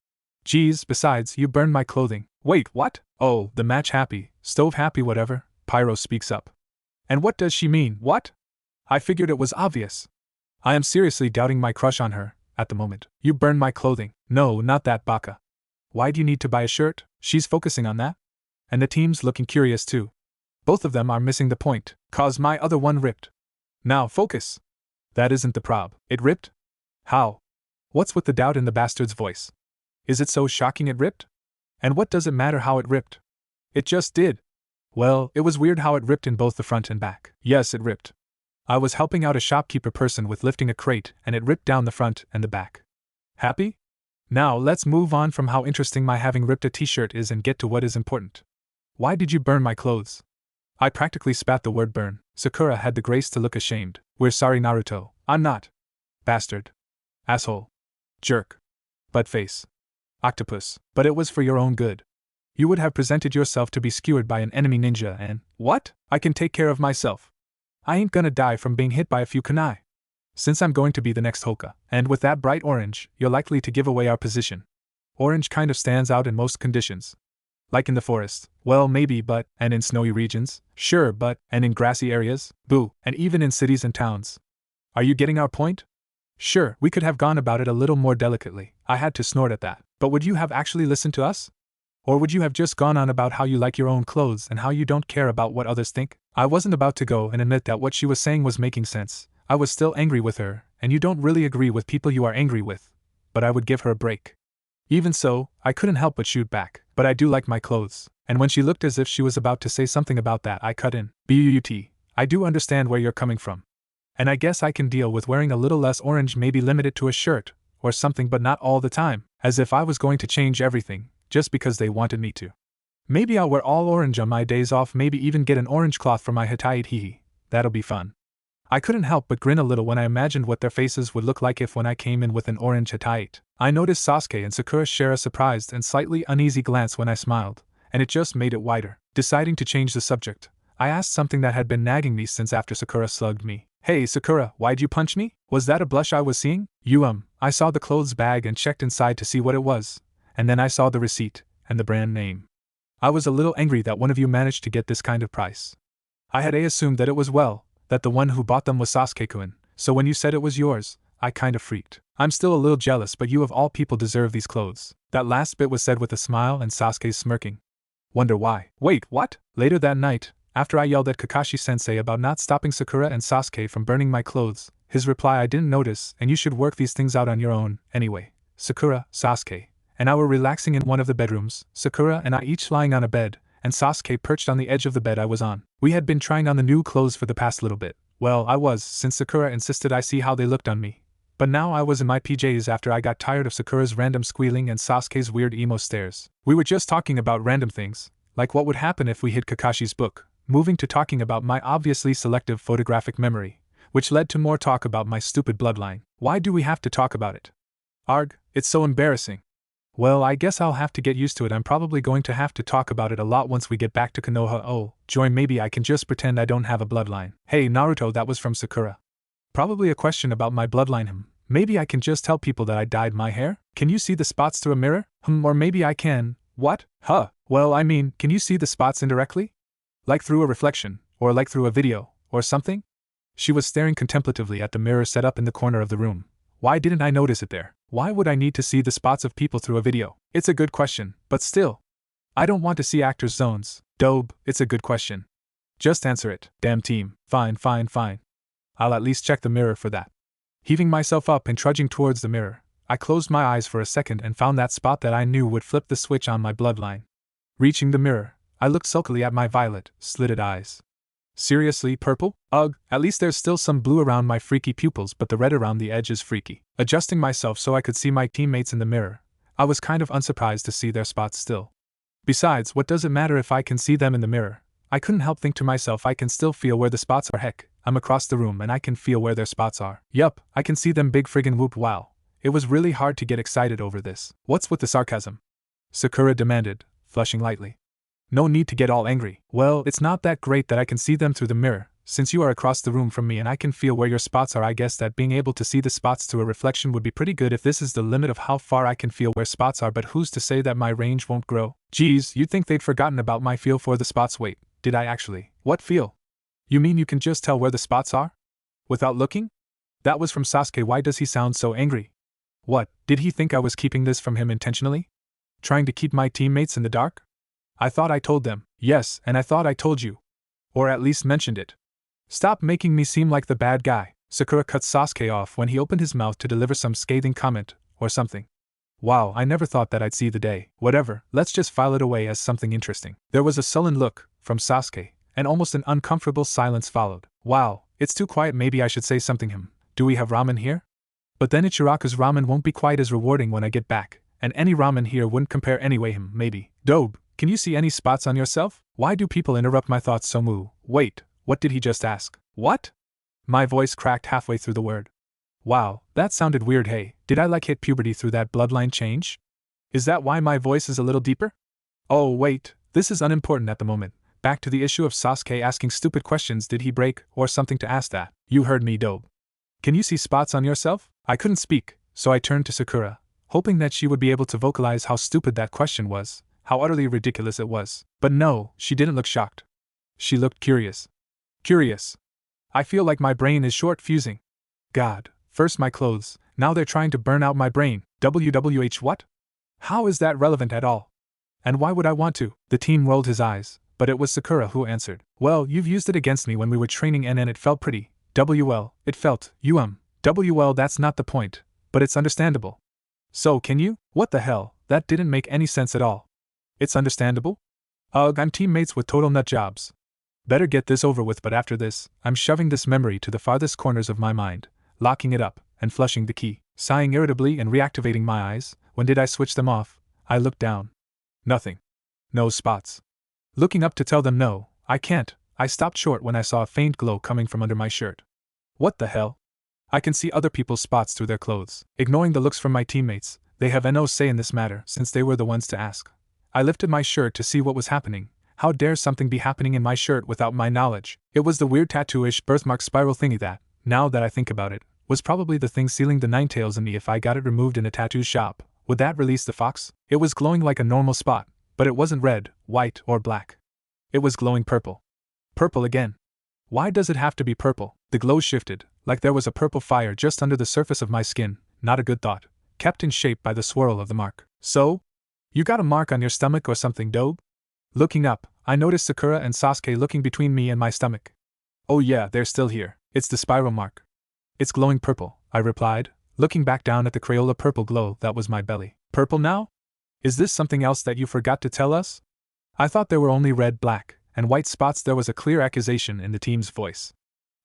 Geez, besides, you burned my clothing. Wait, what? Oh, the match happy, stove happy whatever, Pyro speaks up. And what does she mean, what? I figured it was obvious. I am seriously doubting my crush on her, at the moment. You burned my clothing. No, not that baka. Why do you need to buy a shirt? She's focusing on that. And the team's looking curious too. Both of them are missing the point, cause my other one ripped. Now focus. That isn't the prob. It ripped? How? What's with the doubt in the bastard's voice? Is it so shocking it ripped? And what does it matter how it ripped? It just did. Well, it was weird how it ripped in both the front and back. Yes, it ripped. I was helping out a shopkeeper person with lifting a crate and it ripped down the front and the back. Happy? Now let's move on from how interesting my having ripped a t-shirt is and get to what is important. Why did you burn my clothes? I practically spat the word burn. Sakura had the grace to look ashamed. We're sorry, Naruto. I'm not. Bastard. Asshole. Jerk. Buttface. Octopus. But it was for your own good. You would have presented yourself to be skewered by an enemy ninja and… What? I can take care of myself. I ain't gonna die from being hit by a few kunai. Since I'm going to be the next Hoka, and with that bright orange, you're likely to give away our position. Orange kind of stands out in most conditions. Like in the forest, well maybe but, and in snowy regions, sure but, and in grassy areas, boo, and even in cities and towns. Are you getting our point? Sure, we could have gone about it a little more delicately, I had to snort at that, but would you have actually listened to us? Or would you have just gone on about how you like your own clothes and how you don't care about what others think? I wasn't about to go and admit that what she was saying was making sense. I was still angry with her, and you don't really agree with people you are angry with. But I would give her a break. Even so, I couldn't help but shoot back. But I do like my clothes. And when she looked as if she was about to say something about that, I cut in. But I do understand where you're coming from. And I guess I can deal with wearing a little less orange, maybe limited to a shirt, or something, but not all the time, as if I was going to change everything, just because they wanted me to. Maybe I'll wear all orange on my days off, maybe even get an orange cloth for my hatayit, hee. That'll be fun. I couldn't help but grin a little when I imagined what their faces would look like if when I came in with an orange hatayit. I noticed Sasuke and Sakura share a surprised and slightly uneasy glance when I smiled, and it just made it wider. Deciding to change the subject, I asked something that had been nagging me since after Sakura slugged me. Hey Sakura, why'd you punch me? Was that a blush I was seeing? I saw the clothes bag and checked inside to see what it was, and then I saw the receipt, and the brand name. I was a little angry that one of you managed to get this kind of price. I had assumed that it was that the one who bought them was Sasuke-kun, so when you said it was yours, I kind of freaked. I'm still a little jealous, but you of all people deserve these clothes. That last bit was said with a smile and Sasuke's smirking. Wonder why. Wait, what? Later that night, after I yelled at Kakashi-sensei about not stopping Sakura and Sasuke from burning my clothes, his reply, I didn't notice, and you should work these things out on your own. Anyway, Sakura, Sasuke, and I were relaxing in one of the bedrooms, Sakura and I each lying on a bed, and Sasuke perched on the edge of the bed I was on. We had been trying on the new clothes for the past little bit. Well, I was, since Sakura insisted I see how they looked on me. But now I was in my PJs after I got tired of Sakura's random squealing and Sasuke's weird emo stares. We were just talking about random things, like what would happen if we hid Kakashi's book, moving to talking about my obviously selective photographic memory, which led to more talk about my stupid bloodline. Why do we have to talk about it? Arg, it's so embarrassing. Well, I guess I'll have to get used to it. I'm probably going to have to talk about it a lot once we get back to Konoha. Oh, joy, maybe I can just pretend I don't have a bloodline. Hey, Naruto, that was from Sakura. Probably a question about my bloodline. Maybe I can just tell people that I dyed my hair? Can you see the spots through a mirror? Or maybe I can… What? Well, I mean, can you see the spots indirectly? Like through a reflection, or like through a video, or something? She was staring contemplatively at the mirror set up in the corner of the room. Why didn't I notice it there? Why would I need to see the spots of people through a video? It's a good question, but still. I don't want to see actors' zones. Dobe, it's a good question. Just answer it. Damn team. Fine. I'll at least check the mirror for that. Heaving myself up and trudging towards the mirror, I closed my eyes for a second and found that spot that I knew would flip the switch on my bloodline. Reaching the mirror, I looked sulkily at my violet, slitted eyes. Seriously, purple? Ugh, at least there's still some blue around my freaky pupils, but the red around the edge is freaky. Adjusting myself so I could see my teammates in the mirror, I was kind of unsurprised to see their spots still. Besides, what does it matter if I can see them in the mirror? I couldn't help think to myself, I can still feel where the spots are. Heck, I'm across the room and I can feel where their spots are. Yup, I can see them, big friggin' whoop. Wow. It was really hard to get excited over this. What's with the sarcasm? Sakura demanded, flushing lightly. No need to get all angry. Well, it's not that great that I can see them through the mirror, since you are across the room from me and I can feel where your spots are. I guess that being able to see the spots through a reflection would be pretty good if this is the limit of how far I can feel where spots are, but who's to say that my range won't grow? Geez, you'd think they'd forgotten about my feel for the spots. Wait, did I actually? What feel? You mean you can just tell where the spots are? Without looking? That was from Sasuke. Why does he sound so angry? What, did he think I was keeping this from him intentionally? Trying to keep my teammates in the dark? I thought I told them. Yes, and I thought I told you. Or at least mentioned it. Stop making me seem like the bad guy. Sakura cut Sasuke off when he opened his mouth to deliver some scathing comment, or something. Wow, I never thought that I'd see the day. Whatever, let's just file it away as something interesting. There was a sullen look from Sasuke, and almost an uncomfortable silence followed. Wow, it's too quiet, maybe I should say something. Do we have ramen here? But then Ichiraku's ramen won't be quite as rewarding when I get back, and any ramen here wouldn't compare anyway. Maybe. Dobe, Can you see any spots on yourself? Why do people interrupt my thoughts so moo? Wait, what did he just ask? What? My voice cracked halfway through the word. Wow, that sounded weird. Hey, did I hit puberty through that bloodline change? Is that why my voice is a little deeper? Oh wait, this is unimportant at the moment. Back to the issue of Sasuke asking stupid questions. Did he break or something to ask that? You heard me, dope. Can you see spots on yourself? I couldn't speak, so I turned to Sakura, hoping that she would be able to vocalize how stupid that question was, how utterly ridiculous it was. But no, she didn't look shocked. She looked curious. Curious. I feel like my brain is short fusing. God, first my clothes, now they're trying to burn out my brain. WWH what? How is that relevant at all? And why would I want to? The team rolled his eyes, but it was Sakura who answered. Well, you've used it against me when we were training and it felt pretty. It felt, that's not the point, but it's understandable. So can you? What the hell, that didn't make any sense at all. It's understandable? Ugh, I'm teammates with total nut jobs. Better get this over with, but after this, I'm shoving this memory to the farthest corners of my mind, locking it up, and flushing the key. Sighing irritably and reactivating my eyes. When did I switch them off? I looked down. Nothing. No spots. Looking up to tell them no, I can't, I stopped short when I saw a faint glow coming from under my shirt. What the hell? I can see other people's spots through their clothes. Ignoring the looks from my teammates, they have no say in this matter since they were the ones to ask. I lifted my shirt to see what was happening. How dare something be happening in my shirt without my knowledge? It was the weird tattoo-ish birthmark spiral thingy that, now that I think about it, was probably the thing sealing the ninetails in me. If I got it removed in a tattoo shop, would that release the fox? It was glowing like a normal spot, but it wasn't red, white, or black. It was glowing purple. Purple again. Why does it have to be purple? The glow shifted, like there was a purple fire just under the surface of my skin. Not a good thought, kept in shape by the swirl of the mark. So? You got a mark on your stomach or something, dope? Looking up, I noticed Sakura and Sasuke looking between me and my stomach. Oh yeah, they're still here. It's the spiral mark. It's glowing purple, I replied, looking back down at the Crayola purple glow that was my belly. Purple now? Is this something else that you forgot to tell us? I thought there were only red, black, and white spots. There was a clear accusation in the team's voice.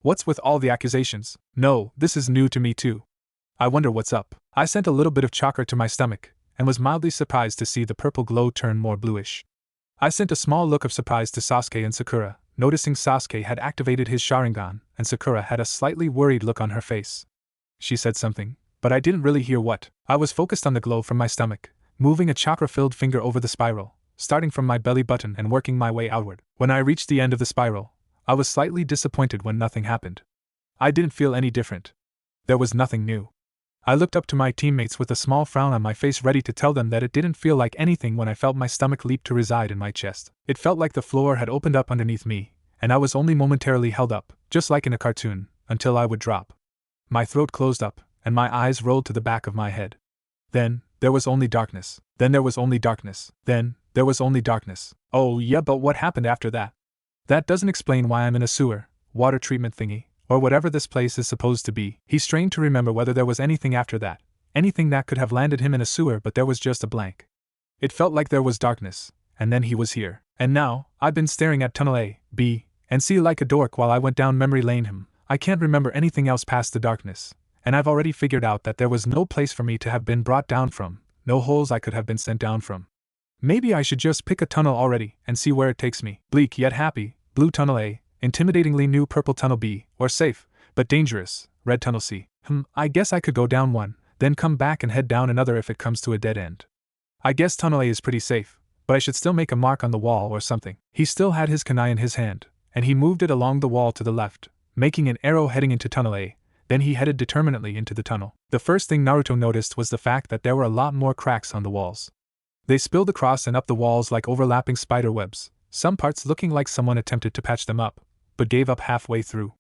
What's with all the accusations? No, this is new to me too. I wonder what's up. I sent a little bit of chakra to my stomach, and was mildly surprised to see the purple glow turn more bluish. I sent a small look of surprise to Sasuke and Sakura, noticing Sasuke had activated his Sharingan, and Sakura had a slightly worried look on her face. She said something, but I didn't really hear what. I was focused on the glow from my stomach, moving a chakra-filled finger over the spiral, starting from my belly button and working my way outward. When I reached the end of the spiral, I was slightly disappointed when nothing happened. I didn't feel any different. There was nothing new. I looked up to my teammates with a small frown on my face, ready to tell them that it didn't feel like anything when I felt my stomach leap to reside in my chest. It felt like the floor had opened up underneath me, and I was only momentarily held up, just like in a cartoon, until I would drop. My throat closed up, and my eyes rolled to the back of my head. Then, there was only darkness. Then there was only darkness. Then, there was only darkness. Oh yeah, but what happened after that? That doesn't explain why I'm in a sewer, water treatment thingy, or whatever this place is supposed to be. He strained to remember whether there was anything after that, anything that could have landed him in a sewer, but there was just a blank. It felt like there was darkness, and then he was here. And now, I've been staring at tunnel A, B, and C like a dork while I went down memory lane. I can't remember anything else past the darkness, and I've already figured out that there was no place for me to have been brought down from, no holes I could have been sent down from. Maybe I should just pick a tunnel already and see where it takes me. Bleak yet happy, blue tunnel A, intimidatingly new purple tunnel B, or safe, but dangerous, red tunnel C. I guess I could go down one, then come back and head down another if it comes to a dead end. I guess tunnel A is pretty safe, but I should still make a mark on the wall or something. He still had his kunai in his hand, and he moved it along the wall to the left, making an arrow heading into tunnel A. Then he headed determinedly into the tunnel. The first thing Naruto noticed was the fact that there were a lot more cracks on the walls. They spilled across and up the walls like overlapping spider webs, some parts looking like someone attempted to patch them up, but gave up halfway through.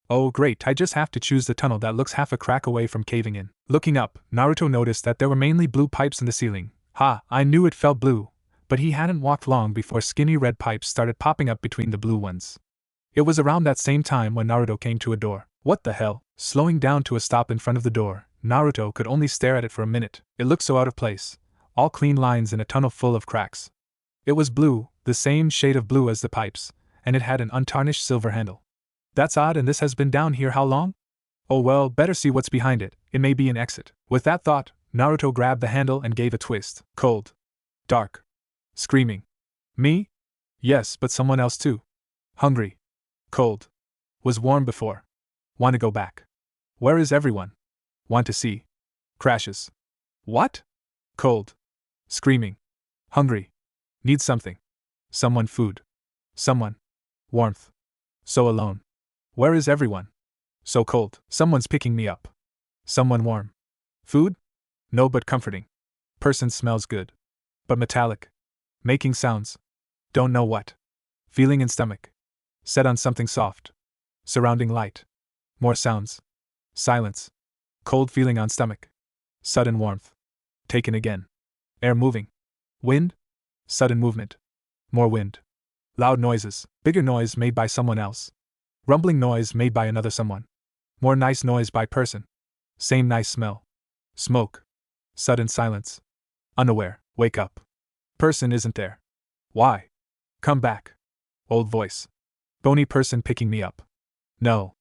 Oh great, I just have to choose the tunnel that looks half a crack away from caving in. Looking up, Naruto noticed that there were mainly blue pipes in the ceiling. I knew it felt blue, but he hadn't walked long before skinny red pipes started popping up between the blue ones. It was around that same time when Naruto came to a door. What the hell? Slowing down to a stop in front of the door, Naruto could only stare at it for a minute. It looked so out of place. All clean lines in a tunnel full of cracks. It was blue, the same shade of blue as the pipes, and it had an untarnished silver handle. That's odd, and this has been down here how long? Oh well, better see what's behind it, it may be an exit. With that thought, Naruto grabbed the handle and gave a twist. Cold. Dark. Screaming. Me? Yes, but someone else too. Hungry. Cold. Was warm before. Want to go back. Where is everyone? Want to see. Crashes. What? Cold. Screaming. Hungry. Need something. Someone food. Someone. Warmth. So alone. Where is everyone? So cold. Someone's picking me up. Someone warm. Food? No, but comforting. Person smells good. But metallic. Making sounds. Don't know what. Feeling in stomach. Set on something soft. Surrounding light. More sounds. Silence. Cold feeling on stomach. Sudden warmth. Taken again. Air moving. Wind? Sudden movement. More wind. Loud noises. Bigger noise made by someone else. Rumbling noise made by another someone. More nice noise by person. Same nice smell. Smoke. Sudden silence. Unaware. Wake up. Person isn't there. Why? Come back. Old voice. Bony person picking me up. No.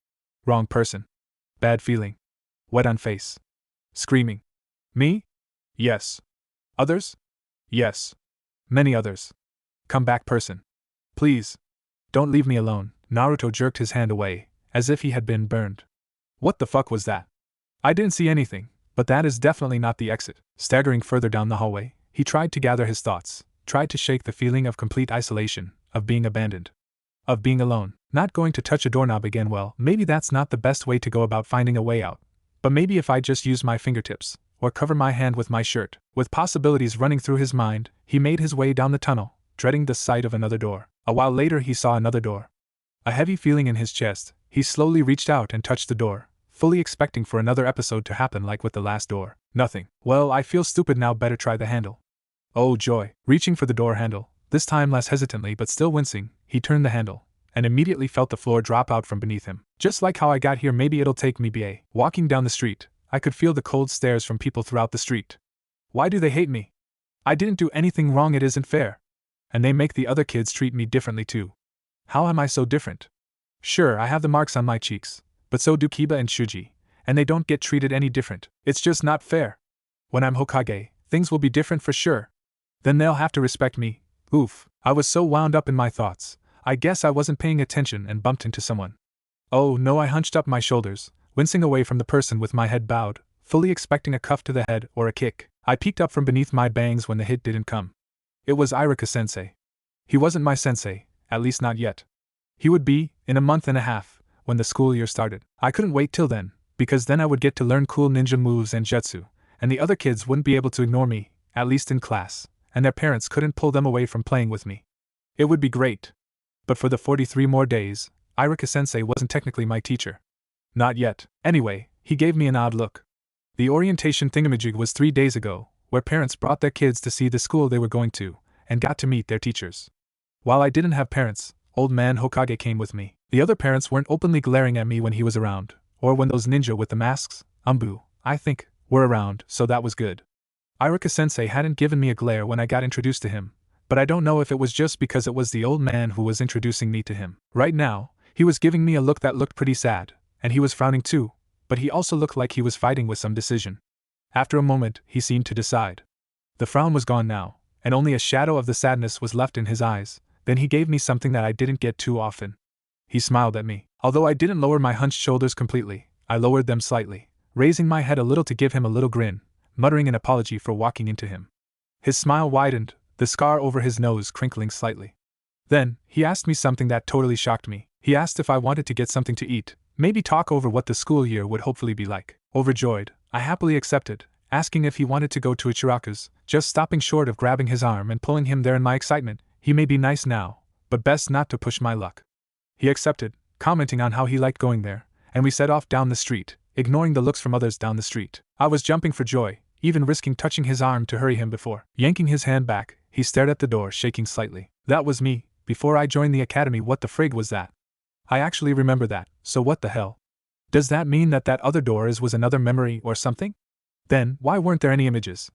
Wrong person. Bad feeling. Wet on face. Screaming. Me? Yes. Others? Yes. Many others. Come back person. Please. Don't leave me alone. Naruto jerked his hand away, as if he had been burned. What the fuck was that? I didn't see anything, but that is definitely not the exit. Staggering further down the hallway, he tried to gather his thoughts, tried to shake the feeling of complete isolation, of being abandoned. Of being alone. Not going to touch a doorknob again. Well, maybe that's not the best way to go about finding a way out. But maybe if I just use my fingertips, or cover my hand with my shirt. With possibilities running through his mind, he made his way down the tunnel, dreading the sight of another door. A while later he saw another door. A heavy feeling in his chest, he slowly reached out and touched the door, fully expecting for another episode to happen like with the last door. Nothing. Well, I feel stupid now, better try the handle. Oh joy. Reaching for the door handle, this time less hesitantly but still wincing, he turned the handle, and immediately felt the floor drop out from beneath him. Just like how I got here, maybe it'll take me ba. Walking down the street, I could feel the cold stares from people throughout the street. Why do they hate me? I didn't do anything wrong, it isn't fair. And they make the other kids treat me differently too. How am I so different? Sure, I have the marks on my cheeks, but so do Kiba and Shuji, and they don't get treated any different. It's just not fair. When I'm Hokage, things will be different for sure. Then they'll have to respect me. Oof. I was so wound up in my thoughts, I guess I wasn't paying attention and bumped into someone. Oh no, I hunched up my shoulders, wincing away from the person with my head bowed, fully expecting a cuff to the head or a kick. I peeked up from beneath my bangs when the hit didn't come. It was Iruka-sensei. He wasn't my sensei, at least not yet. He would be, in a month and a half, when the school year started. I couldn't wait till then, because then I would get to learn cool ninja moves and jutsu, and the other kids wouldn't be able to ignore me, at least in class, and their parents couldn't pull them away from playing with me. It would be great. But for the 43 more days, Iruka-sensei wasn't technically my teacher. Not yet. Anyway, he gave me an odd look. The orientation thingamajig was 3 days ago, where parents brought their kids to see the school they were going to, and got to meet their teachers. While I didn't have parents, old man Hokage came with me. The other parents weren't openly glaring at me when he was around, or when those ninja with the masks, Umbu, I think, were around, so that was good. Iruka-sensei hadn't given me a glare when I got introduced to him, but I don't know if it was just because it was the old man who was introducing me to him. Right now, he was giving me a look that looked pretty sad, and he was frowning too, but he also looked like he was fighting with some decision. After a moment, he seemed to decide. The frown was gone now, and only a shadow of the sadness was left in his eyes. Then he gave me something that I didn't get too often. He smiled at me. Although I didn't lower my hunched shoulders completely, I lowered them slightly, raising my head a little to give him a little grin, muttering an apology for walking into him. His smile widened, the scar over his nose crinkling slightly. Then, he asked me something that totally shocked me. He asked if I wanted to get something to eat, maybe talk over what the school year would hopefully be like. Overjoyed, I happily accepted, asking if he wanted to go to Ichiraku's, just stopping short of grabbing his arm and pulling him there in my excitement. He may be nice now, but best not to push my luck. He accepted, commenting on how he liked going there, and we set off down the street, ignoring the looks from others down the street. I was jumping for joy, even risking touching his arm to hurry him before. Yanking his hand back, he stared at the door, shaking slightly. That was me, before I joined the academy. What the frig was that? I actually remember that, so what the hell? Does that mean that other door was another memory or something? Then, why weren't there any images?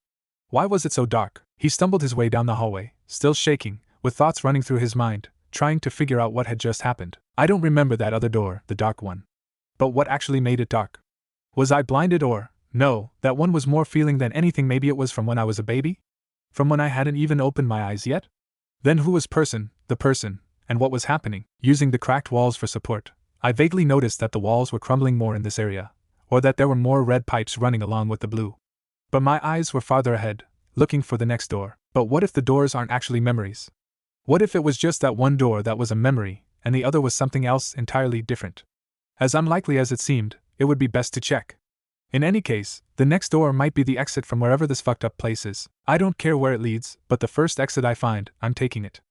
Why was it so dark? He stumbled his way down the hallway, still shaking, with thoughts running through his mind, trying to figure out what had just happened. I don't remember that other door, the dark one. But what actually made it dark? Was I blinded or, no, that one was more feeling than anything. Maybe it was from when I was a baby? From when I hadn't even opened my eyes yet? Then who was the person, and what was happening? Using the cracked walls for support, I vaguely noticed that the walls were crumbling more in this area, or that there were more red pipes running along with the blue. But my eyes were farther ahead, looking for the next door. But what if the doors aren't actually memories? What if it was just that one door that was a memory, and the other was something else entirely different? As unlikely as it seemed, it would be best to check. In any case, the next door might be the exit from wherever this fucked up place is. I don't care where it leads, but the first exit I find, I'm taking it.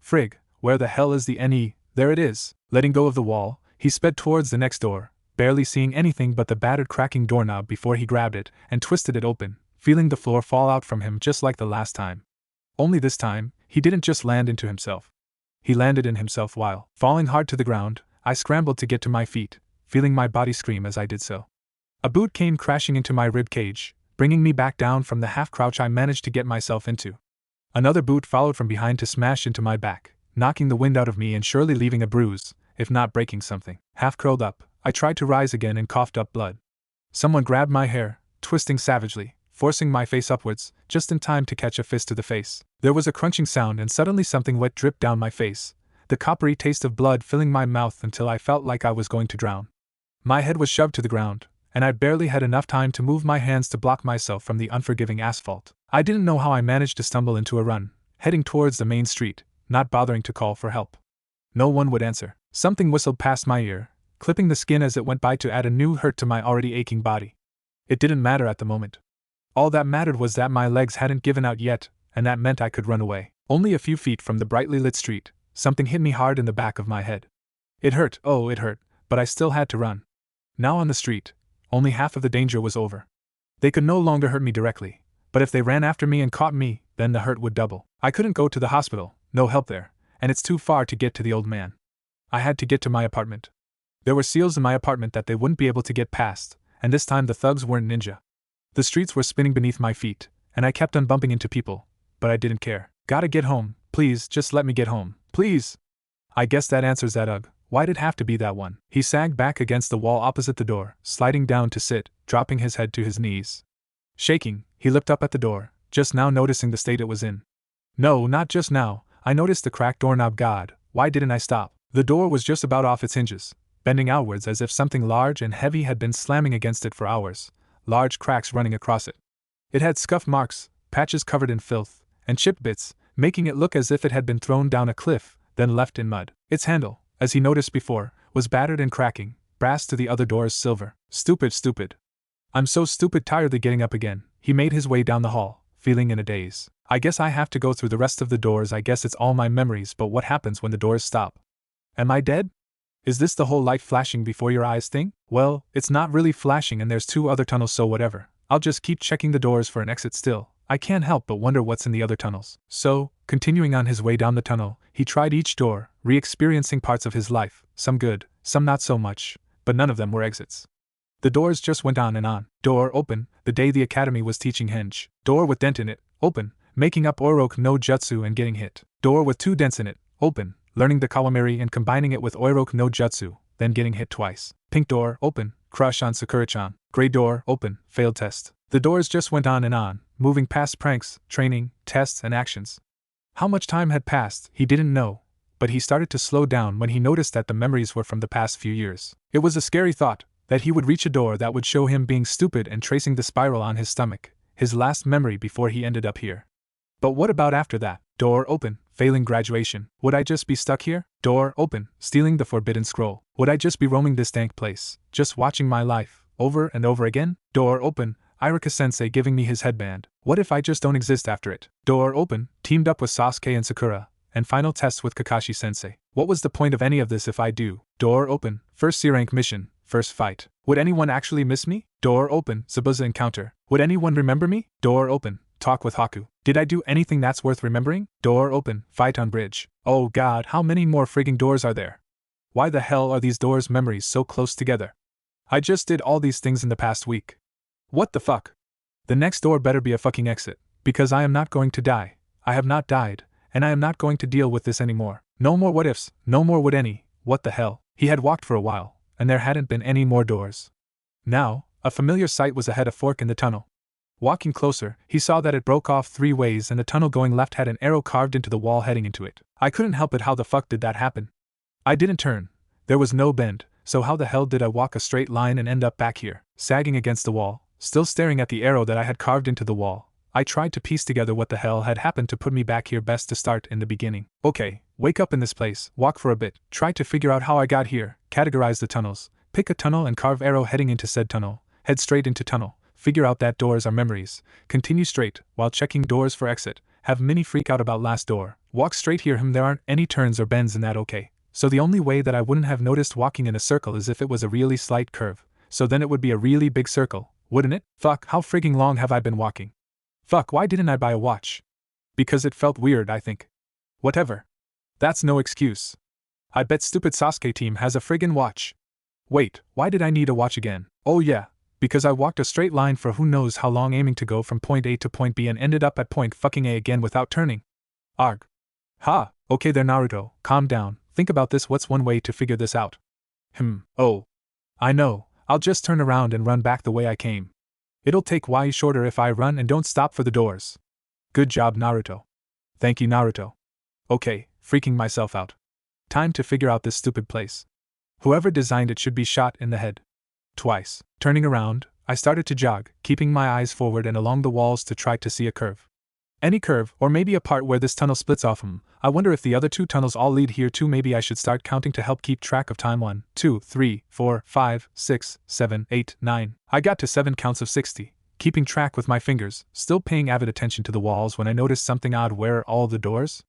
Frig, where the hell is the NE? There it is. Letting go of the wall, he sped towards the next door, barely seeing anything but the battered cracking doorknob before he grabbed it and twisted it open, feeling the floor fall out from him just like the last time. Only this time, he didn't just land into himself. He landed in himself while, falling hard to the ground, I scrambled to get to my feet, feeling my body scream as I did so. A boot came crashing into my rib cage, bringing me back down from the half-crouch I managed to get myself into. Another boot followed from behind to smash into my back, knocking the wind out of me and surely leaving a bruise, if not breaking something. Half curled up, I tried to rise again and coughed up blood. Someone grabbed my hair, twisting savagely, forcing my face upwards, just in time to catch a fist to the face. There was a crunching sound and suddenly something wet dripped down my face, the coppery taste of blood filling my mouth until I felt like I was going to drown. My head was shoved to the ground, and I barely had enough time to move my hands to block myself from the unforgiving asphalt. I didn't know how I managed to stumble into a run, heading towards the main street, not bothering to call for help. No one would answer. Something whistled past my ear, clipping the skin as it went by to add a new hurt to my already aching body. It didn't matter at the moment. All that mattered was that my legs hadn't given out yet, and that meant I could run away. Only a few feet from the brightly lit street, something hit me hard in the back of my head. It hurt, oh it hurt, but I still had to run. Now on the street, only half of the danger was over. They could no longer hurt me directly, but if they ran after me and caught me, then the hurt would double. I couldn't go to the hospital, no help there, and it's too far to get to the old man. I had to get to my apartment. There were seals in my apartment that they wouldn't be able to get past, and this time the thugs weren't ninja. The streets were spinning beneath my feet, and I kept on bumping into people, but I didn't care. Gotta get home, please, just let me get home, please. I guess that answers that ugh. Why'd it have to be that one? He sagged back against the wall opposite the door, sliding down to sit, dropping his head to his knees. Shaking, he looked up at the door, just now noticing the state it was in. No, not just now, I noticed the cracked doorknob. God, why didn't I stop? The door was just about off its hinges, bending outwards as if something large and heavy had been slamming against it for hours, large cracks running across it. It had scuff marks, patches covered in filth, and chipped bits, making it look as if it had been thrown down a cliff, then left in mud. Its handle, as he noticed before, was battered and cracking, brass to the other door's silver. Stupid. I'm so stupid. Tiredly getting up again, he made his way down the hall, feeling in a daze. I guess I have to go through the rest of the doors. I guess it's all my memories, but what happens when the doors stop? Am I dead? Is this the whole light flashing before your eyes thing? Well, it's not really flashing and there's 2 other tunnels, so whatever. I'll just keep checking the doors for an exit still. I can't help but wonder what's in the other tunnels. So, continuing on his way down the tunnel, he tried each door, re-experiencing parts of his life, some good, some not so much, but none of them were exits. The doors just went on and on. Door open, the day the academy was teaching henge. Door with dent in it, open, making up Oroku no Jutsu and getting hit. Door with 2 dents in it, open, learning the Kawamiri and combining it with Oroku no Jutsu, then getting hit twice. Pink door, open, crush on Sakura-chan. Gray door, open, failed test. The doors just went on and on, moving past pranks, training, tests, and actions. How much time had passed, he didn't know, but he started to slow down when he noticed that the memories were from the past few years. It was a scary thought, that he would reach a door that would show him being stupid and tracing the spiral on his stomach, his last memory before he ended up here. But what about after that? Door open, failing graduation. Would I just be stuck here? Door open, stealing the forbidden scroll. Would I just be roaming this dank place, just watching my life, over and over again? Door open, Iruka-sensei giving me his headband. What if I just don't exist after it? Door open, teamed up with Sasuke and Sakura, and final tests with Kakashi-sensei. What was the point of any of this if I do? Door open, first C-rank mission, first fight. Would anyone actually miss me? Door open, Zabuza encounter. Would anyone remember me? Door open, talk with Haku. Did I do anything that's worth remembering? Door open, fight on bridge. Oh god, how many more frigging doors are there? Why the hell are these doors' memories so close together? I just did all these things in the past week. What the fuck? The next door better be a fucking exit, because I am not going to die. I have not died, and I am not going to deal with this anymore. No more what ifs, no more would any. What the hell? He had walked for a while, and there hadn't been any more doors. Now, a familiar sight was ahead, a fork in the tunnel. Walking closer, he saw that it broke off 3 ways and the tunnel going left had an arrow carved into the wall heading into it. I couldn't help it. How the fuck did that happen? I didn't turn. There was no bend, so how the hell did I walk a straight line and end up back here, sagging against the wall, still staring at the arrow that I had carved into the wall? I tried to piece together what the hell had happened to put me back here. Best to start in the beginning. Okay, wake up in this place, walk for a bit, try to figure out how I got here, categorize the tunnels, pick a tunnel and carve arrow heading into said tunnel, head straight into tunnel, figure out that doors are memories, continue straight, while checking doors for exit, have mini freak out about last door, walk straight here. There aren't any turns or bends in that. Okay. So the only way that I wouldn't have noticed walking in a circle is if it was a really slight curve, so then it would be a really big circle, wouldn't it? Fuck, how frigging long have I been walking? Fuck, why didn't I buy a watch? Because it felt weird, I think. Whatever. That's no excuse. I bet stupid Sasuke team has a friggin' watch. Wait, why did I need a watch again? Oh yeah, because I walked a straight line for who knows how long aiming to go from point A to point B and ended up at point fucking A again without turning. Arg. Ha, okay there Naruto, calm down, think about this. What's one way to figure this out? Oh. I know, I'll just turn around and run back the way I came. It'll take way shorter if I run and don't stop for the doors. Good job Naruto. Thank you Naruto. Okay, freaking myself out. Time to figure out this stupid place. Whoever designed it should be shot in the head. Twice. Turning around, I started to jog, keeping my eyes forward and along the walls to try to see a curve. Any curve, or maybe a part where this tunnel splits off. I wonder if the other 2 tunnels all lead here too. Maybe I should start counting to help keep track of time. 1, 2, 3, 4, 5, 6, 7, 8, 9. I got to 7 counts of 60, keeping track with my fingers, still paying avid attention to the walls when I noticed something odd. Where are all the doors?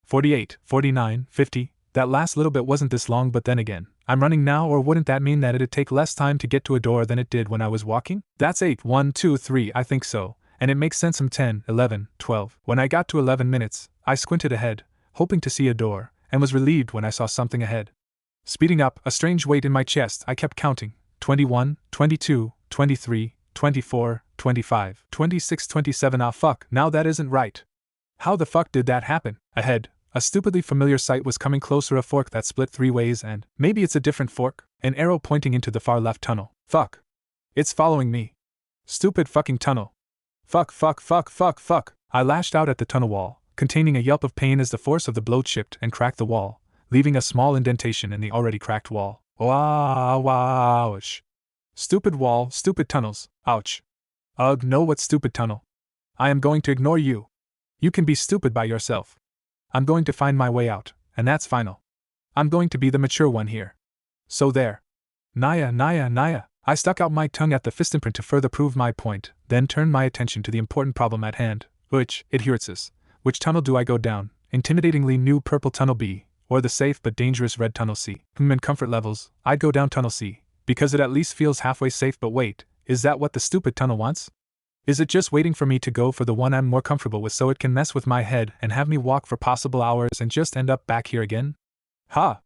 48, 49, 50. That last little bit wasn't this long, but then again, I'm running now, or wouldn't that mean that it'd take less time to get to a door than it did when I was walking? That's 8, 1, 2, 3, I think so. And it makes sense. 10, 11, 12. When I got to 11 minutes, I squinted ahead, hoping to see a door, and was relieved when I saw something ahead. Speeding up, a strange weight in my chest, I kept counting. 21, 22, 23, 24, 25, 26, 27. Ah fuck, now that isn't right. How the fuck did that happen? Ahead, a stupidly familiar sight was coming closer. A fork that split 3 ways and, maybe it's a different fork, an arrow pointing into the far left tunnel. Fuck. It's following me. Stupid fucking tunnel. Fuck, fuck, fuck, fuck, fuck. I lashed out at the tunnel wall, containing a yelp of pain as the force of the blow chipped and cracked the wall, leaving a small indentation in the already cracked wall. Ouch. Stupid wall, stupid tunnels, ouch. Ugh, no, what stupid tunnel? I am going to ignore you. You can be stupid by yourself. I'm going to find my way out, and that's final. I'm going to be the mature one here. So there. Naya. I stuck out my tongue at the fist imprint to further prove my point, then turned my attention to the important problem at hand, which Which tunnel do I go down? Intimidatingly new purple tunnel B, or the safe but dangerous red tunnel C? In comfort levels, I'd go down tunnel C, because it at least feels halfway safe. But wait, is that what the stupid tunnel wants? Is it just waiting for me to go for the one I'm more comfortable with so it can mess with my head and have me walk for possible hours and just end up back here again? Ha!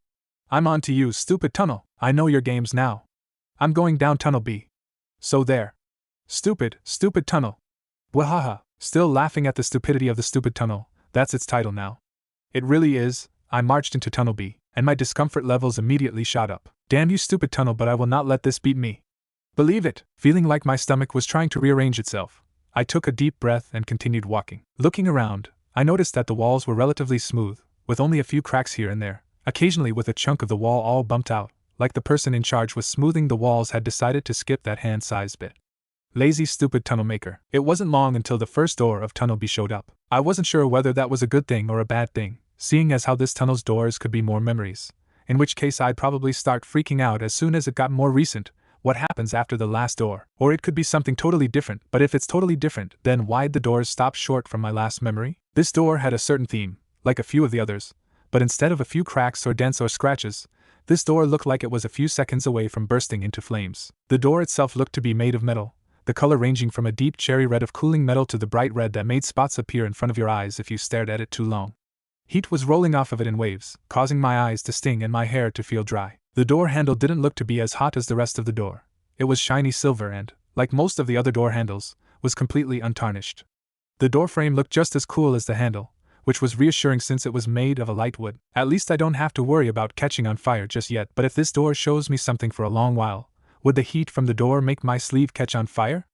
I'm on to you, stupid tunnel. I know your games now. I'm going down tunnel B. So there. Stupid tunnel. Wahaha, still laughing at the stupidity of the stupid tunnel, that's its title now. It really is. I marched into tunnel B, and my discomfort levels immediately shot up. Damn you stupid tunnel, but I will not let this beat me. Believe it, feeling like my stomach was trying to rearrange itself. I took a deep breath and continued walking. Looking around, I noticed that the walls were relatively smooth, with only a few cracks here and there, occasionally with a chunk of the wall all bumped out, like the person in charge with smoothing the walls had decided to skip that hand-sized bit. Lazy stupid tunnel maker. It wasn't long until the first door of tunnel B showed up. I wasn't sure whether that was a good thing or a bad thing, seeing as how this tunnel's doors could be more memories, in which case I'd probably start freaking out as soon as it got more recent. What happens after the last door? Or it could be something totally different, but if it's totally different, then why'd the doors stop short from my last memory? This door had a certain theme, like a few of the others, but instead of a few cracks or dents or scratches, this door looked like it was a few seconds away from bursting into flames. The door itself looked to be made of metal, the color ranging from a deep cherry red of cooling metal to the bright red that made spots appear in front of your eyes if you stared at it too long. Heat was rolling off of it in waves, causing my eyes to sting and my hair to feel dry. The door handle didn't look to be as hot as the rest of the door. It was shiny silver and, like most of the other door handles, was completely untarnished. The door frame looked just as cool as the handle, which was reassuring since it was made of a light wood. At least I don't have to worry about catching on fire just yet, but if this door shows me something for a long while, would the heat from the door make my sleeve catch on fire?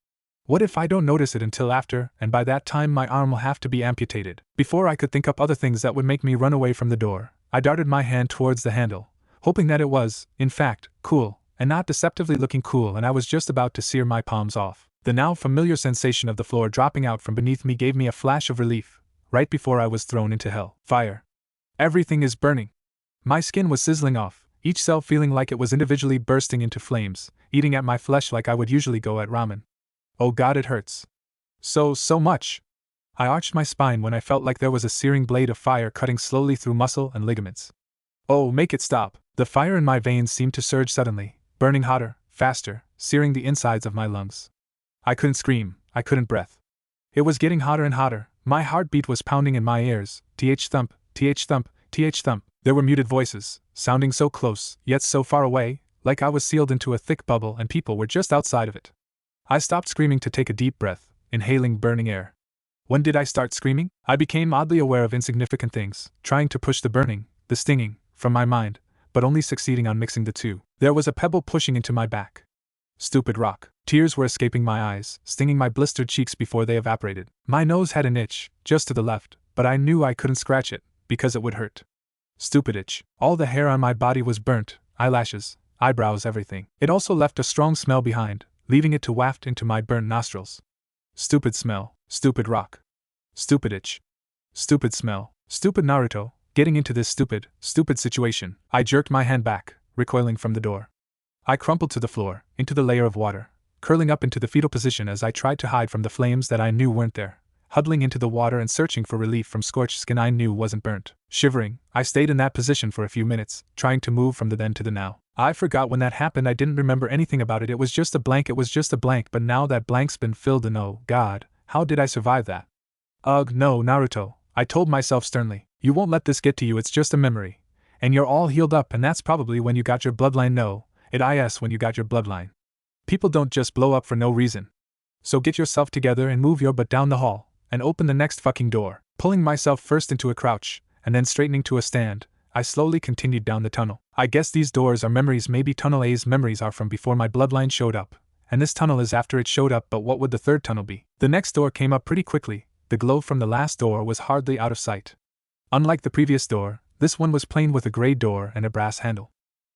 What if I don't notice it until after, and by that time my arm will have to be amputated? Before I could think up other things that would make me run away from the door, I darted my hand towards the handle, hoping that it was, in fact, cool, and not deceptively looking cool, and I was just about to sear my palms off. The now familiar sensation of the floor dropping out from beneath me gave me a flash of relief, right before I was thrown into hell. Fire. Everything is burning. My skin was sizzling off, each cell feeling like it was individually bursting into flames, eating at my flesh like I would usually go at ramen. Oh God, it hurts. So much. I arched my spine when I felt like there was a searing blade of fire cutting slowly through muscle and ligaments. Oh, make it stop. The fire in my veins seemed to surge suddenly, burning hotter, faster, searing the insides of my lungs. I couldn't scream, I couldn't breathe. It was getting hotter and hotter, my heartbeat was pounding in my ears, th thump, th thump, th thump. There were muted voices, sounding so close, yet so far away, like I was sealed into a thick bubble and people were just outside of it. I stopped screaming to take a deep breath, inhaling burning air. When did I start screaming? I became oddly aware of insignificant things, trying to push the burning, the stinging, from my mind, but only succeeding on mixing the two. There was a pebble pushing into my back. Stupid rock. Tears were escaping my eyes, stinging my blistered cheeks before they evaporated. My nose had an itch, just to the left, but I knew I couldn't scratch it, because it would hurt. Stupid itch. All the hair on my body was burnt, eyelashes, eyebrows, everything. It also left a strong smell behind, leaving it to waft into my burnt nostrils. Stupid smell, stupid rock. Stupid itch. Stupid smell, stupid Naruto, getting into this stupid situation. I jerked my hand back, recoiling from the door. I crumpled to the floor, into the layer of water, curling up into the fetal position as I tried to hide from the flames that I knew weren't there, huddling into the water and searching for relief from scorched skin I knew wasn't burnt. Shivering, I stayed in that position for a few minutes, trying to move from the then to the now. I forgot when that happened. I didn't remember anything about it. It was just a blank, but now that blank's been filled, and oh God, how did I survive that? Ugh, no, Naruto, I told myself sternly. You won't let this get to you, it's just a memory. And you're all healed up, and that's probably when you got your bloodline. No, it is when you got your bloodline. People don't just blow up for no reason. So get yourself together and move your butt down the hall, and open the next fucking door. Pulling myself first into a crouch, and then straightening to a stand, I slowly continued down the tunnel. I guess these doors are memories. Maybe Tunnel A's memories are from before my bloodline showed up, and this tunnel is after it showed up, but what would the third tunnel be? The next door came up pretty quickly. The glow from the last door was hardly out of sight. Unlike the previous door, this one was plain with a gray door and a brass handle.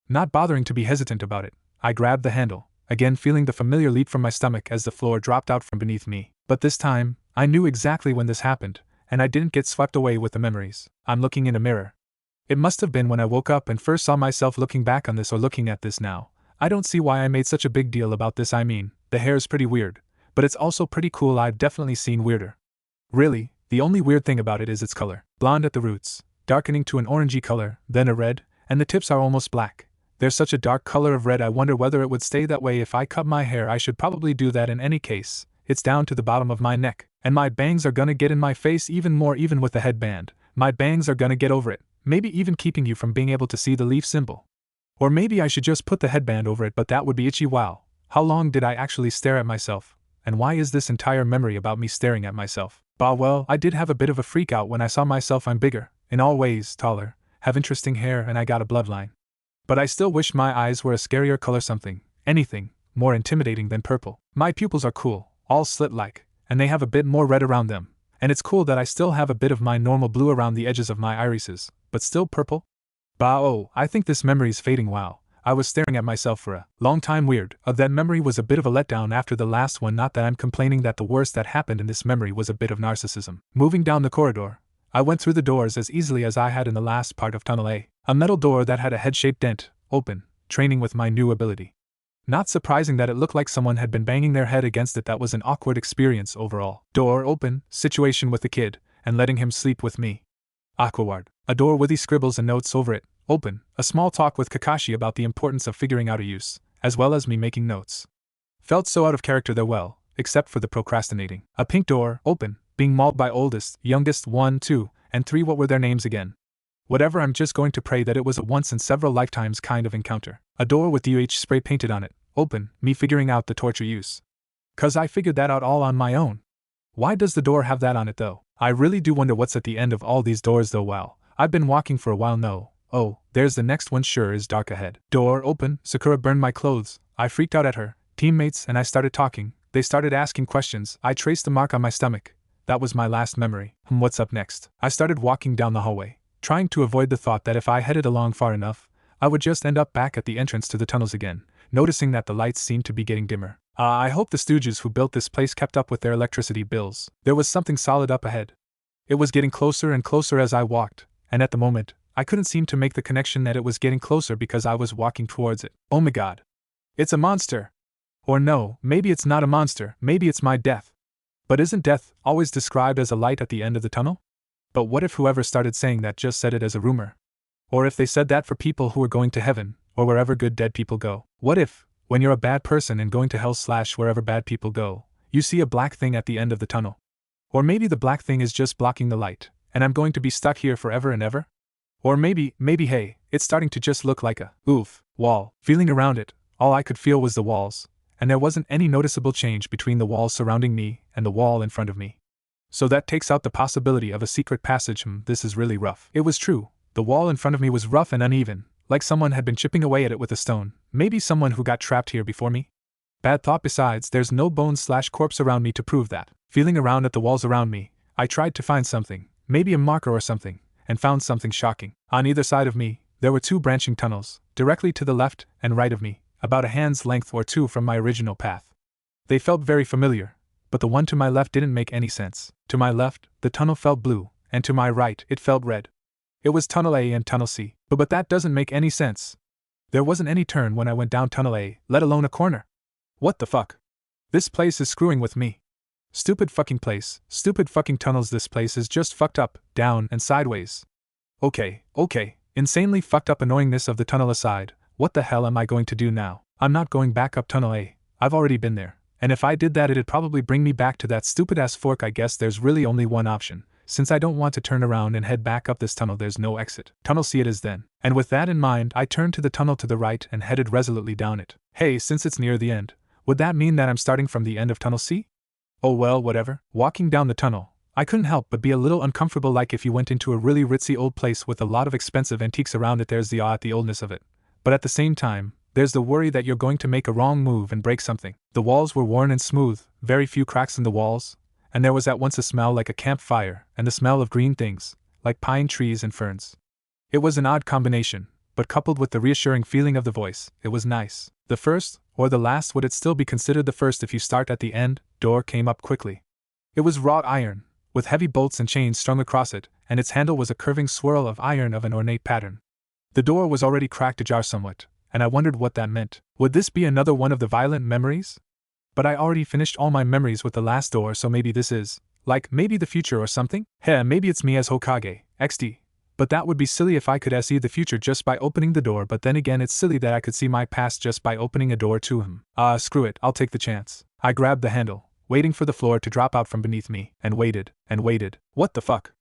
Not bothering to be hesitant about it, I grabbed the handle, again feeling the familiar leap from my stomach as the floor dropped out from beneath me. But this time, I knew exactly when this happened, and I didn't get swept away with the memories. I'm looking in a mirror. It must have been when I woke up and first saw myself looking back on this, or looking at this now. I don't see why I made such a big deal about this. I mean, the hair's pretty weird, but it's also pretty cool. I've definitely seen weirder. Really, the only weird thing about it is its color. Blonde at the roots, darkening to an orangey color, then a red, and the tips are almost black. There's such a dark color of red. I wonder whether it would stay that way if I cut my hair. I should probably do that in any case. It's down to the bottom of my neck, and my bangs are gonna get in my face even more. Even with the headband, my bangs are gonna get over it, maybe even keeping you from being able to see the leaf symbol. Or maybe I should just put the headband over it, but that would be itchy. Wow, how long did I actually stare at myself? And why is this entire memory about me staring at myself? Bah, well, I did have a bit of a freak out when I saw myself. I'm bigger, in all ways, taller, have interesting hair, and I got a bloodline. But I still wish my eyes were a scarier color, something, anything, more intimidating than purple. My pupils are cool, all slit-like, and they have a bit more red around them, and it's cool that I still have a bit of my normal blue around the edges of my irises, but still purple? Bah, oh, I think this memory's fading. Wow, I was staring at myself for a long time. Weird. That memory was a bit of a letdown after the last one. Not that I'm complaining, that the worst that happened in this memory was a bit of narcissism. Moving down the corridor, I went through the doors as easily as I had in the last part of Tunnel A. A metal door that had a head-shaped dent, open, training with my new ability. Not surprising that it looked like someone had been banging their head against it. That was an awkward experience overall. Door open, situation with the kid, and letting him sleep with me. Awkward. A door with scribbles and notes over it, open, a small talk with Kakashi about the importance of figuring out a use, as well as me making notes. Felt so out of character there, well, except for the procrastinating. A pink door, open, being mauled by oldest, youngest, 1, 2, and 3. What were their names again? Whatever, I'm just going to pray that it was a once in several lifetimes kind of encounter. A door with UH spray painted on it, open, me figuring out the torture use. 'Cause I figured that out all on my own. Why does the door have that on it though? I really do wonder what's at the end of all these doors though. Wow, I've been walking for a while. No. Oh, there's the next one, sure is dark ahead. Door open, Sakura burned my clothes. I freaked out at her, teammates, and I started talking, They started asking questions. I traced the mark on my stomach. That was my last memory. What's up next? I started walking down the hallway, trying to avoid the thought that if I headed along far enough, I would just end up back at the entrance to the tunnels again, noticing that the lights seemed to be getting dimmer. I hope the stooges who built this place kept up with their electricity bills. There was something solid up ahead. It was getting closer and closer as I walked, and at the moment, I couldn't seem to make the connection that it was getting closer because I was walking towards it. Oh my god. It's a monster! Or no, maybe it's not a monster, maybe it's my death. But isn't death always described as a light at the end of the tunnel? But what if whoever started saying that just said it as a rumor? Or if they said that for people who are going to heaven, or wherever good dead people go? What if, when you're a bad person and going to hell / wherever bad people go, you see a black thing at the end of the tunnel? Or maybe the black thing is just blocking the light, and I'm going to be stuck here forever and ever? Or maybe, hey, it's starting to just look like a, wall. Feeling around it, all I could feel was the walls, and there wasn't any noticeable change between the walls surrounding me and the wall in front of me. So that takes out the possibility of a secret passage. This is really rough. It was true, the wall in front of me was rough and uneven, like someone had been chipping away at it with a stone, maybe someone who got trapped here before me? Bad thought. Besides, there's no bones / corpse around me to prove that. Feeling around at the walls around me, I tried to find something, maybe a marker or something, and found something shocking. On either side of me, there were 2 branching tunnels, directly to the left and right of me, about a hand's length or 2 from my original path. They felt very familiar, but the one to my left didn't make any sense. To my left, the tunnel felt blue, and to my right, it felt red. It was Tunnel A and Tunnel C, but that doesn't make any sense. There wasn't any turn when I went down Tunnel A, let alone a corner. What the fuck? This place is screwing with me. Stupid fucking place, stupid fucking tunnels. This place is just fucked up, down and sideways. Okay, insanely fucked up. Annoyingness of the tunnel aside, what the hell am I going to do now? I'm not going back up Tunnel A, I've already been there, and if I did that it'd probably bring me back to that stupid ass fork. I guess there's really only one option, since I don't want to turn around and head back up this tunnel. There's no exit. Tunnel C it is then, and with that in mind I turned to the tunnel to the right and headed resolutely down it. Hey, since it's near the end, would that mean that I'm starting from the end of Tunnel C? Oh well, whatever. Walking down the tunnel, I couldn't help but be a little uncomfortable, like if you went into a really ritzy old place with a lot of expensive antiques around it. There's the awe at the oldness of it, but at the same time, there's the worry that you're going to make a wrong move and break something. The walls were worn and smooth, very few cracks in the walls, and there was at once a smell like a campfire and the smell of green things, like pine trees and ferns. It was an odd combination, but coupled with the reassuring feeling of the voice, it was nice. The first, or the last, would it still be considered the first if you start at the end? Door came up quickly. It was wrought iron, with heavy bolts and chains strung across it, and its handle was a curving swirl of iron of an ornate pattern. The door was already cracked ajar somewhat, and I wondered what that meant. Would this be another one of the violent memories? But I already finished all my memories with the last door, so maybe this is, maybe the future or something? Maybe it's me as Hokage, XD. But that would be silly if I could see the future just by opening the door, but then again it's silly that I could see my past just by opening a door to him. Screw it, I'll take the chance. I grabbed the handle, waiting for the floor to drop out from beneath me, and waited. What the fuck?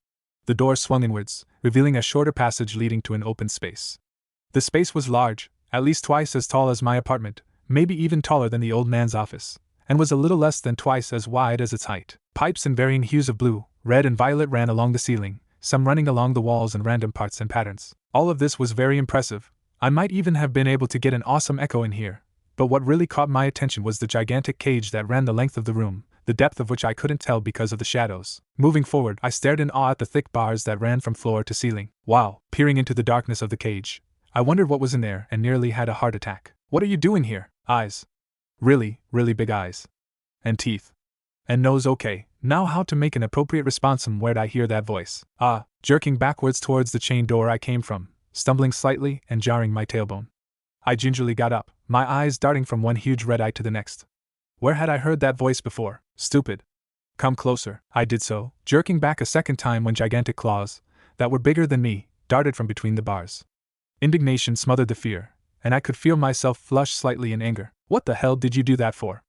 The door swung inwards, revealing a shorter passage leading to an open space. The space was large, at least twice as tall as my apartment, maybe even taller than the old man's office, and was a little less than twice as wide as its height. Pipes in varying hues of blue, red and violet ran along the ceiling, some running along the walls in random parts and patterns. All of this was very impressive. I might even have been able to get an awesome echo in here, but what really caught my attention was the gigantic cage that ran the length of the room, the depth of which I couldn't tell because of the shadows. Moving forward, I stared in awe at the thick bars that ran from floor to ceiling. Wow! Peering into the darkness of the cage, I wondered what was in there and nearly had a heart attack. What are you doing here? Eyes. Really big eyes. And teeth. And nose. Okay, now how to make an appropriate response. Where'd I hear that voice? Jerking backwards towards the chain door I came from, stumbling slightly and jarring my tailbone. I gingerly got up, my eyes darting from one huge red eye to the next. Where had I heard that voice before? Stupid. Come closer. I did so, jerking back a second time when gigantic claws, that were bigger than me, darted from between the bars. Indignation smothered the fear, and I could feel myself flush slightly in anger. What the hell did you do that for?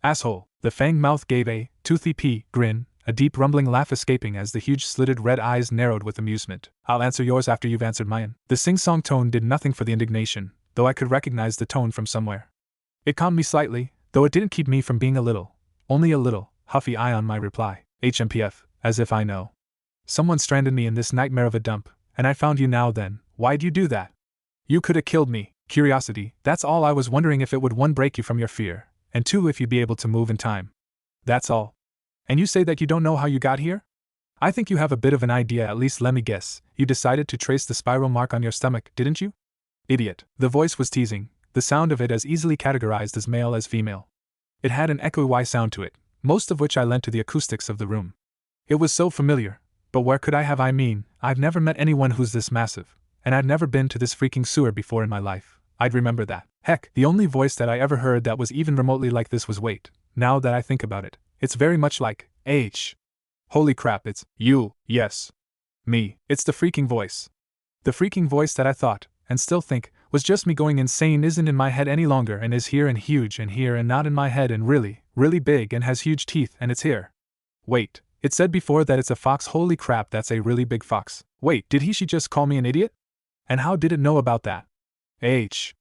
Asshole. The fanged mouth gave a toothy grin, a deep rumbling laugh escaping as the huge slitted red eyes narrowed with amusement. I'll answer yours after you've answered mine. The sing-song tone did nothing for the indignation, though I could recognize the tone from somewhere. It calmed me slightly, though it didn't keep me from being only a little, huffy on my reply. HMPF, as if I know. Someone stranded me in this nightmare of a dump, and I found you now then. Why'd you do that? You coulda killed me. Curiosity, that's all. I was wondering if it would break you from your fear, and 2 if you'd be able to move in time. That's all. And you say that you don't know how you got here? I think you have a bit of an idea, at least let me guess. You decided to trace the spiral mark on your stomach, didn't you? Idiot. The voice was teasing, the sound of it as easily categorized as male as female. It had an echoey sound to it, most of which I lent to the acoustics of the room. It was so familiar, but where could I have? I've never met anyone who's this massive, and I've never been to this freaking sewer before in my life. I'd remember that. Heck, the only voice that I ever heard that was even remotely like this was wait, now that I think about it, it's very much like H. Holy crap, it's you, yes. Me, it's the freaking voice. The freaking voice that I thought, and still think, was just me going insane isn't in my head any longer and is here and huge and here and not in my head and really, really big and has huge teeth and it's here. Wait, it said before that it's a fox. Holy crap, that's a really big fox. Wait, did she just call me an idiot? And how did it know about that? H.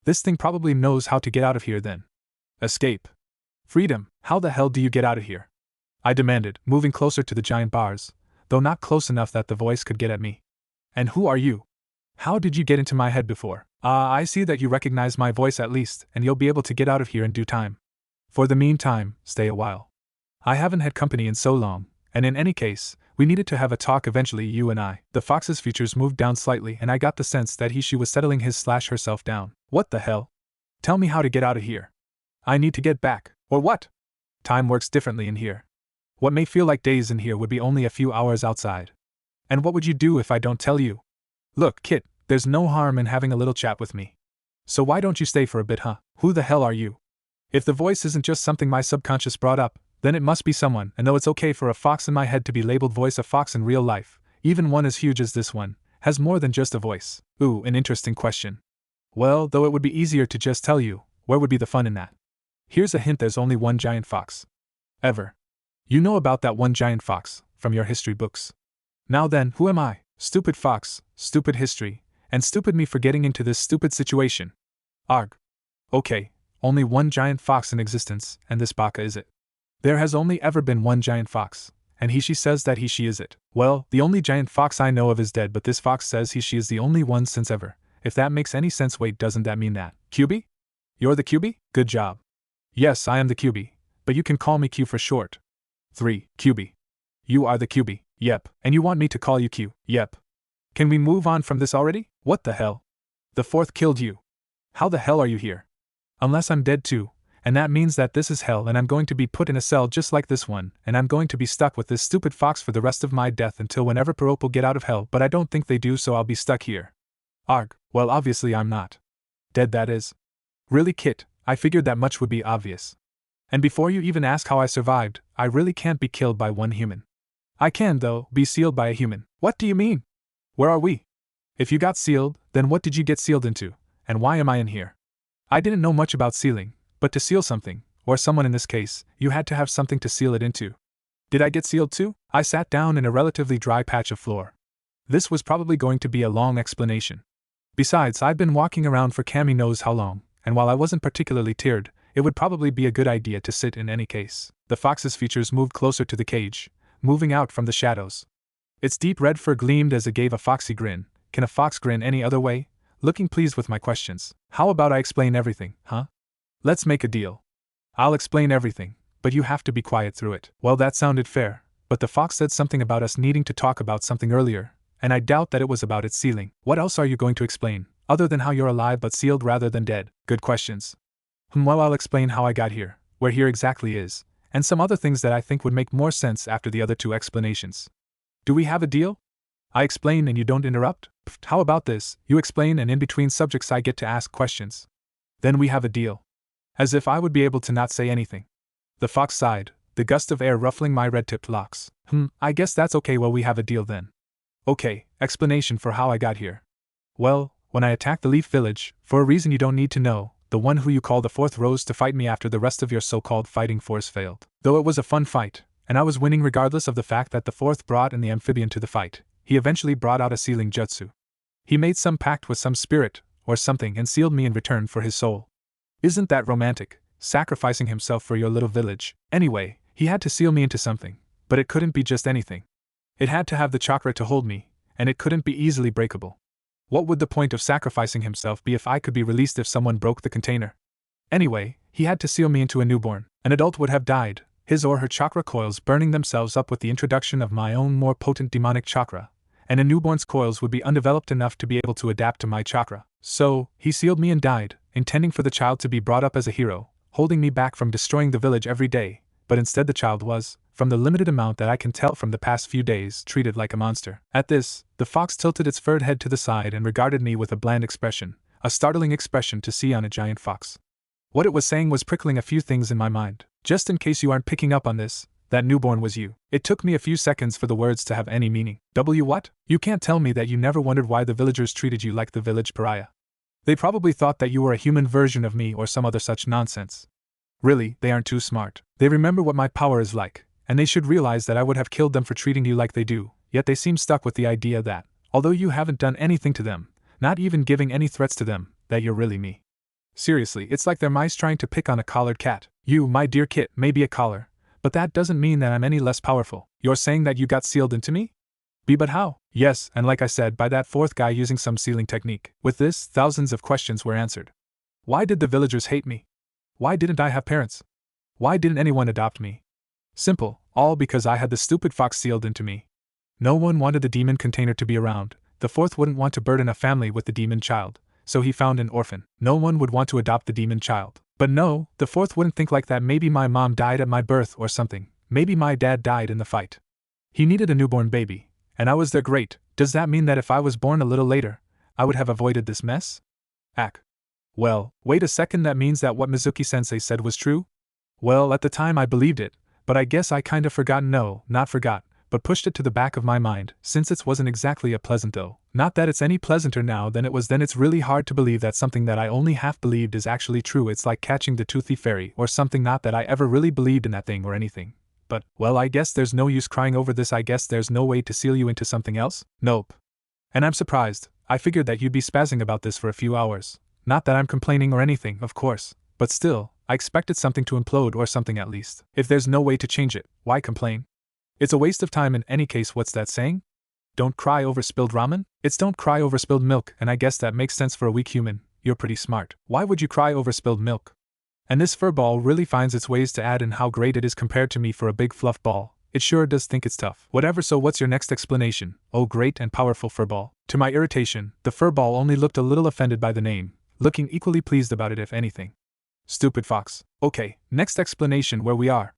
This thing probably knows how to get out of here then. Escape. Freedom, how the hell do you get out of here? I demanded, moving closer to the giant bars, though not close enough that the voice could get at me. And who are you? How did you get into my head before? I see that you recognize my voice at least, and you'll be able to get out of here in due time. For the meantime, stay a while. I haven't had company in so long, and in any case, we needed to have a talk eventually, you and I. The fox's features moved down slightly and I got the sense that she was settling herself down. What the hell? Tell me how to get out of here. I need to get back, or what? Time works differently in here. What may feel like days in here would be only a few hours outside. And what would you do if I don't tell you? Look, Kit, there's no harm in having a little chat with me. So why don't you stay for a bit, huh? Who the hell are you? If the voice isn't just something my subconscious brought up, then it must be someone, and though it's okay for a fox in my head to be labeled voice, a fox in real life, even one as huge as this one, has more than just a voice. Ooh, an interesting question. Well, though it would be easier to just tell you, where would be the fun in that? Here's a hint, there's only one giant fox. Ever. You know about that one giant fox, from your history books. Now then, who am I? Stupid fox, stupid history, and stupid me for getting into this stupid situation. Arg. Okay, only one giant fox in existence, and this baka is it. There has only ever been one giant fox, and she says that she is it. Well, the only giant fox I know of is dead, but this fox says she is the only one since ever. If that makes any sense, wait, doesn't that mean that? Kyuubi? You're the Kyuubi? Good job. Yes, I am the Kyuubi, but you can call me Q for short. 3. Kyuubi. You are the Kyuubi. Yep. And you want me to call you Q? Yep. Can we move on from this already? What the hell? The fourth killed you. How the hell are you here? Unless I'm dead too, and that means that this is hell and I'm going to be put in a cell just like this one, and I'm going to be stuck with this stupid fox for the rest of my death until whenever Perope will get out of hell, but I don't think they do, so I'll be stuck here. Arg, well obviously I'm not. Dead, that is. Really, Kit, I figured that much would be obvious. And before you even ask how I survived, I really can't be killed by one human. I can, though, be sealed by a human. What do you mean? Where are we? If you got sealed, then what did you get sealed into, and why am I in here? I didn't know much about sealing, but to seal something, or someone in this case, you had to have something to seal it into. Did I get sealed too? I sat down in a relatively dry patch of floor. This was probably going to be a long explanation. Besides, I'd been walking around for Cammy knows how long, and while I wasn't particularly tired, it would probably be a good idea to sit in any case. The fox's features moved closer to the cage, moving out from the shadows. Its deep red fur gleamed as it gave a foxy grin. Can a fox grin any other way? Looking pleased with my questions. How about I explain everything, huh? Let's make a deal. I'll explain everything, but you have to be quiet through it. Well, that sounded fair, but the fox said something about us needing to talk about something earlier, and I doubt that it was about its sealing. What else are you going to explain, other than how you're alive but sealed rather than dead? Good questions. Well, I'll explain how I got here, where here exactly is, and some other things that I think would make more sense after the other two explanations. Do we have a deal? I explain and you don't interrupt? Pfft, how about this, you explain and in between subjects I get to ask questions. Then we have a deal. As if I would be able to not say anything. The fox sighed, the gust of air ruffling my red-tipped locks. I guess that's okay, well we have a deal then. Okay, explanation for how I got here. Well, when I attacked the Leaf Village, for a reason you don't need to know, the one who you call the fourth rose to fight me after the rest of your so-called fighting force failed. Though it was a fun fight, and I was winning regardless of the fact that the fourth brought in the amphibian to the fight, he eventually brought out a sealing jutsu. He made some pact with some spirit, or something, and sealed me in return for his soul. Isn't that romantic, sacrificing himself for your little village? Anyway, he had to seal me into something, but it couldn't be just anything. It had to have the chakra to hold me, and it couldn't be easily breakable. What would the point of sacrificing himself be if I could be released if someone broke the container? Anyway, He had to seal me into a newborn. An adult would have died, his or her chakra coils burning themselves up with the introduction of my own more potent demonic chakra, and a newborn's coils would be undeveloped enough to be able to adapt to my chakra. So, he sealed me and died, intending for the child to be brought up as a hero, holding me back from destroying the village every day, but instead the child was, from the limited amount that I can tell from the past few days, treated like a monster. At this, the fox tilted its furred head to the side and regarded me with a bland expression, a startling expression to see on a giant fox. What it was saying was prickling a few things in my mind. Just in case you aren't picking up on this, that newborn was you. It took me a few seconds for the words to have any meaning. What? You can't tell me that you never wondered why the villagers treated you like the village pariah. They probably thought that you were a human version of me or some other such nonsense. Really, they aren't too smart. They remember what my power is like, and they should realize that I would have killed them for treating you like they do, yet they seem stuck with the idea that, although you haven't done anything to them, not even giving any threats to them, that you're really me. Seriously, it's like they're mice trying to pick on a collared cat. You, my dear kit, may be a collar, but that doesn't mean that I'm any less powerful. You're saying that you got sealed into me? But how? Yes, and like I said, by that fourth guy using some sealing technique. With this, thousands of questions were answered. Why did the villagers hate me? Why didn't I have parents? Why didn't anyone adopt me? Simple, all because I had the stupid fox sealed into me. No one wanted the demon container to be around. The fourth wouldn't want to burden a family with the demon child, so he found an orphan. No one would want to adopt the demon child. But no, the fourth wouldn't think like that. Maybe my mom died at my birth or something. Maybe my dad died in the fight. He needed a newborn baby, and I was their great. Does that mean that if I was born a little later, I would have avoided this mess? Well, wait a second, that means that what Mizuki-sensei said was true? Well, at the time I believed it, but I guess I kinda forgot. No, not forgot, but pushed it to the back of my mind, since it wasn't exactly a pleasant though. Not that it's any pleasanter now than it was then. It's really hard to believe that something that I only half believed is actually true. It's like catching the toothy fairy or something. Not that I ever really believed in that thing or anything. But, well, I guess there's no use crying over this. I guess there's no way to seal you into something else? Nope. And I'm surprised. I figured that you'd be spazzing about this for a few hours. Not that I'm complaining or anything, of course, but still, I expected something to implode or something at least. If there's no way to change it, why complain? It's a waste of time in any case. What's that saying? Don't cry over spilled ramen? It's don't cry over spilled milk, and I guess that makes sense for a weak human. You're pretty smart. Why would you cry over spilled milk? And this fur ball really finds its ways to add in how great it is compared to me for a big fluff ball. It sure does think it's tough. Whatever, so what's your next explanation? Oh, great and powerful fur ball. To my irritation, the fur ball only looked a little offended by the name, looking equally pleased about it if anything. Stupid fox. Okay, next explanation, where we are.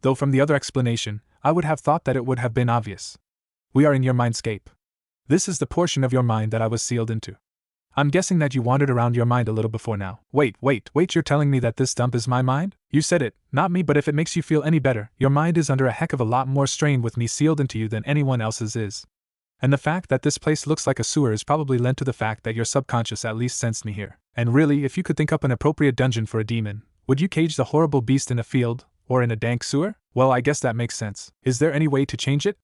Though from the other explanation, I would have thought that it would have been obvious. We are in your mindscape. This is the portion of your mind that I was sealed into. I'm guessing that you wandered around your mind a little before now. Wait, you're telling me that this dump is my mind? You said it, not me, but if it makes you feel any better, your mind is under a heck of a lot more strain with me sealed into you than anyone else's is. And the fact that this place looks like a sewer is probably lent to the fact that your subconscious at least sensed me here. And really, if you could think up an appropriate dungeon for a demon, would you cage the horrible beast in a field, or in a dank sewer? Well, I guess that makes sense. Is there any way to change it?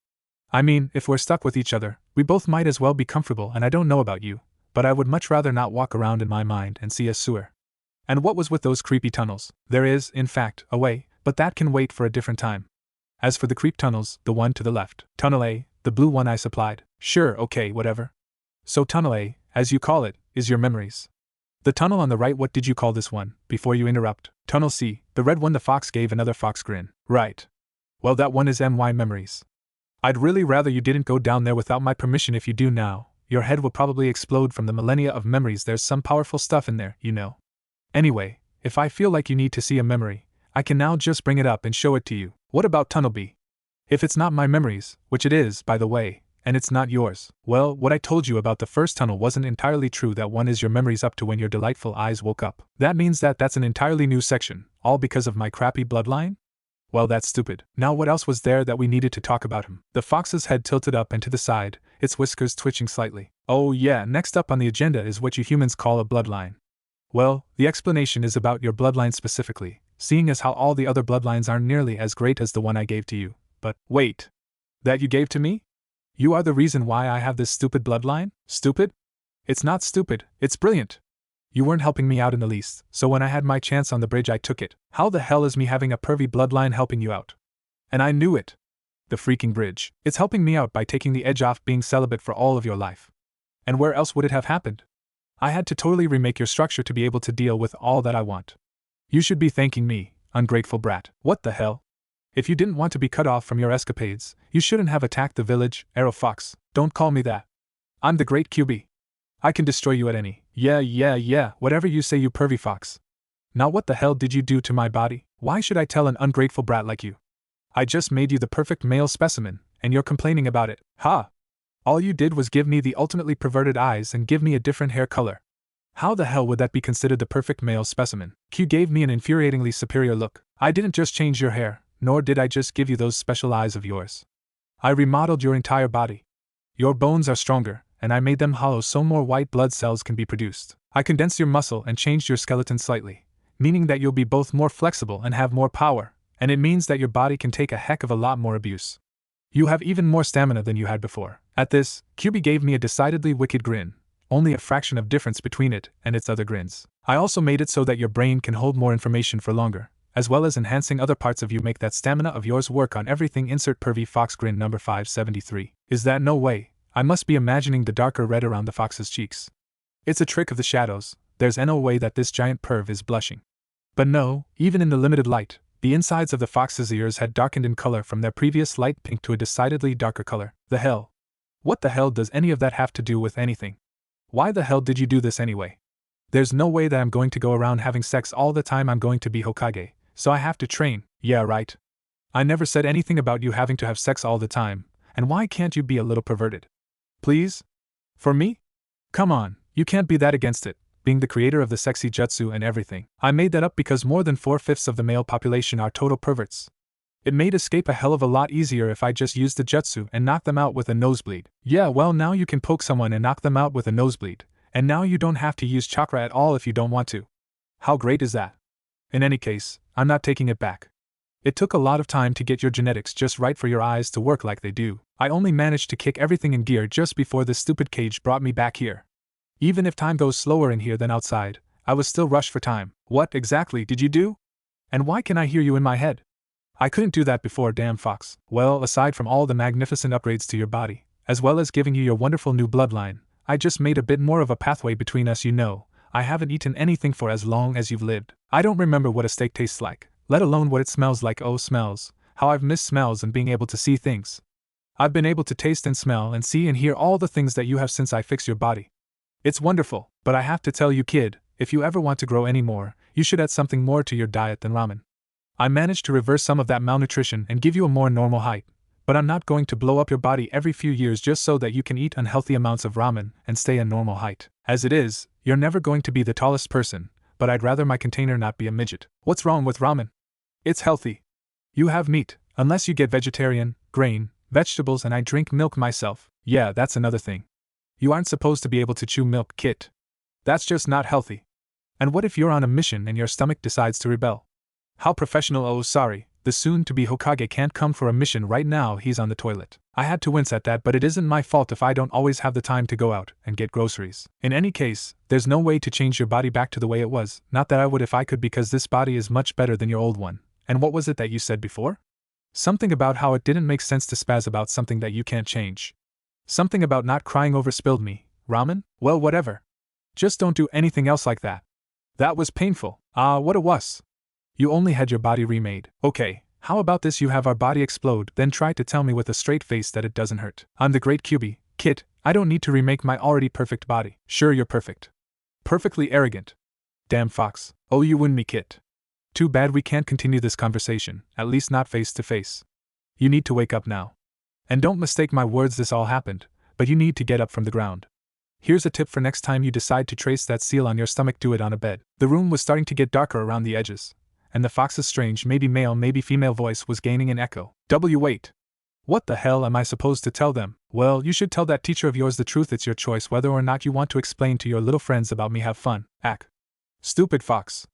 I mean, if we're stuck with each other, we both might as well be comfortable, and I don't know about you, but I would much rather not walk around in my mind and see a sewer. And what was with those creepy tunnels? There is, in fact, a way, but that can wait for a different time. As for the creep tunnels, the one to the left, Tunnel A, the blue one I supplied. Sure, okay, whatever. So Tunnel A, as you call it, is your memories. The tunnel on the right, what did you call this one, before you interrupt? Tunnel C, the red one. The fox gave another fox grin. Right. Well, that one is MY memories. I'd really rather you didn't go down there without my permission. If you do now, your head will probably explode from the millennia of memories. There's some powerful stuff in there, you know. Anyway, if I feel like you need to see a memory, I can now just bring it up and show it to you. What about Tunnel B? If it's not my memories, which it is, by the way, and it's not yours, well, what I told you about the first tunnel wasn't entirely true. That one is your memories up to when your delightful eyes woke up. That means that that's an entirely new section, all because of my crappy bloodline? Well, that's stupid. Now what else was there that we needed to talk about him? The fox's head tilted up and to the side, its whiskers twitching slightly. Oh yeah, next up on the agenda is what you humans call a bloodline. Well, the explanation is about your bloodline specifically, seeing as how all the other bloodlines aren't nearly as great as the one I gave to you. But, wait. That you gave to me? You are the reason why I have this stupid bloodline? Stupid? It's not stupid, it's brilliant. You weren't helping me out in the least, so when I had my chance on the bridge I took it. How the hell is me having a pervy bloodline helping you out? And I knew it. The freaking bridge. It's helping me out by taking the edge off being celibate for all of your life. And where else would it have happened? I had to totally remake your structure to be able to deal with all that I want. You should be thanking me, ungrateful brat. What the hell? If you didn't want to be cut off from your escapades, you shouldn't have attacked the village, Arrow Fox. Don't call me that. I'm the great Kyuubi. I can destroy you at any. Yeah, whatever you say, you pervy fox. Now what the hell did you do to my body? Why should I tell an ungrateful brat like you? I just made you the perfect male specimen, and you're complaining about it. Ha! All you did was give me the ultimately perverted eyes and give me a different hair color. How the hell would that be considered the perfect male specimen? Q gave me an infuriatingly superior look. I didn't just change your hair, nor did I just give you those special eyes of yours. I remodeled your entire body. Your bones are stronger, and I made them hollow so more white blood cells can be produced. I condensed your muscle and changed your skeleton slightly, meaning that you'll be both more flexible and have more power, and it means that your body can take a heck of a lot more abuse. You have even more stamina than you had before. At this, Kyuubi gave me a decidedly wicked grin, only a fraction of difference between it and its other grins. I also made it so that your brain can hold more information for longer, as well as enhancing other parts of you. Make that stamina of yours work on everything. Insert pervy fox grin number 573. Is that no way? I must be imagining the darker red around the fox's cheeks. It's a trick of the shadows. There's no way that this giant perv is blushing. But no, even in the limited light, the insides of the fox's ears had darkened in color from their previous light pink to a decidedly darker color. The hell? What the hell does any of that have to do with anything? Why the hell did you do this anyway? There's no way that I'm going to go around having sex all the time. I'm going to be Hokage, so I have to train. Yeah, right. I never said anything about you having to have sex all the time, and why can't you be a little perverted? Please? For me? Come on, you can't be that against it, being the creator of the sexy jutsu and everything. I made that up because more than 4/5 of the male population are total perverts. It made escape a hell of a lot easier if I just used the jutsu and knocked them out with a nosebleed. Yeah, well, now you can poke someone and knock them out with a nosebleed, and now you don't have to use chakra at all if you don't want to. How great is that? In any case, I'm not taking it back. It took a lot of time to get your genetics just right for your eyes to work like they do. I only managed to kick everything in gear just before this stupid cage brought me back here. Even if time goes slower in here than outside, I was still rushed for time. What exactly did you do? And why can I hear you in my head? I couldn't do that before, damn fox. Well, aside from all the magnificent upgrades to your body, as well as giving you your wonderful new bloodline, I just made a bit more of a pathway between us. You know, I haven't eaten anything for as long as you've lived. I don't remember what a steak tastes like, let alone what it smells like. Oh, smells. How I've missed smells and being able to see things. I've been able to taste and smell and see and hear all the things that you have since I fixed your body. It's wonderful, but I have to tell you, kid, if you ever want to grow any more, you should add something more to your diet than ramen. I managed to reverse some of that malnutrition and give you a more normal height, but I'm not going to blow up your body every few years just so that you can eat unhealthy amounts of ramen and stay a normal height. As it is, you're never going to be the tallest person, but I'd rather my container not be a midget. What's wrong with ramen? It's healthy. You have meat, unless you get vegetarian, grain, vegetables, and I drink milk myself. Yeah, that's another thing. You aren't supposed to be able to chew milk, kid. That's just not healthy. And what if you're on a mission and your stomach decides to rebel? How professional. Oh, sorry, the soon-to-be Hokage can't come for a mission right now, he's on the toilet. I had to wince at that, but it isn't my fault if I don't always have the time to go out and get groceries. In any case, there's no way to change your body back to the way it was, not that I would if I could, because this body is much better than your old one. And what was it that you said before? Something about how it didn't make sense to spaz about something that you can't change. Something about not crying over spilled me. Ramen? Well, whatever. Just don't do anything else like that. That was painful. What it was. You only had your body remade. Okay, how about this? You have our body explode, then try to tell me with a straight face that it doesn't hurt. I'm the great Kyuubi, kid. I don't need to remake my already perfect body. Sure, you're perfect. Perfectly arrogant. Damn fox. Oh, you win me, kid. Too bad we can't continue this conversation, at least not face to face. You need to wake up now. And don't mistake my words, this all happened, but you need to get up from the ground. Here's a tip for next time you decide to trace that seal on your stomach, do it on a bed. The room was starting to get darker around the edges, and the fox's strange, maybe male, maybe female voice was gaining in echo. Wait. What the hell am I supposed to tell them? Well, you should tell that teacher of yours the truth. It's your choice whether or not you want to explain to your little friends about me. Have fun. Ack. Stupid fox.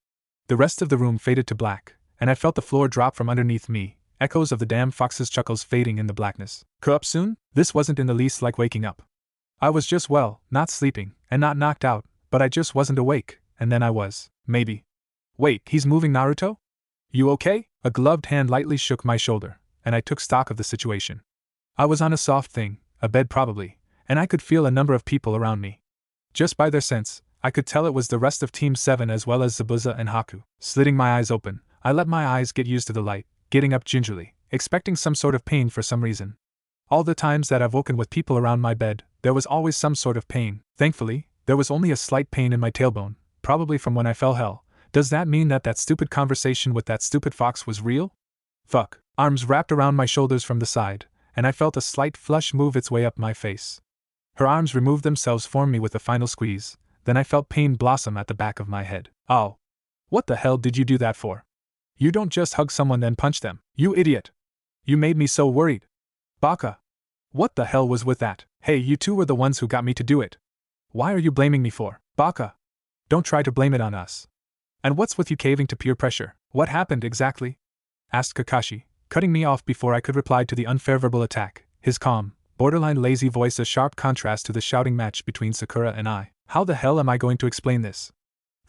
The rest of the room faded to black, and I felt the floor drop from underneath me, echoes of the damn fox's chuckles fading in the blackness. Up soon? This wasn't in the least like waking up. I was just, well, not sleeping, and not knocked out, but I just wasn't awake, and then I was, maybe. Wait, he's moving, Naruto? You okay? A gloved hand lightly shook my shoulder, and I took stock of the situation. I was on a soft thing, a bed probably, and I could feel a number of people around me. Just by their sense, I could tell it was the rest of Team 7 as well as Zabuza and Haku. Slitting my eyes open, I let my eyes get used to the light, getting up gingerly, expecting some sort of pain for some reason. All the times that I've woken with people around my bed, there was always some sort of pain. Thankfully, there was only a slight pain in my tailbone, probably from when I fell hell. Does that mean that that stupid conversation with that stupid fox was real? Fuck. Arms wrapped around my shoulders from the side, and I felt a slight flush move its way up my face. Her arms removed themselves from me with a final squeeze, then I felt pain blossom at the back of my head. Oh. What the hell did you do that for? You don't just hug someone then punch them, you idiot. You made me so worried. Baka. What the hell was with that? Hey, you two were the ones who got me to do it. Why are you blaming me for? Baka. Don't try to blame it on us. And what's with you caving to peer pressure? What happened exactly? Asked Kakashi, cutting me off before I could reply to the unfair verbal attack, his calm, borderline lazy voice a sharp contrast to the shouting match between Sakura and I. How the hell am I going to explain this?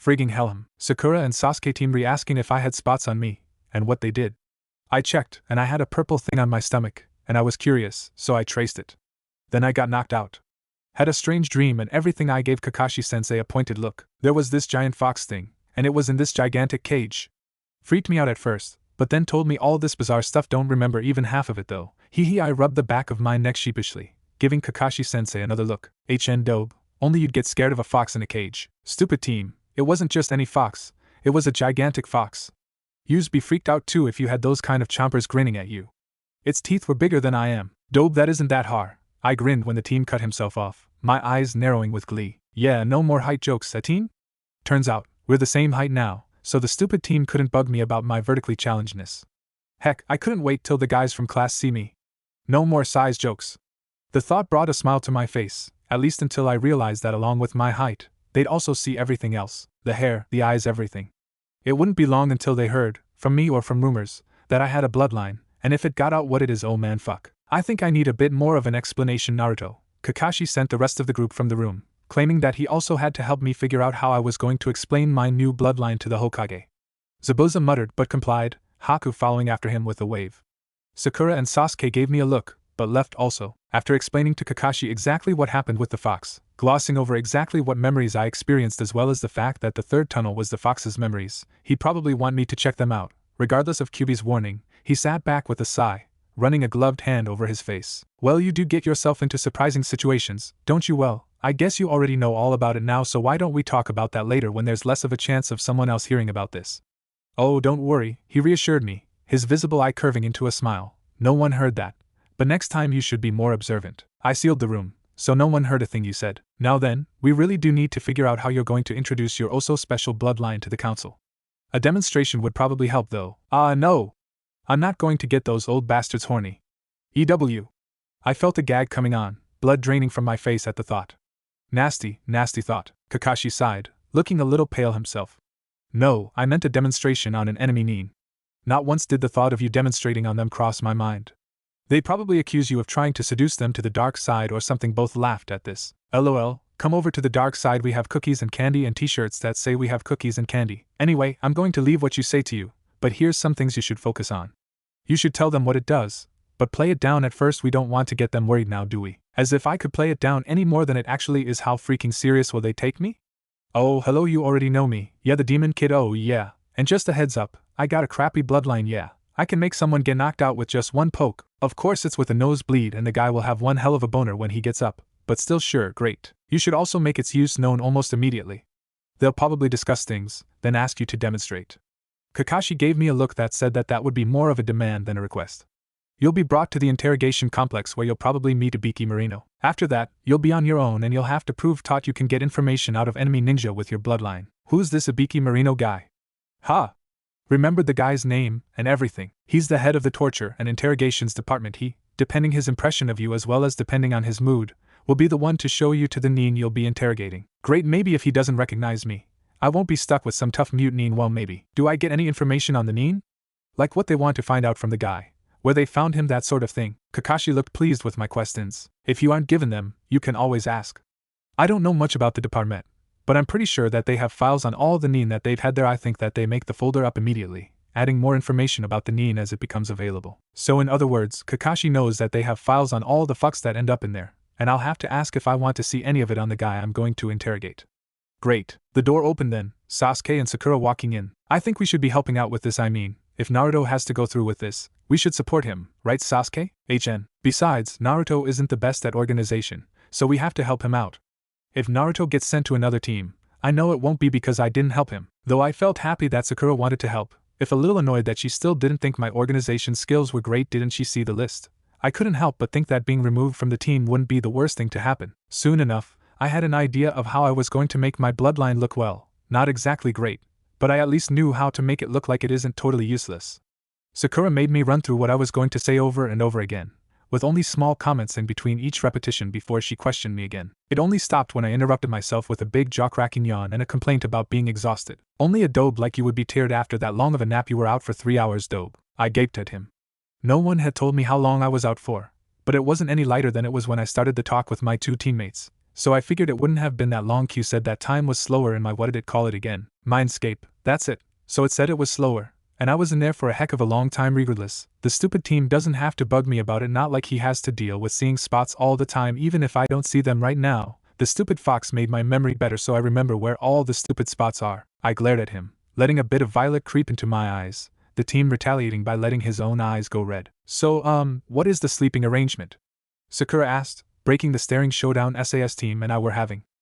Frigging hellum. Sakura and Sasuke team re-asking if I had spots on me, and what they did. I checked, and I had a purple thing on my stomach, and I was curious, so I traced it. Then I got knocked out. Had a strange dream and everything. I gave Kakashi-sensei a pointed look. There was this giant fox thing, and it was in this gigantic cage. Freaked me out at first, but then told me all this bizarre stuff. Don't remember even half of it though. Hee. I rubbed the back of my neck sheepishly, giving Kakashi-sensei another look. HN dope, only you'd get scared of a fox in a cage. Stupid team, it wasn't just any fox, it was a gigantic fox. You'd be freaked out too if you had those kind of chompers grinning at you. Its teeth were bigger than I am. Dope, that isn't that hard. I grinned when the team cut himself off, my eyes narrowing with glee. Yeah, no more height jokes, team? Turns out, we're the same height now, so the stupid team couldn't bug me about my vertically challengedness. Heck, I couldn't wait till the guys from class see me. No more size jokes. The thought brought a smile to my face, at least until I realized that along with my height, they'd also see everything else, the hair, the eyes, everything. It wouldn't be long until they heard, from me or from rumors, that I had a bloodline, and if it got out what it is, oh man fuck. I think I need a bit more of an explanation, Naruto. Kakashi sent the rest of the group from the room, claiming that he also had to help me figure out how I was going to explain my new bloodline to the Hokage. Zabuza muttered but complied, Haku following after him with a wave. Sakura and Sasuke gave me a look, but left also, after explaining to Kakashi exactly what happened with the fox, glossing over exactly what memories I experienced as well as the fact that the third tunnel was the fox's memories. He'd probably want me to check them out. Regardless of Kyuubi's warning, he sat back with a sigh, running a gloved hand over his face. Well, you do get yourself into surprising situations, don't you? Well, I guess you already know all about it now, so why don't we talk about that later when there's less of a chance of someone else hearing about this? Oh, don't worry, he reassured me, his visible eye curving into a smile. No one heard that. But next time you should be more observant. I sealed the room, so no one heard a thing you said. Now then, we really do need to figure out how you're going to introduce your oh-so-special bloodline to the council. A demonstration would probably help though. No! I'm not going to get those old bastards horny. EW. I felt a gag coming on, blood draining from my face at the thought. Nasty, nasty thought, Kakashi sighed, looking a little pale himself. No, I meant a demonstration on an enemy nin. Not once did the thought of you demonstrating on them cross my mind. They'd probably accuse you of trying to seduce them to the dark side or something. Both laughed at this. LOL, come over to the dark side, we have cookies and candy and t-shirts that say we have cookies and candy. Anyway, I'm going to leave what you say to you, but here's some things you should focus on. You should tell them what it does, but play it down at first. We don't want to get them worried now, do we? As if I could play it down any more than it actually is. How freaking serious will they take me? Oh, hello, you already know me. Yeah, the demon kid, oh yeah. And just a heads up, I got a crappy bloodline, yeah. I can make someone get knocked out with just one poke. Of course it's with a nosebleed and the guy will have one hell of a boner when he gets up, but still sure, great. You should also make its use known almost immediately. They'll probably discuss things, then ask you to demonstrate. Kakashi gave me a look that said that that would be more of a demand than a request. You'll be brought to the interrogation complex where you'll probably meet Ibiki Marino. After that, you'll be on your own and you'll have to prove you can get information out of enemy ninja with your bloodline. Who's this Ibiki Marino guy? Ha! Remembered the guy's name and everything. He's the head of the torture and interrogations department. He, depending his impression of you as well as depending on his mood, will be the one to show you to the nin you'll be interrogating. Great, maybe if he doesn't recognize me, I won't be stuck with some tough mute nin. Well, maybe. Do I get any information on the nin? Like what they want to find out from the guy, where they found him, that sort of thing. Kakashi looked pleased with my questions. If you aren't given them, you can always ask. I don't know much about the department, but I'm pretty sure that they have files on all the nin that they've had there. I think that they make the folder up immediately, adding more information about the nin as it becomes available. So in other words, Kakashi knows that they have files on all the fucks that end up in there, and I'll have to ask if I want to see any of it on the guy I'm going to interrogate. Great. The door opened then, Sasuke and Sakura walking in. I think we should be helping out with this. I mean, if Naruto has to go through with this, we should support him, right Sasuke? Besides, Naruto isn't the best at organization, so we have to help him out. If Naruto gets sent to another team, I know it won't be because I didn't help him. Though I felt happy that Sakura wanted to help, if a little annoyed that she still didn't think my organization skills were great. Didn't she see the list? I couldn't help but think that being removed from the team wouldn't be the worst thing to happen. Soon enough, I had an idea of how I was going to make my bloodline look well. Not exactly great, but I at least knew how to make it look like it isn't totally useless. Sakura made me run through what I was going to say over and over again, with only small comments in between each repetition before she questioned me again. It only stopped when I interrupted myself with a big jaw-cracking yawn and a complaint about being exhausted. Only a dobe like you would be tired after that long of a nap. You were out for 3 hours, dobe. I gaped at him. No one had told me how long I was out for, but it wasn't any lighter than it was when I started the talk with my two teammates, so I figured it wouldn't have been that long. Q said that time was slower in my what did it call it again? Mindscape, that's it. So it said it was slower, and I was in there for a heck of a long time. Regardless, the stupid team doesn't have to bug me about it, not like he has to deal with seeing spots all the time even if I don't see them right now. The stupid fox made my memory better so I remember where all the stupid spots are. I glared at him, letting a bit of violet creep into my eyes, the team retaliating by letting his own eyes go red. So, what is the sleeping arrangement? Sakura asked, breaking the staring showdown SAS team and I were having.